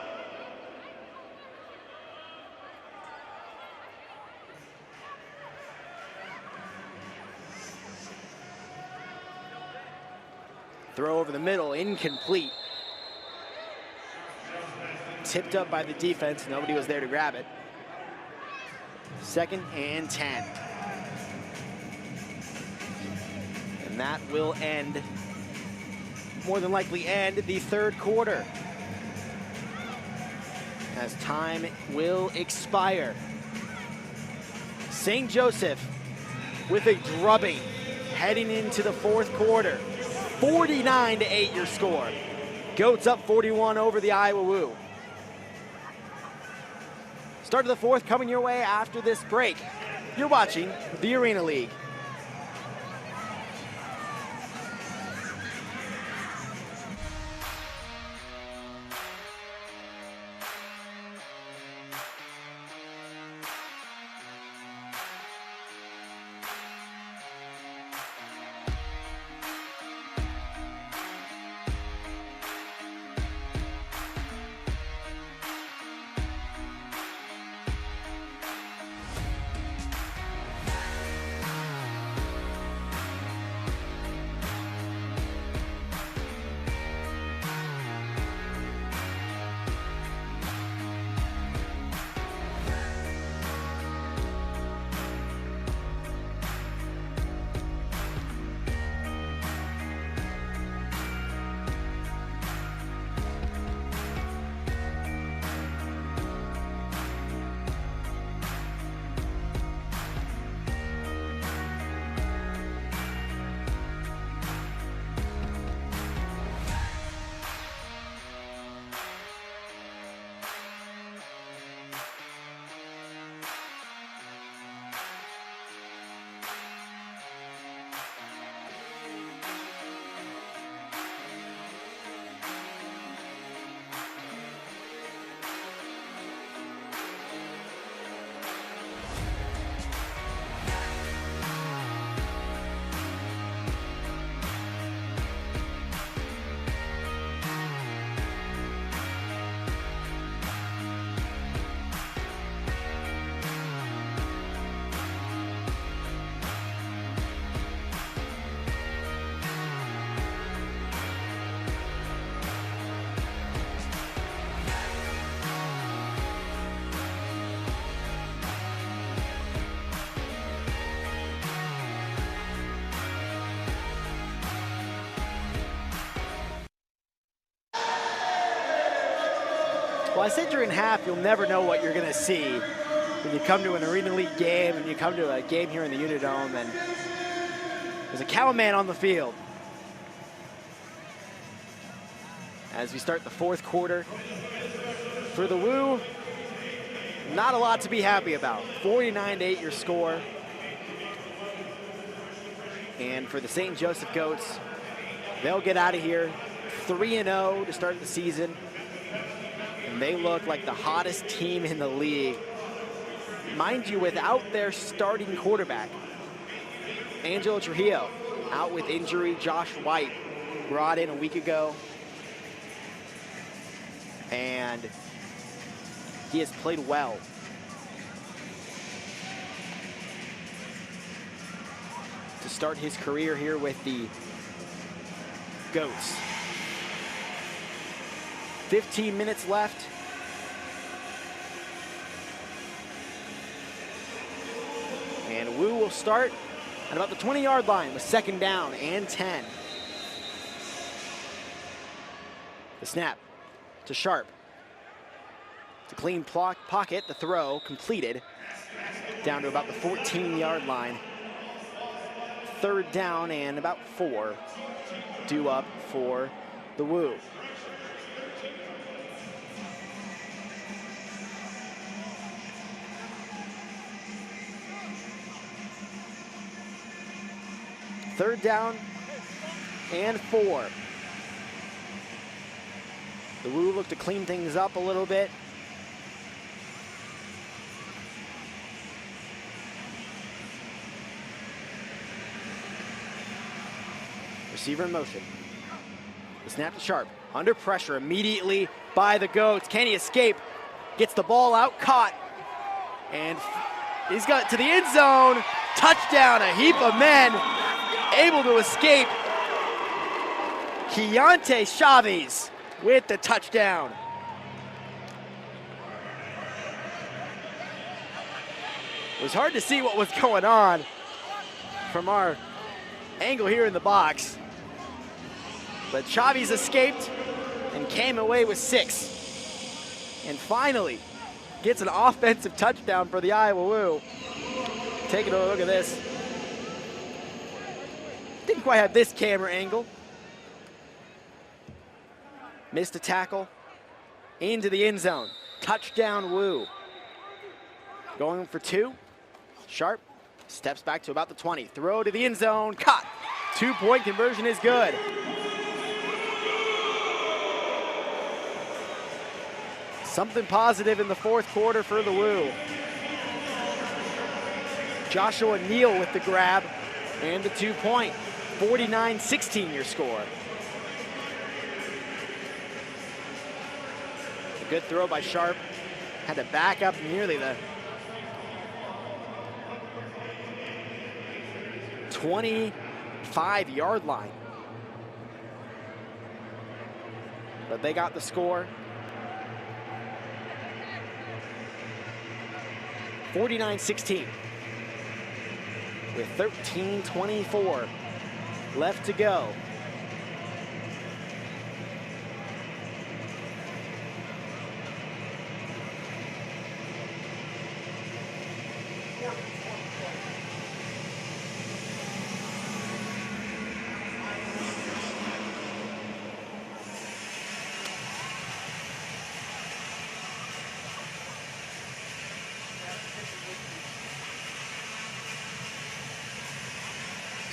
Throw over the middle, incomplete. Tipped up by the defense, nobody was there to grab it. 2nd and 10. And that will end, more than likely end, the 3rd quarter, as time will expire. St. Joseph with a drubbing heading into the 4th quarter. 49-8 your score. Goats up 41 over the Iowa Woo. Start of the 4th coming your way after this break. You're watching the Arena League. Well, I said during half, you'll never know what you're going to see when you come to an Arena League game and you come to a game here in the Unidome, and there's a Cowman on the field. As we start the 4th quarter for the Woo, not a lot to be happy about. 49-8 your score. And for the St. Joseph Goats, they'll get out of here 3-0 to start the season. And they look like the hottest team in the league. Mind you, without their starting quarterback. Angelo Trujillo out with injury. Josh White brought in a week ago. And he has played well. To start his career here with the Goats. 15 minutes left. And Woo will start at about the 20-yard line with 2nd down and 10. The snap to Sharp. It's a clean pocket, the throw completed. Down to about the 14-yard line. 3rd down and about 4 due up for the Woo. Third down and 4. The Woo look to clean things up a little bit. Receiver in motion. The snap to Sharp. Under pressure immediately by the Goats. Can he escape? Gets the ball out, caught. And he's got it to the end zone. Touchdown, a heap of men able to escape. Keontae Chavez with the touchdown. It was hard to see what was going on from our angle here in the box. But Chavez escaped and came away with 6. And finally gets an offensive touchdown for the Iowa Woo. Taking a look at this. Didn't quite have this camera angle. Missed a tackle. Into the end zone. Touchdown Woo. Going for 2. Sharp steps back to about the 20. Throw to the end zone. Caught. 2-point conversion is good. Something positive in the fourth quarter for the Woo. Joshua Neal with the grab and the 2-point. 49-16 your score. A good throw by Sharp. Had to back up nearly the 25-yard line. But they got the score. 49-16 with 13:24 left to go.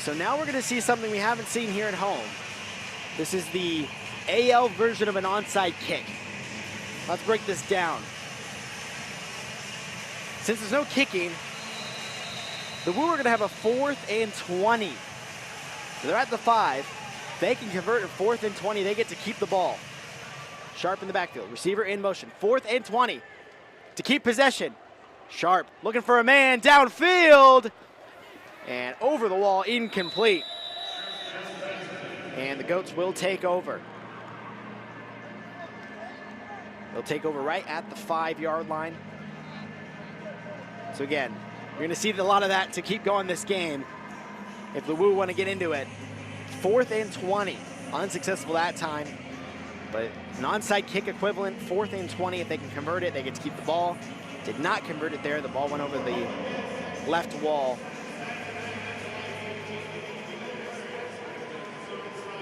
So now we're going to see something we haven't seen here at home. This is the AL version of an onside kick. Let's break this down. Since there's no kicking, the Woo are going to have a 4th and 20. So they're at the 5. They can convert a 4th and 20. They get to keep the ball. Sharp in the backfield. Receiver in motion. 4th and 20 to keep possession. Sharp looking for a man downfield. And over the wall, incomplete. And the Goats will take over. They'll take over right at the 5-yard line. So again, you're going to see a lot of that to keep going this game if the Woo want to get into it. 4th and 20. Unsuccessful that time. But an onside kick equivalent, 4th and 20. If they can convert it, they get to keep the ball. Did not convert it there. The ball went over the left wall.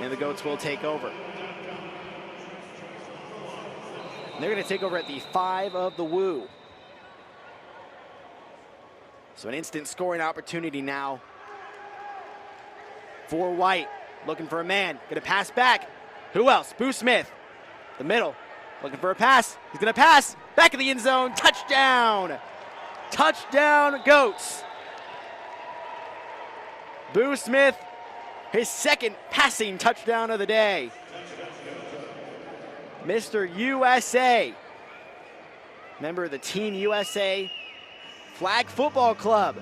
And the Goats will take over. And they're going to take over at the 5 of the Woo. So an instant scoring opportunity now for White. Looking for a man. Going to pass back. Who else? Boo Smith. The middle. Looking for a pass. He's going to pass. Back in the end zone. Touchdown. Touchdown, Goats. Boo Smith. His 2nd passing touchdown of the day. Mr. USA, member of the Team USA Flag Football Club.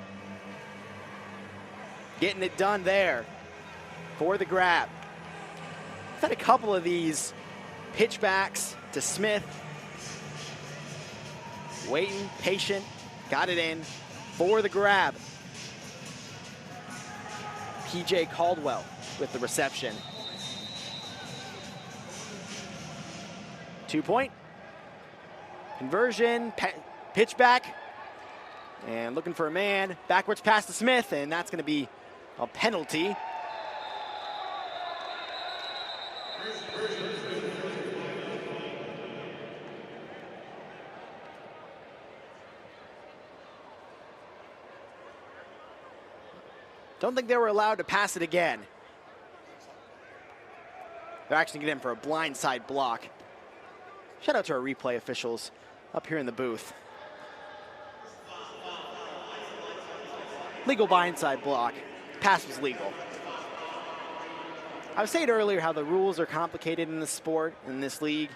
Getting it done there for the grab. We've had a couple of these pitchbacks to Smith. Waiting, patient, got it in for the grab. PJ Caldwell with the reception. 2-point conversion, pitch back, and looking for a man. Backwards pass to Smith, and that's going to be a penalty. Don't think they were allowed to pass it again. They're actually getting in for a blindside block. Shout out to our replay officials up here in the booth. Legal blindside block. Pass was legal. I was saying earlier how the rules are complicated in this sport, in this league.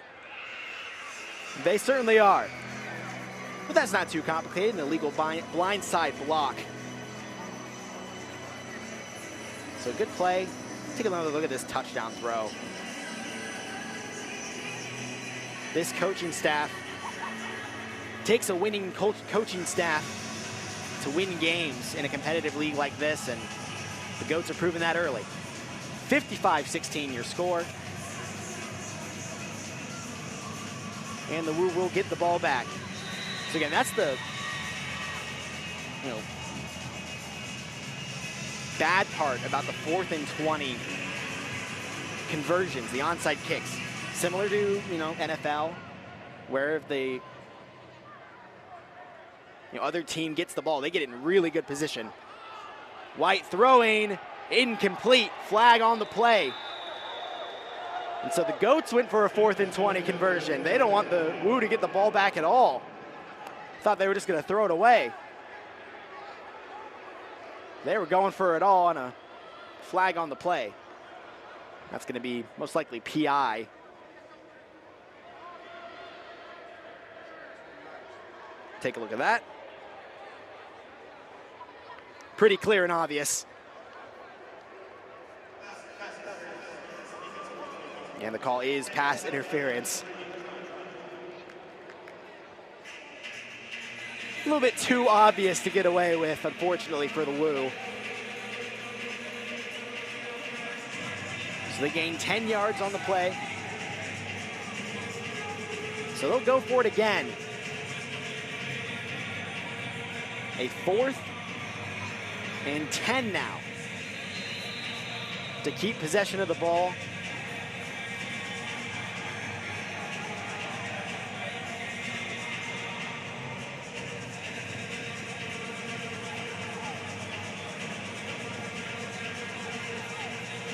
They certainly are. But that's not too complicated, an illegal blindside block. So good play. Take another look at this touchdown throw. This coaching staff takes a winning coaching staff to win games in a competitive league like this, and the Goats are proving that early. 55-16 your score. And the Woo will get the ball back. So again, that's the, bad part about the 4th and 20 conversions, the onside kicks. Similar to, NFL, where if the other team gets the ball, they get it in really good position. White throwing, incomplete, flag on the play. And so the Goats went for a 4th and 20 conversion. They don't want the Woo to get the ball back at all. Thought they were just gonna throw it away. They were going for it all on a flag on the play. That's gonna be most likely PI. Take a look at that. Pretty clear and obvious. And the call is pass interference. A little bit too obvious to get away with, unfortunately, for the Woo. So they gain 10 yards on the play. So they'll go for it again. A 4th and 10 now to keep possession of the ball.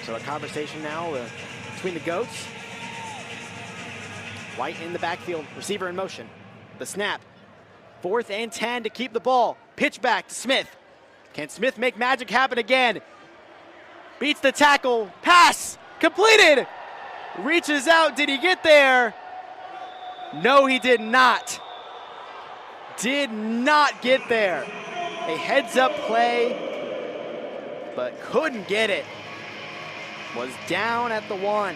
So a conversation now between the Goats. White in the backfield, receiver in motion. The snap. 4th and 10 to keep the ball. Pitch back to Smith. Can Smith make magic happen again? Beats the tackle. Pass completed. Reaches out. Did he get there? No, he did not. Did not get there. A heads-up play, but couldn't get it. Was down at the 1.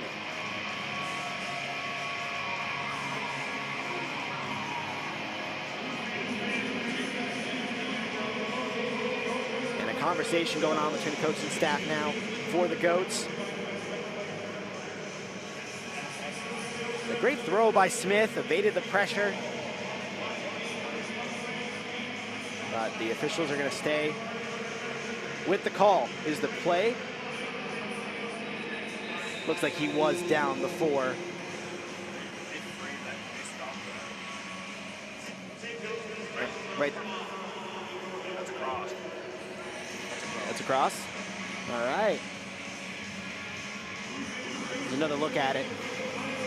And a conversation going on between the coaching staff now for the Goats. A great throw by Smith, evaded the pressure. But the officials are going to stay with the call. Is the play? Looks like he was down before. Right there. That's a cross. That's a cross. All right. There's another look at it.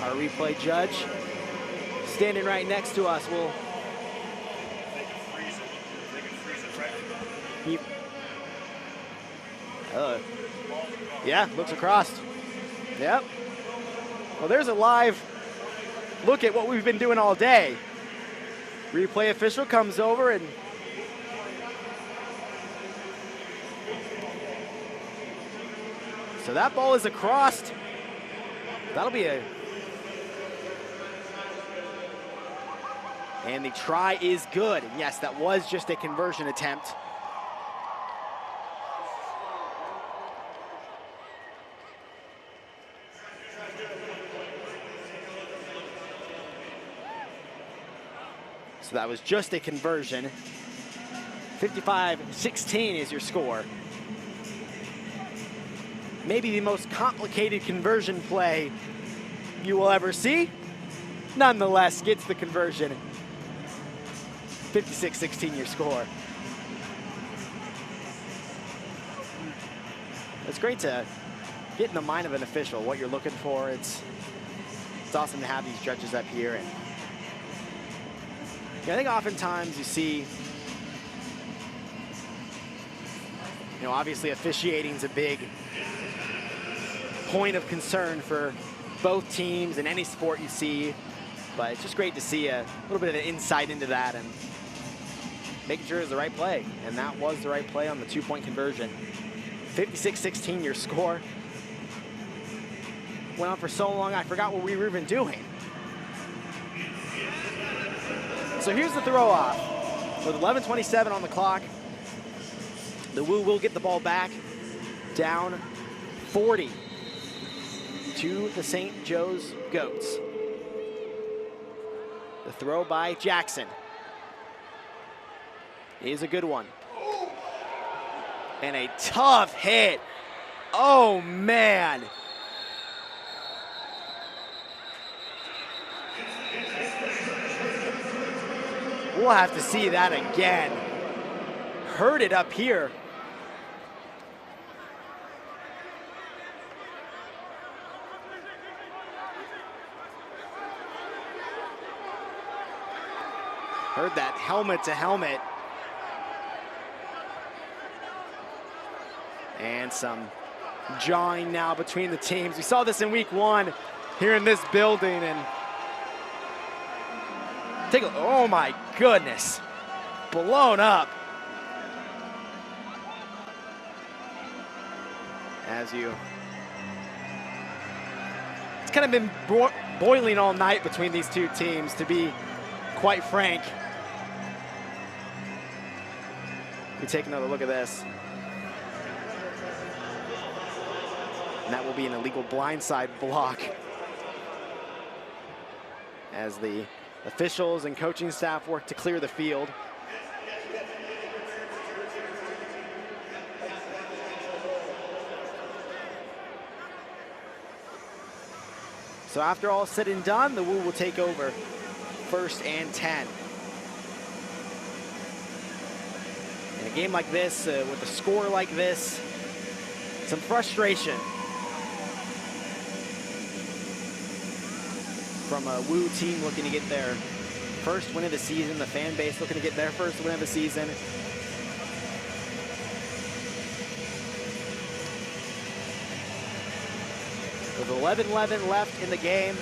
Our replay judge standing right next to us will. They can freeze it. They can freeze it right. Yeah, looks across. Yep. Well, there's a live look at what we've been doing all day. Replay official comes over and so that ball is across. That'll be a. And the try is good. And yes, that was just a conversion attempt. So that was just a conversion. 55-16 is your score. Maybe the most complicated conversion play you will ever see. Nonetheless, gets the conversion. 56-16 your score. It's great to get in the mind of an official, what you're looking for. It's it's awesome to have these judges up here. And I think oftentimes you see, obviously officiating is a big point of concern for both teams in any sport you see, but it's just great to see a little bit of an insight into that and making sure it's the right play. And that was the right play on the 2-point conversion. 56-16 your score. Went on for so long, I forgot what we were even doing. So here's the throw off. With 11:27 on the clock, the Woo will get the ball back, down 40 to the St. Joe's Goats. The throw by Jackson is a good one. And a tough hit. Oh, man. We'll have to see that again. Heard it up here. Heard that helmet to helmet. And some jawing now between the teams. We saw this in week 1 here in this building, and oh my goodness, blown up. It's kind of been boiling all night between these two teams, to be quite frank. We take another look at this. And that will be an illegal blindside block as the officials and coaching staff work to clear the field. So after all said and done, the Woo will take over 1st and 10. In a game like this, with a score like this, some frustration from a Woo team looking to get their first win of the season, the fan base looking to get their first win of the season. With 11:11 left in the game,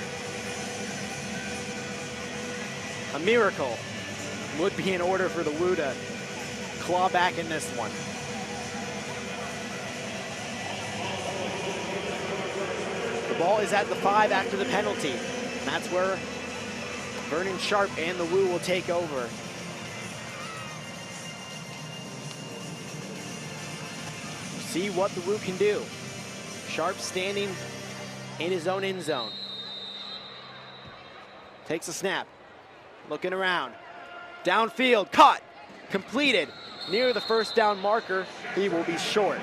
a miracle would be in order for the Woo to claw back in this one. The ball is at the 5 after the penalty. And that's where Vernon Sharp and the Woo will take over. See what the Woo can do. Sharp standing in his own end zone. Takes a snap. Looking around. Downfield, caught, completed. Near the first down marker, he will be short.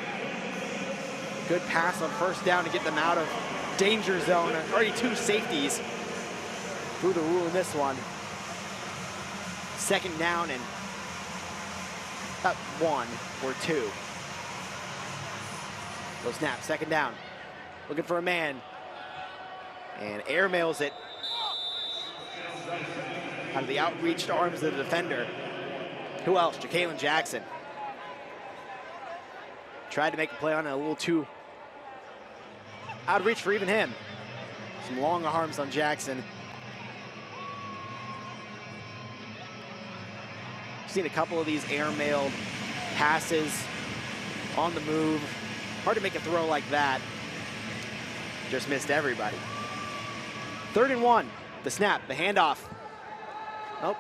Good pass on first down to get them out of danger zone. Already 2 safeties through the Woo in this one. 2nd down and about 1 or 2. Go snap, 2nd down. Looking for a man. And airmails it out of the outreached arms of the defender. Who else? Ja'Kalen Jackson. Tried to make a play on it, a little too out of reach for even him. Some long arms on Jackson. Seen a couple of these airmailed passes on the move. Hard to make a throw like that. Just missed everybody. 3rd and 1. The snap, the handoff. Nope.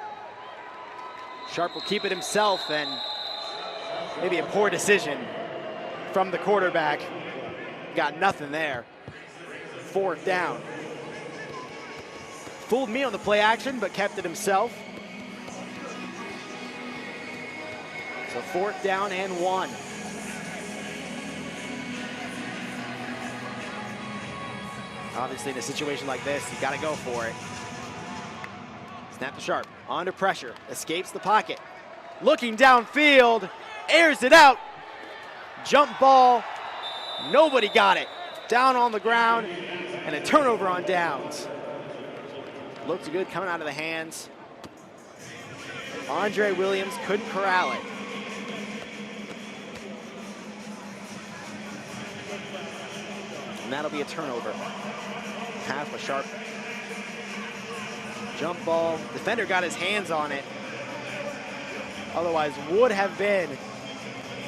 Sharp will keep it himself, and maybe a poor decision from the quarterback. Got nothing there. 4th down. Fooled me on the play action, but kept it himself. So 4th down and 1. Obviously, in a situation like this, you got to go for it. Snap to Sharp, under pressure, escapes the pocket. Looking downfield, airs it out. Jump ball, nobody got it. Down on the ground, and a turnover on downs. Looked good coming out of the hands. Andre Williams couldn't corral it. And that'll be a turnover. Half a sharp jump ball. Defender got his hands on it. Otherwise would have been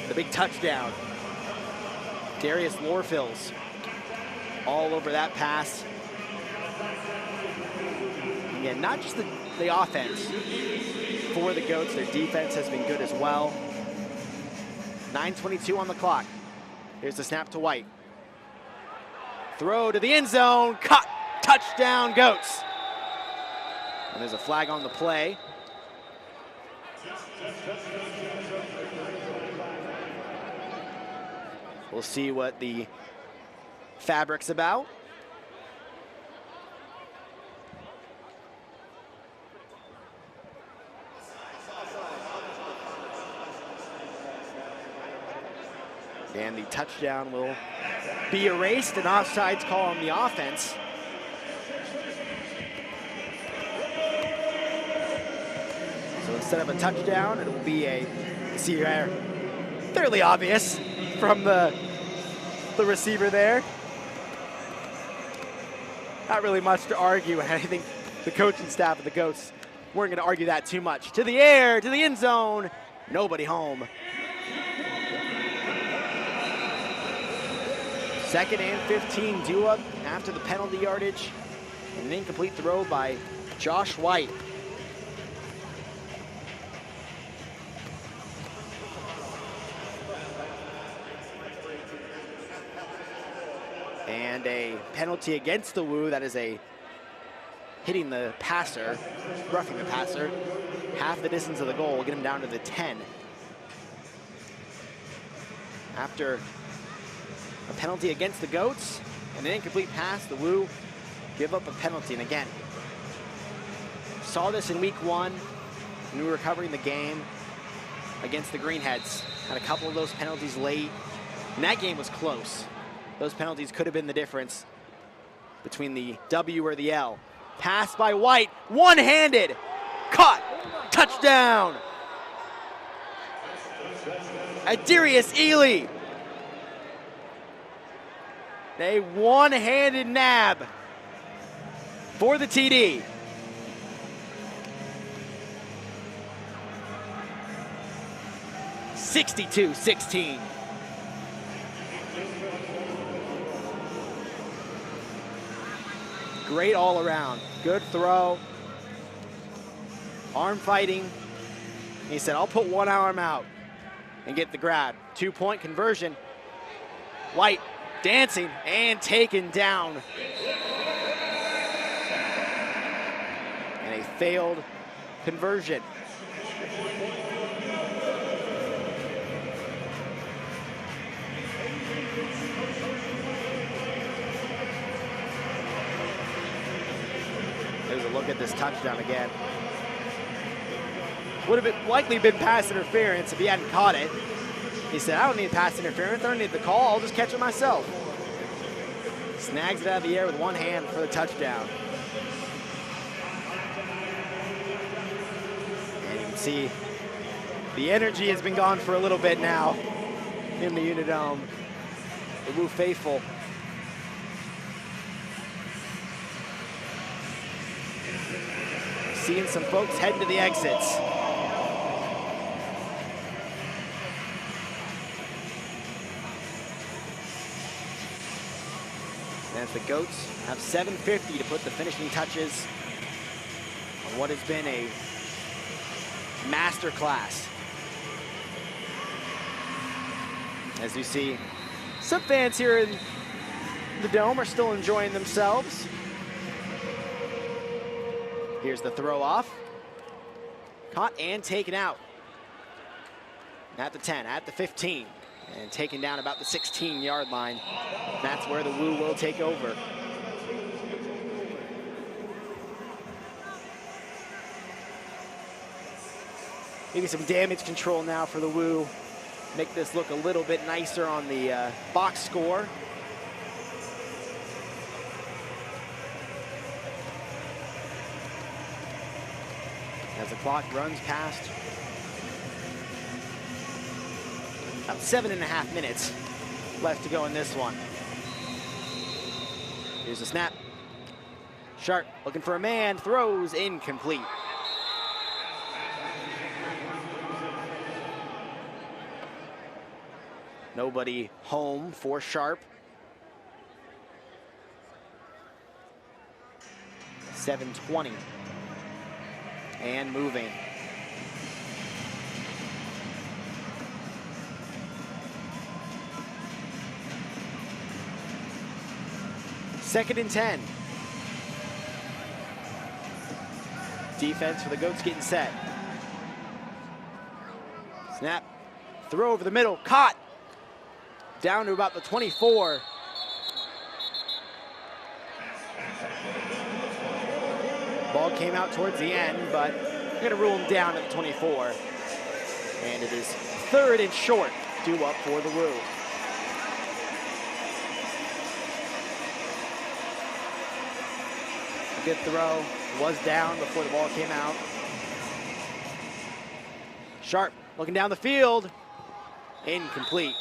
the big touchdown. Darius Lorfils all over that pass. Again, not just the offense for the Goats, their defense has been good as well. 9:22 on the clock. Here's the snap to White. Throw to the end zone, caught, touchdown Goats. And there's a flag on the play. We'll see what the fabric's about. And the touchdown will be erased, an offsides call on the offense. So instead of a touchdown, it will be a, see here, fairly obvious from the receiver there. Not really much to argue, and I think the coaching staff of the Goats weren't going to argue that too much. To the air, to the end zone, nobody home. 2nd and 15, due up after the penalty yardage. An incomplete throw by Josh White. And a penalty against the Woo. That is a hitting the passer, roughing the passer. Half the distance of the goal will get him down to the 10. After a penalty against the Goats and an incomplete pass, the Woo give up a penalty. And again, saw this in week 1 when we were covering the game against the Greenheads. Had a couple of those penalties late, and that game was close. Those penalties could have been the difference between the W or the L. Pass by White, one-handed, caught, touchdown. Adarius Ely. A one-handed nab for the TD. (62-16). Great all around. Good throw. Arm fighting. He said, I'll put one arm out and get the grab. 2-point conversion. White dancing and taken down. And a failed conversion. There's a look at this touchdown again. Would have likely been pass interference if he hadn't caught it. He said, I don't need pass interference, I don't need the call, I'll just catch it myself. Snags it out of the air with one hand for the touchdown. And you can see the energy has been gone for a little bit now in the Unidome. The Woo faithful. Seeing some folks heading to the exits. As the Goats have 7:50 to put the finishing touches on what has been a master class. As you see, some fans here in the Dome are still enjoying themselves. Here's the throw off. Caught and taken out. At the 10, at the 15. And taken down about the 16-yard line. That's where the Woo will take over. Maybe some damage control now for the Woo. Make this look a little bit nicer on the box score. the clock runs past about 7.5 minutes left to go in this one. Here's the snap. Sharp looking for a man, throws incomplete. Nobody home for Sharp. 7:20 and moving. Second and 10. Defense for the Goats getting set. Snap, throw over the middle, caught. Down to about the 24. Ball came out towards the end, but we're gonna rule him down at the 24. And it is third and short, due up for the Woo. A good throw, was down before the ball came out. Sharp looking down the field, incomplete.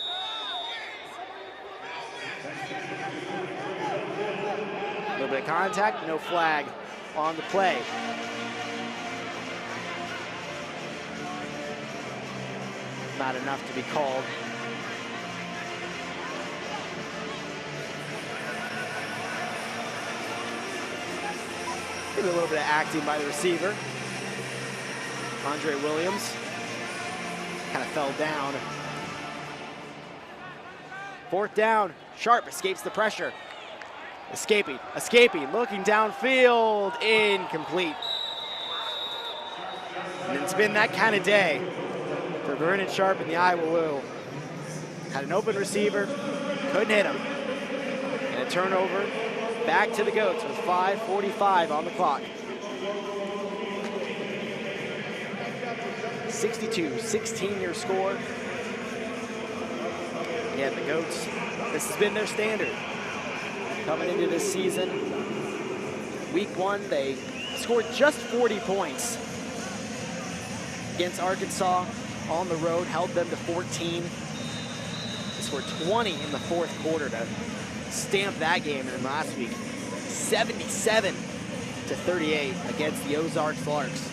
A little bit of contact, no flag on the play. Not enough to be called. Maybe a little bit of acting by the receiver. Andre Williams kind of fell down. Fourth down, Sharp escapes the pressure. Escaping, looking downfield, incomplete. And it's been that kind of day for Vernon Sharp and the Iowa Woo. Had an open receiver, couldn't hit him. And a turnover, back to the Goats with 5:45 on the clock. 62-16 your score. Yeah, the Goats, this has been their standard. Coming into this season, week 1, they scored just 40 points against Arkansas on the road, held them to 14. They scored 20 in the fourth quarter to stamp that game. And then last week, 77-38 against the Ozark Larks.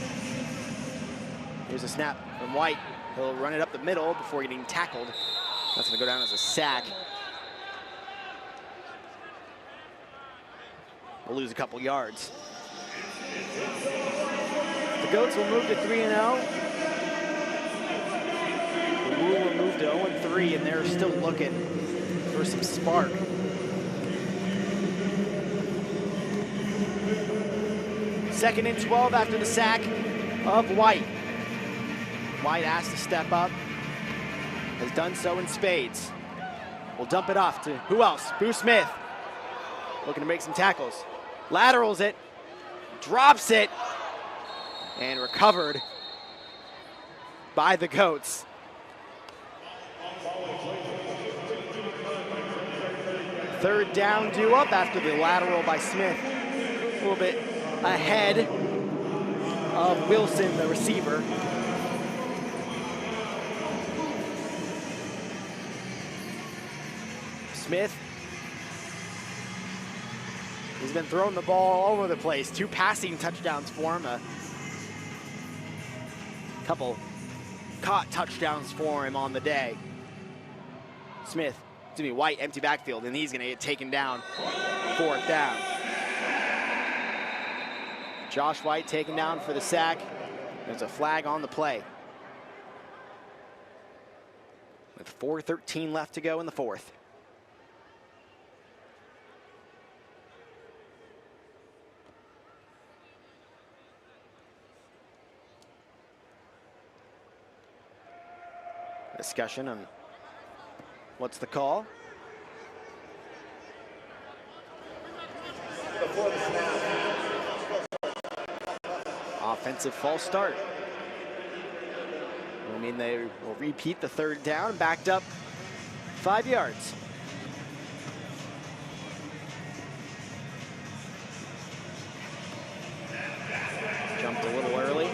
Here's a snap from White. He'll run it up the middle before getting tackled. That's gonna go down as a sack. We'll lose a couple yards. The Goats will move to 3-0. The Woo will move to 0-3, and they're still looking for some spark. Second and 12 after the sack of White. White asked to step up, has done so in spades. We'll dump it off to who else? Boo Smith, looking to make some tackles. Laterals it, drops it, and recovered by the Goats. Third down due up after the lateral by Smith. A little bit ahead of Wilson, the receiver. Smith, he's been throwing the ball all over the place. 2 passing touchdowns for him. A couple caught touchdowns for him on the day. Smith, White, empty backfield, and he's gonna get taken down. Fourth down. Josh White taken down for the sack. There's a flag on the play. With 4:13 left to go in the fourth. Discussion on what's the call. Offensive false start. I mean, they will repeat the third down, backed up 5 yards. Jumped a little early.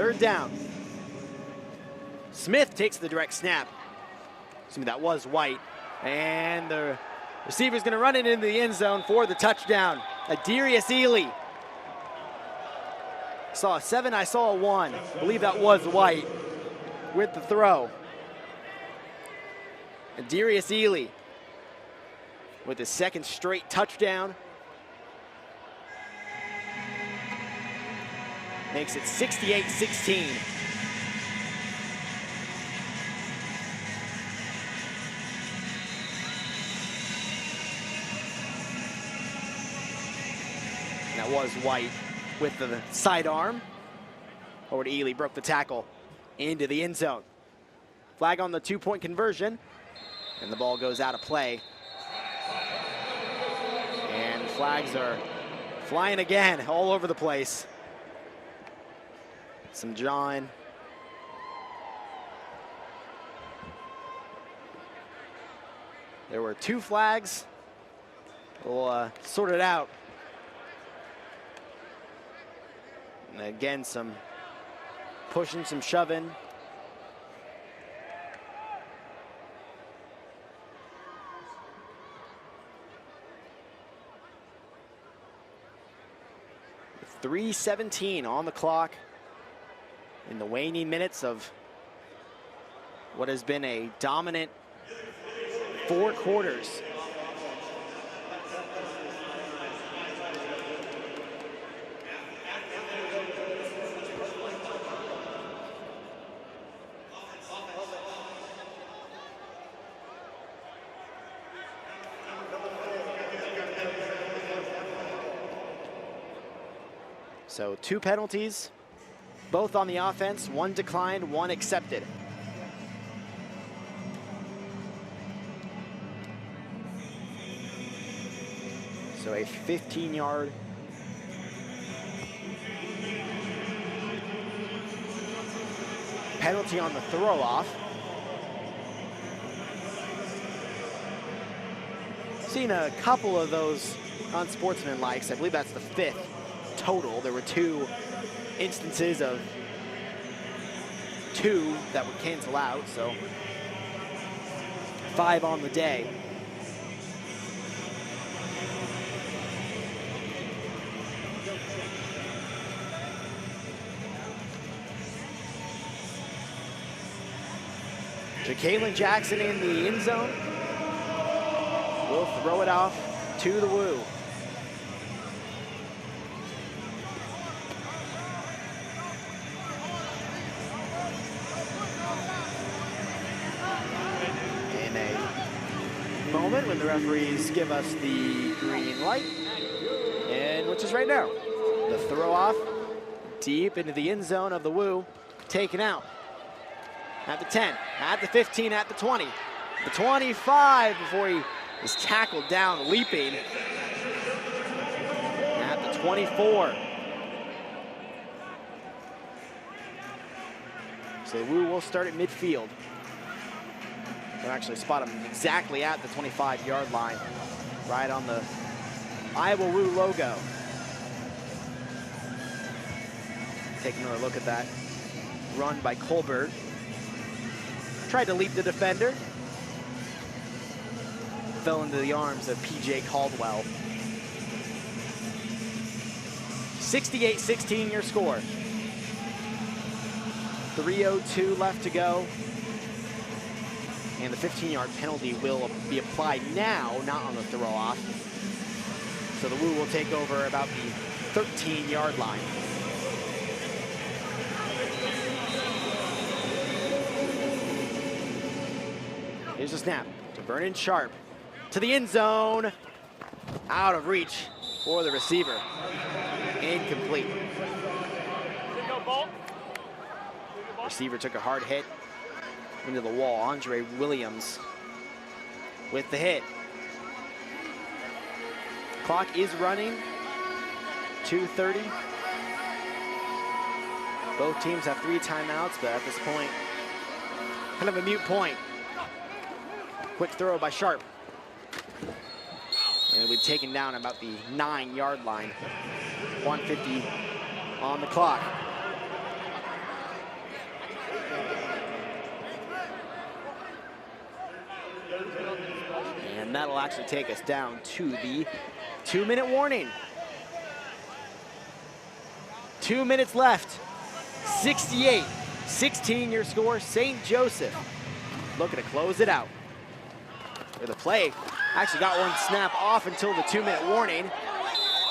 third down. Smith takes the direct snap. Excuse me, that was White. And the receiver's gonna run it into the end zone for the touchdown. Adarius Ely. Saw a 7, I saw a 1. I believe that was White with the throw. Adarius Ely with his second straight touchdown. Makes it 68-16. That was White with the sidearm. Over to Ely, broke the tackle into the end zone. Flag on the 2-point conversion, and the ball goes out of play. And flags are flying again all over the place. Some John. There were 2 flags. We'll sort it out. And again, some pushing, some shoving. .317 on the clock in the waning minutes of what has been a dominant 4 quarters. So 2 penalties, both on the offense, 1 declined, 1 accepted. So a 15-yard penalty on the throw-off. Seen a couple of those unsportsmanlike. I believe that's the 5th. Total. There were 2 instances of 2 that would cancel out, so 5 on the day. Ja'Kalen Jackson in the end zone. Will throw it off to the Woo. Moment when the referees give us the green light, and which is right now. The throw off deep into the end zone of the Woo, taken out at the 10, at the 15, at the 20, the 25 before he is tackled down, leaping at the 24. So the Woo will start at midfield. They'll actually spot him exactly at the 25-yard line, right on the Iowa Woo logo. Take another look at that run by Colbert. Tried to leap the defender. Fell into the arms of P.J. Caldwell. 68-16 your score. 3:02 left to go. And the 15-yard penalty will be applied now, not on the throw-off. So the Woo will take over about the 13-yard line. Here's the snap to Vernon Sharp. To the end zone. Out of reach for the receiver. Incomplete. Receiver took a hard hit into the wall. Andre Williams with the hit. Clock is running. 2:30. Both teams have 3 timeouts, but at this point, kind of a moot point. Quick throw by Sharp. And it'll be taken down about the 9-yard line. 1:50 on the clock. And that'll actually take us down to the 2-minute warning. 2 minutes left. 68-16 your score. St. Joseph looking to close it out. The play actually got one snap off until the 2-minute warning.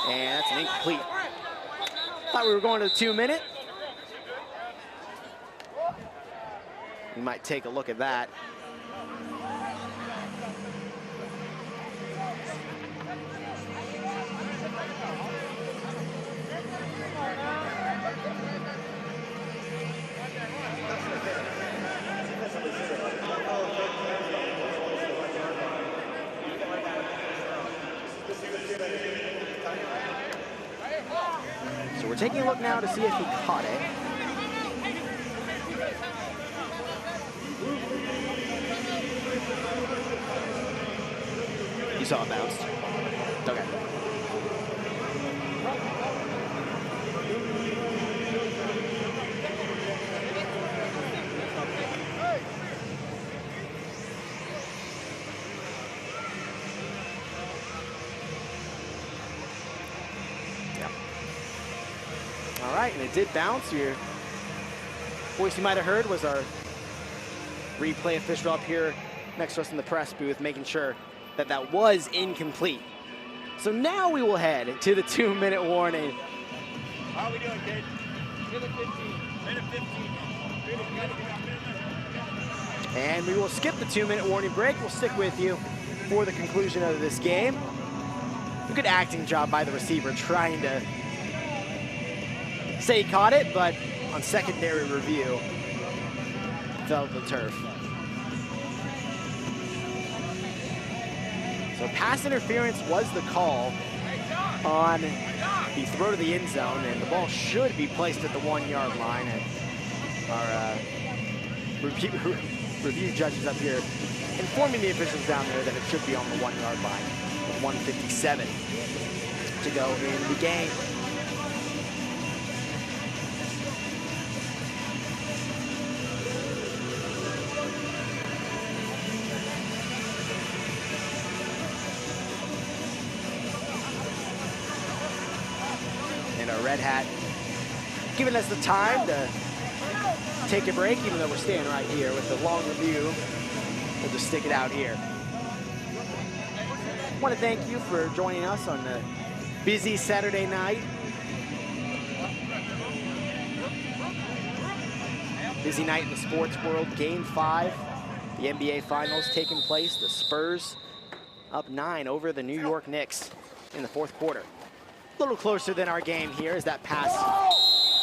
And that's an incomplete. Thought we were going to the 2-minute. We might take a look at that. So we're taking a look now to see if he caught it. You saw it bounced. Okay. All right, and it did bounce. Your voice you might have heard was our replay official up here next to us in the press booth, making sure that that was incomplete. So now we will head to the 2-minute warning. How are we doing, kid? Minute 15. Minute 15. And we will skip the 2-minute warning break. We'll stick with you for the conclusion of this game. A good acting job by the receiver trying to say he caught it, but on secondary review, fell to the turf. So pass interference was the call on the throw to the end zone, and the ball should be placed at the 1-yard line. And our review judges up here informing the officials down there that it should be on the 1-yard line with 1:57 to go in the game. Red Hat giving us the time to take a break, even though we're staying right here with the long review. We'll just stick it out here. I want to thank you for joining us on the busy Saturday night. Busy night in the sports world. Game 5, the NBA Finals taking place. The Spurs up 9 over the New York Knicks in the 4th quarter. A little closer than our game here as that pass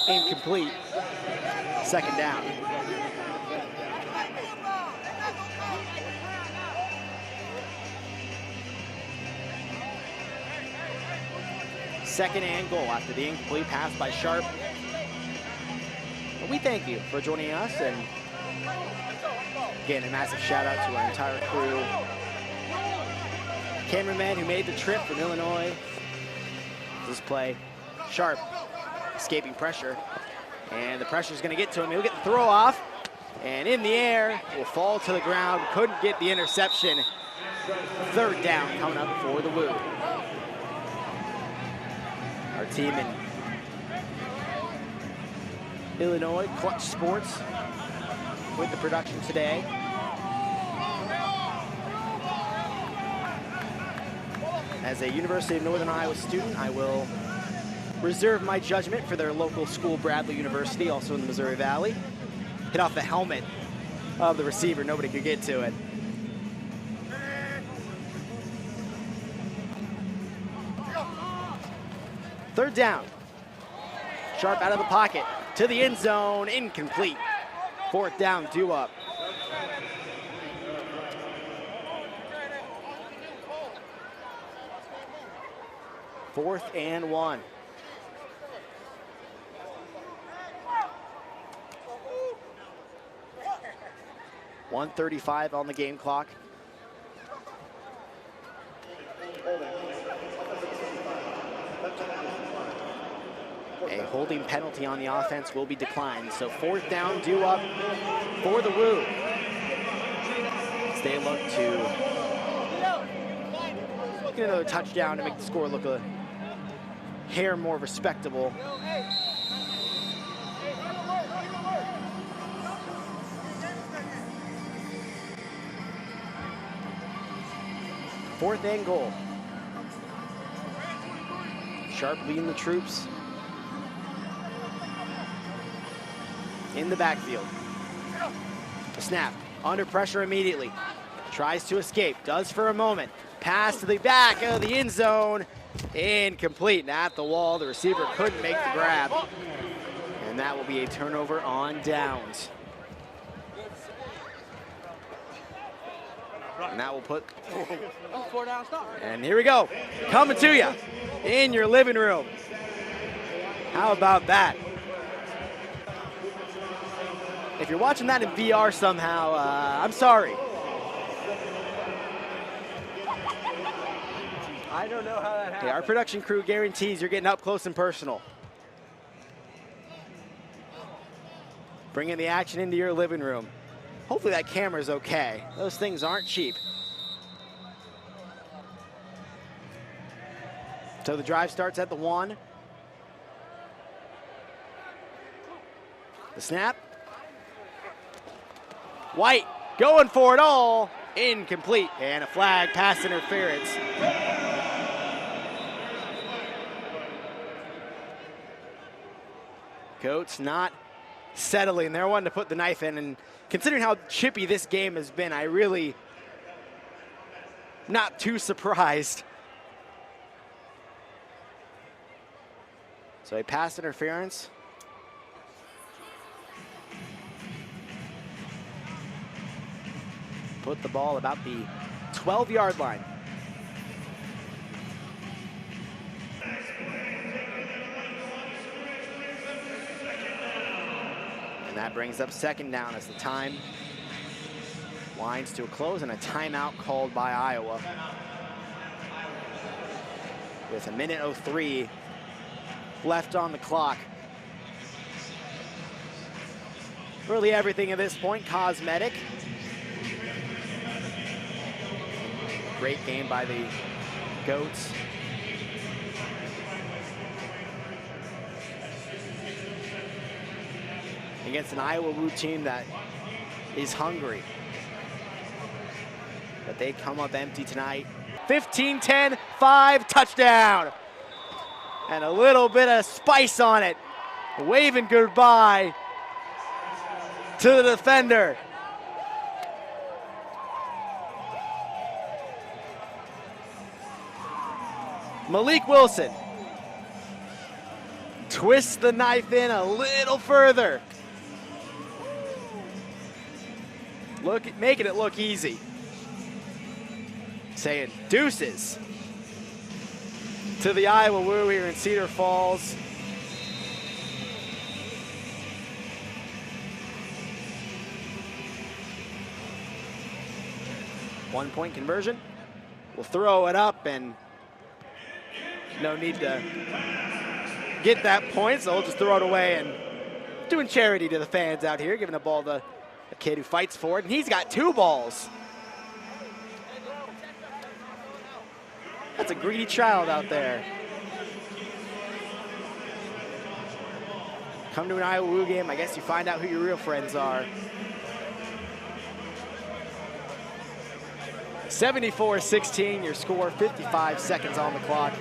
incomplete. 2nd down. Second and goal after the incomplete pass by Sharp. But we thank you for joining us, and again, a massive shout out to our entire crew. Cameraman who made the trip from Illinois. This play, Sharp escaping pressure, and the pressure is going to get to him. He'll get the throw off, and in the air will fall to the ground. Couldn't get the interception. 3rd down coming up for the Woo. Our team in Illinois, Clutch Sports, with the production today. As a University of Northern Iowa student, I will reserve my judgment for their local school, Bradley University, also in the Missouri Valley. Hit off the helmet of the receiver. Nobody could get to it. Third down. Sharp out of the pocket to the end zone. Incomplete. 4th down, due up. Fourth and 1. .135 on the game clock. A holding penalty on the offense will be declined. So 4th down, due up for the Woo. they look to get another touchdown to make the score look a hair more respectable. Fourth and goal. Sharp leading the troops in the backfield. The snap, under pressure immediately. Tries to escape, does for a moment. Pass to the back of the end zone. Incomplete, at the wall. The receiver couldn't make the grab. And that will be a turnover on downs. And that will put, and here we go, coming to you in your living room. How about that? If you're watching that in VR somehow, I'm sorry. I don't know how that happened. Okay, our production crew guarantees you're getting up close and personal. Bringing the action into your living room. Hopefully that camera's okay. Those things aren't cheap. So the drive starts at the 1. The snap. White going for it all. Incomplete. And a flag, pass interference. Goats not settling. They're wanting to put the knife in, and considering how chippy this game has been, I really not too surprised. So a pass interference. Put the ball about the 12-yard line. And that brings up second down as the time winds to a close and a timeout called by Iowa. With 1:03 left on the clock. Really everything at this point cosmetic. Great game by the Goats. Against an Iowa Wu team that is hungry. But they come up empty tonight. 15-10, 5, touchdown. And a little bit of spice on it. Waving goodbye to the defender. Malik Wilson twists the knife in a little further. Making it look easy. Saying deuces to the Iowa Wu here in Cedar Falls. One-point conversion. We'll throw it up, and no need to get that point, so we'll just throw it away and doing charity to the fans out here, giving the ball to a kid who fights for it, and he's got 2 balls. That's a greedy child out there. Come to an Iowa Wu game, I guess you find out who your real friends are. 74-16, your score, 55 seconds on the clock.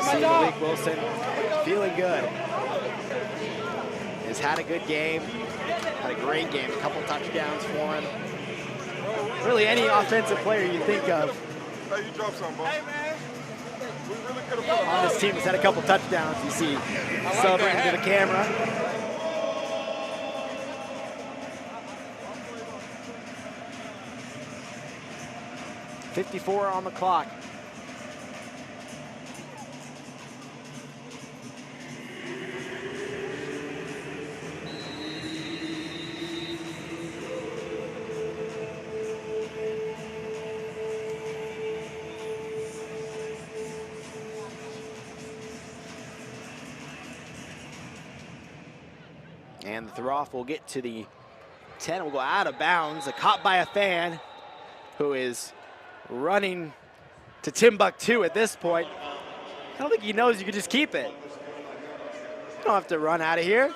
See Malik Wilson feeling good. Has had a good game, had a great game, a couple touchdowns for him. Really any offensive player you think of Hey, you dropped something, bro. Hey, man. We really could have put on this team has had a couple touchdowns. You see celebrating to the camera. .54 on the clock. And the throw-off will get to the 10. Will go out of bounds. Caught by a fan who is running to Timbuktu at this point. I don't think he knows you can just keep it. You don't have to run out of here.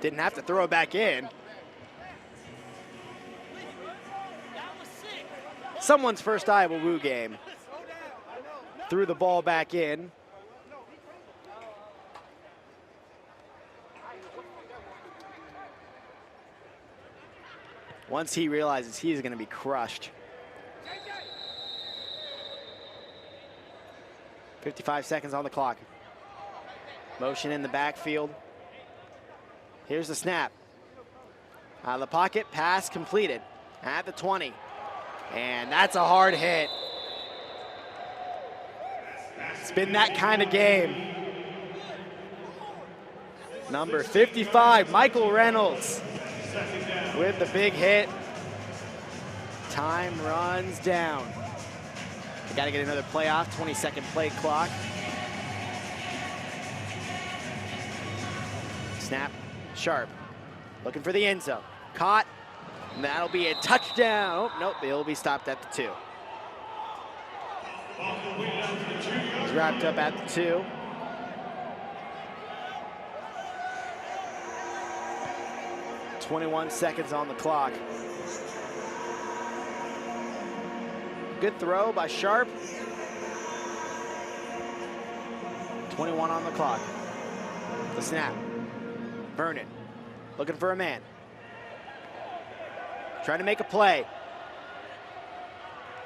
Didn't have to throw it back in. Someone's first Iowa Woo game. Threw the ball back in. Once he realizes he's going to be crushed. 55 seconds on the clock. Motion in the backfield. Here's the snap. Out of the pocket, pass completed at the 20. And that's a hard hit. It's been that kind of game. Number 55, Michael Reynolds with the big hit. Time runs down. We got to get another play off, 20-second play clock. Snap, Sharp, looking for the end zone. Caught, and that'll be a touchdown. Oh, nope, it'll be stopped at the 2. He's wrapped up at the 2. .21 seconds on the clock. Good throw by Sharp. 21 on the clock. The snap. Vernon looking for a man. Trying to make a play.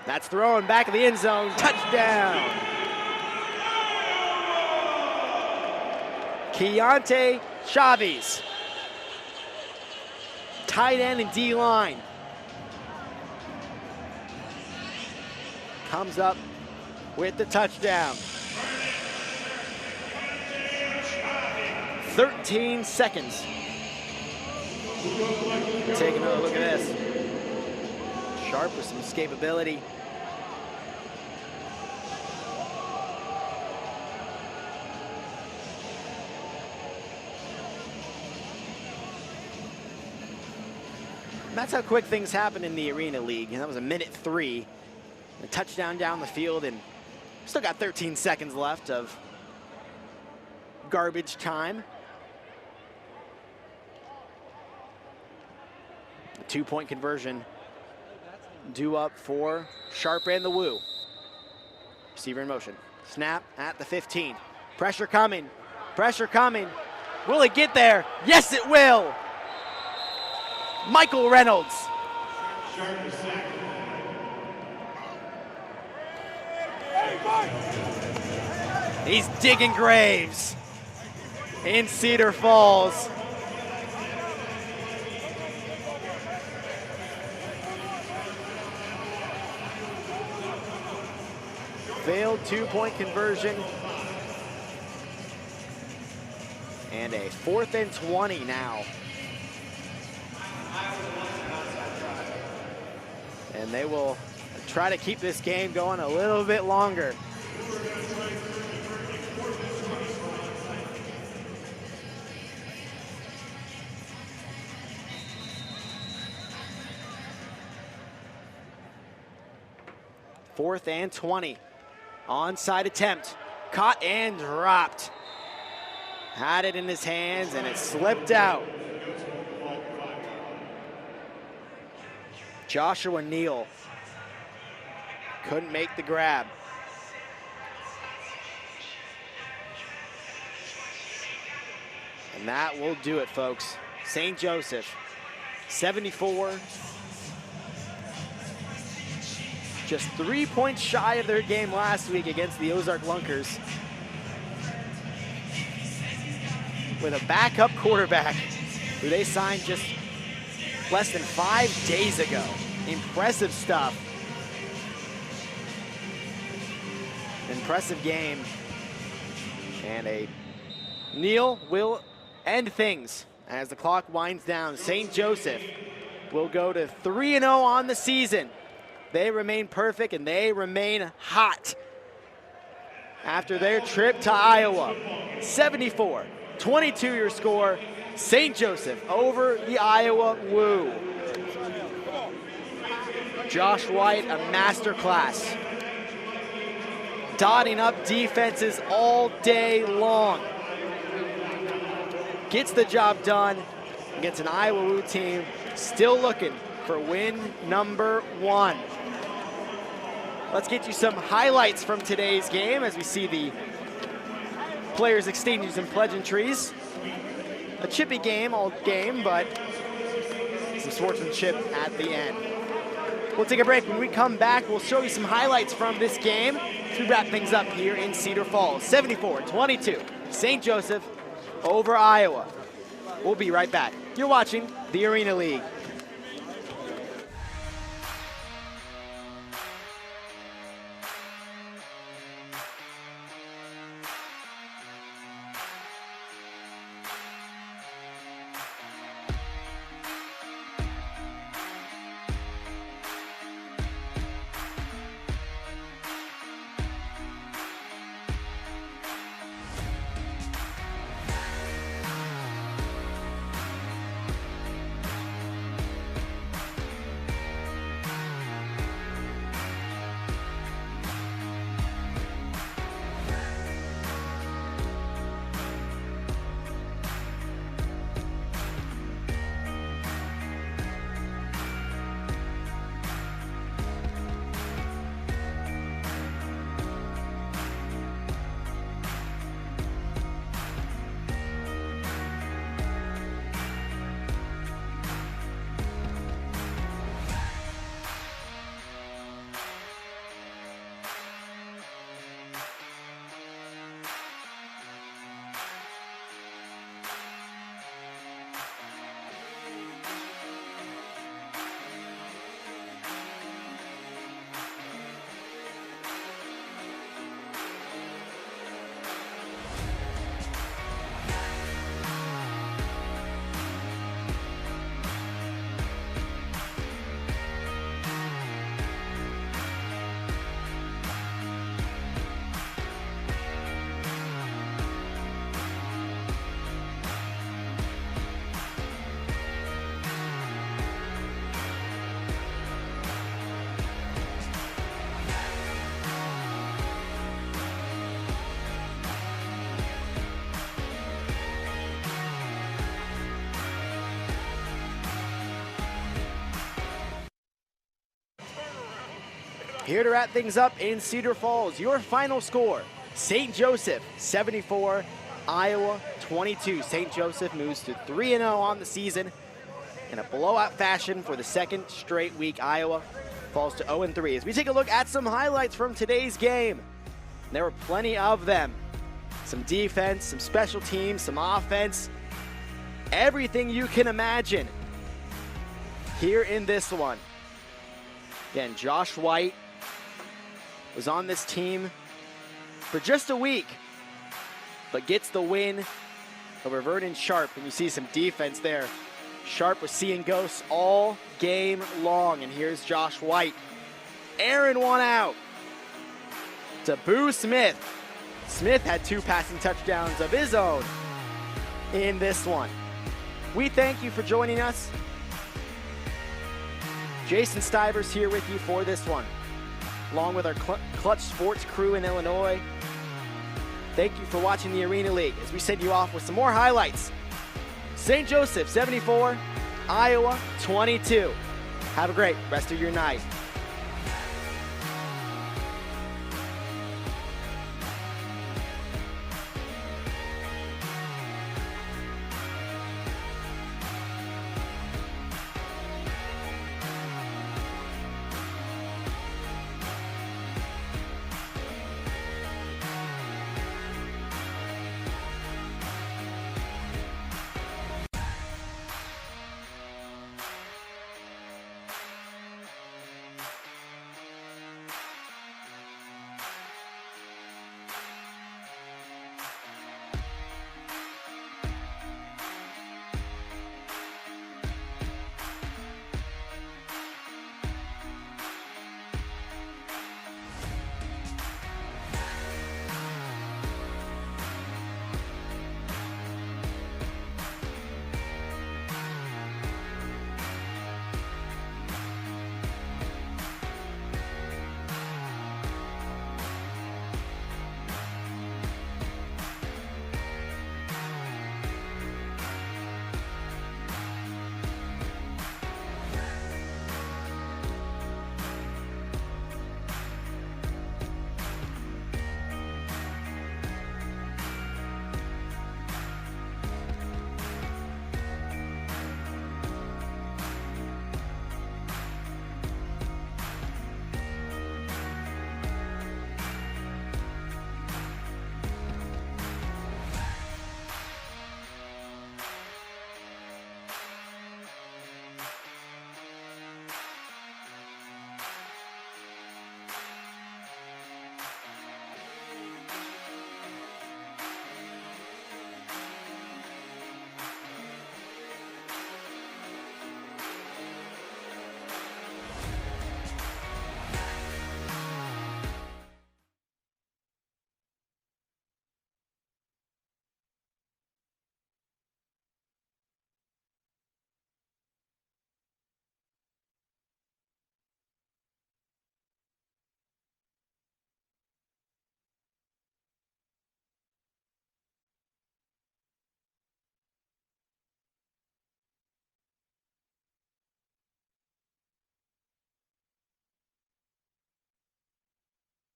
That's thrown back of the end zone. Touchdown. Keontae Chavez. Tight end and D-line. Comes up with the touchdown. 13 seconds. Take another look at this. Sharp with some escapability. That's how quick things happen in the Arena League. And that was a minute 3. A touchdown down the field, and still got 13 seconds left of garbage time. A 2-point conversion due up for Sharp and the Woo. Receiver in motion. Snap at the 15. Pressure coming. Pressure coming. Will it get there? Yes, it will. Michael Reynolds. He's digging graves in Cedar Falls. Failed 2-point conversion. And a 4th and 20 now. And they will try to keep this game going a little bit longer. Fourth and 20. Onside attempt. Caught and dropped. Had it in his hands and it slipped out. Joshua Neal couldn't make the grab. And that will do it, folks. St. Joseph, 74. Just 3 points shy of their game last week against the Ozark Lunkers. With a backup quarterback who they signed just less than 5 days ago. Impressive stuff. Impressive game. And Neal will end things as the clock winds down. St. Joseph will go to 3-0 on the season. They remain perfect and they remain hot after their trip to Iowa. 74-22 your score. St. Joseph over the Iowa Woo. Josh White, a masterclass. Dotting up defenses all day long. Gets the job done against an Iowa Woo team still looking for win number 1. Let's get you some highlights from today's game as we see the players exchanging some pleasantries. A chippy game all game, but some sportsmanship at the end. We'll take a break. When we come back, we'll show you some highlights from this game as we wrap things up here in Cedar Falls. 74-22, St. Joseph over Iowa. We'll be right back. You're watching the Arena League. Here to wrap things up in Cedar Falls, your final score, St. Joseph 74, Iowa 22. St. Joseph moves to 3-0 on the season in a blowout fashion for the second straight week. Iowa falls to 0-3. As we take a look at some highlights from today's game, there were plenty of them. Some defense, some special teams, some offense, everything you can imagine here in this one. Again, Josh White was on this team for just a week, but gets the win over Vernon Sharp. And you see some defense there. Sharp was seeing ghosts all game long. And here's Josh White. Aaron one out to Boo Smith. Smith had 2 passing touchdowns of his own in this one. We thank you for joining us. Jason Stivers here with you for this one, along with our Clutch Sports crew in Illinois. Thank you for watching the Arena League as we send you off with some more highlights. St. Joseph 74, Iowa 22. Have a great rest of your night.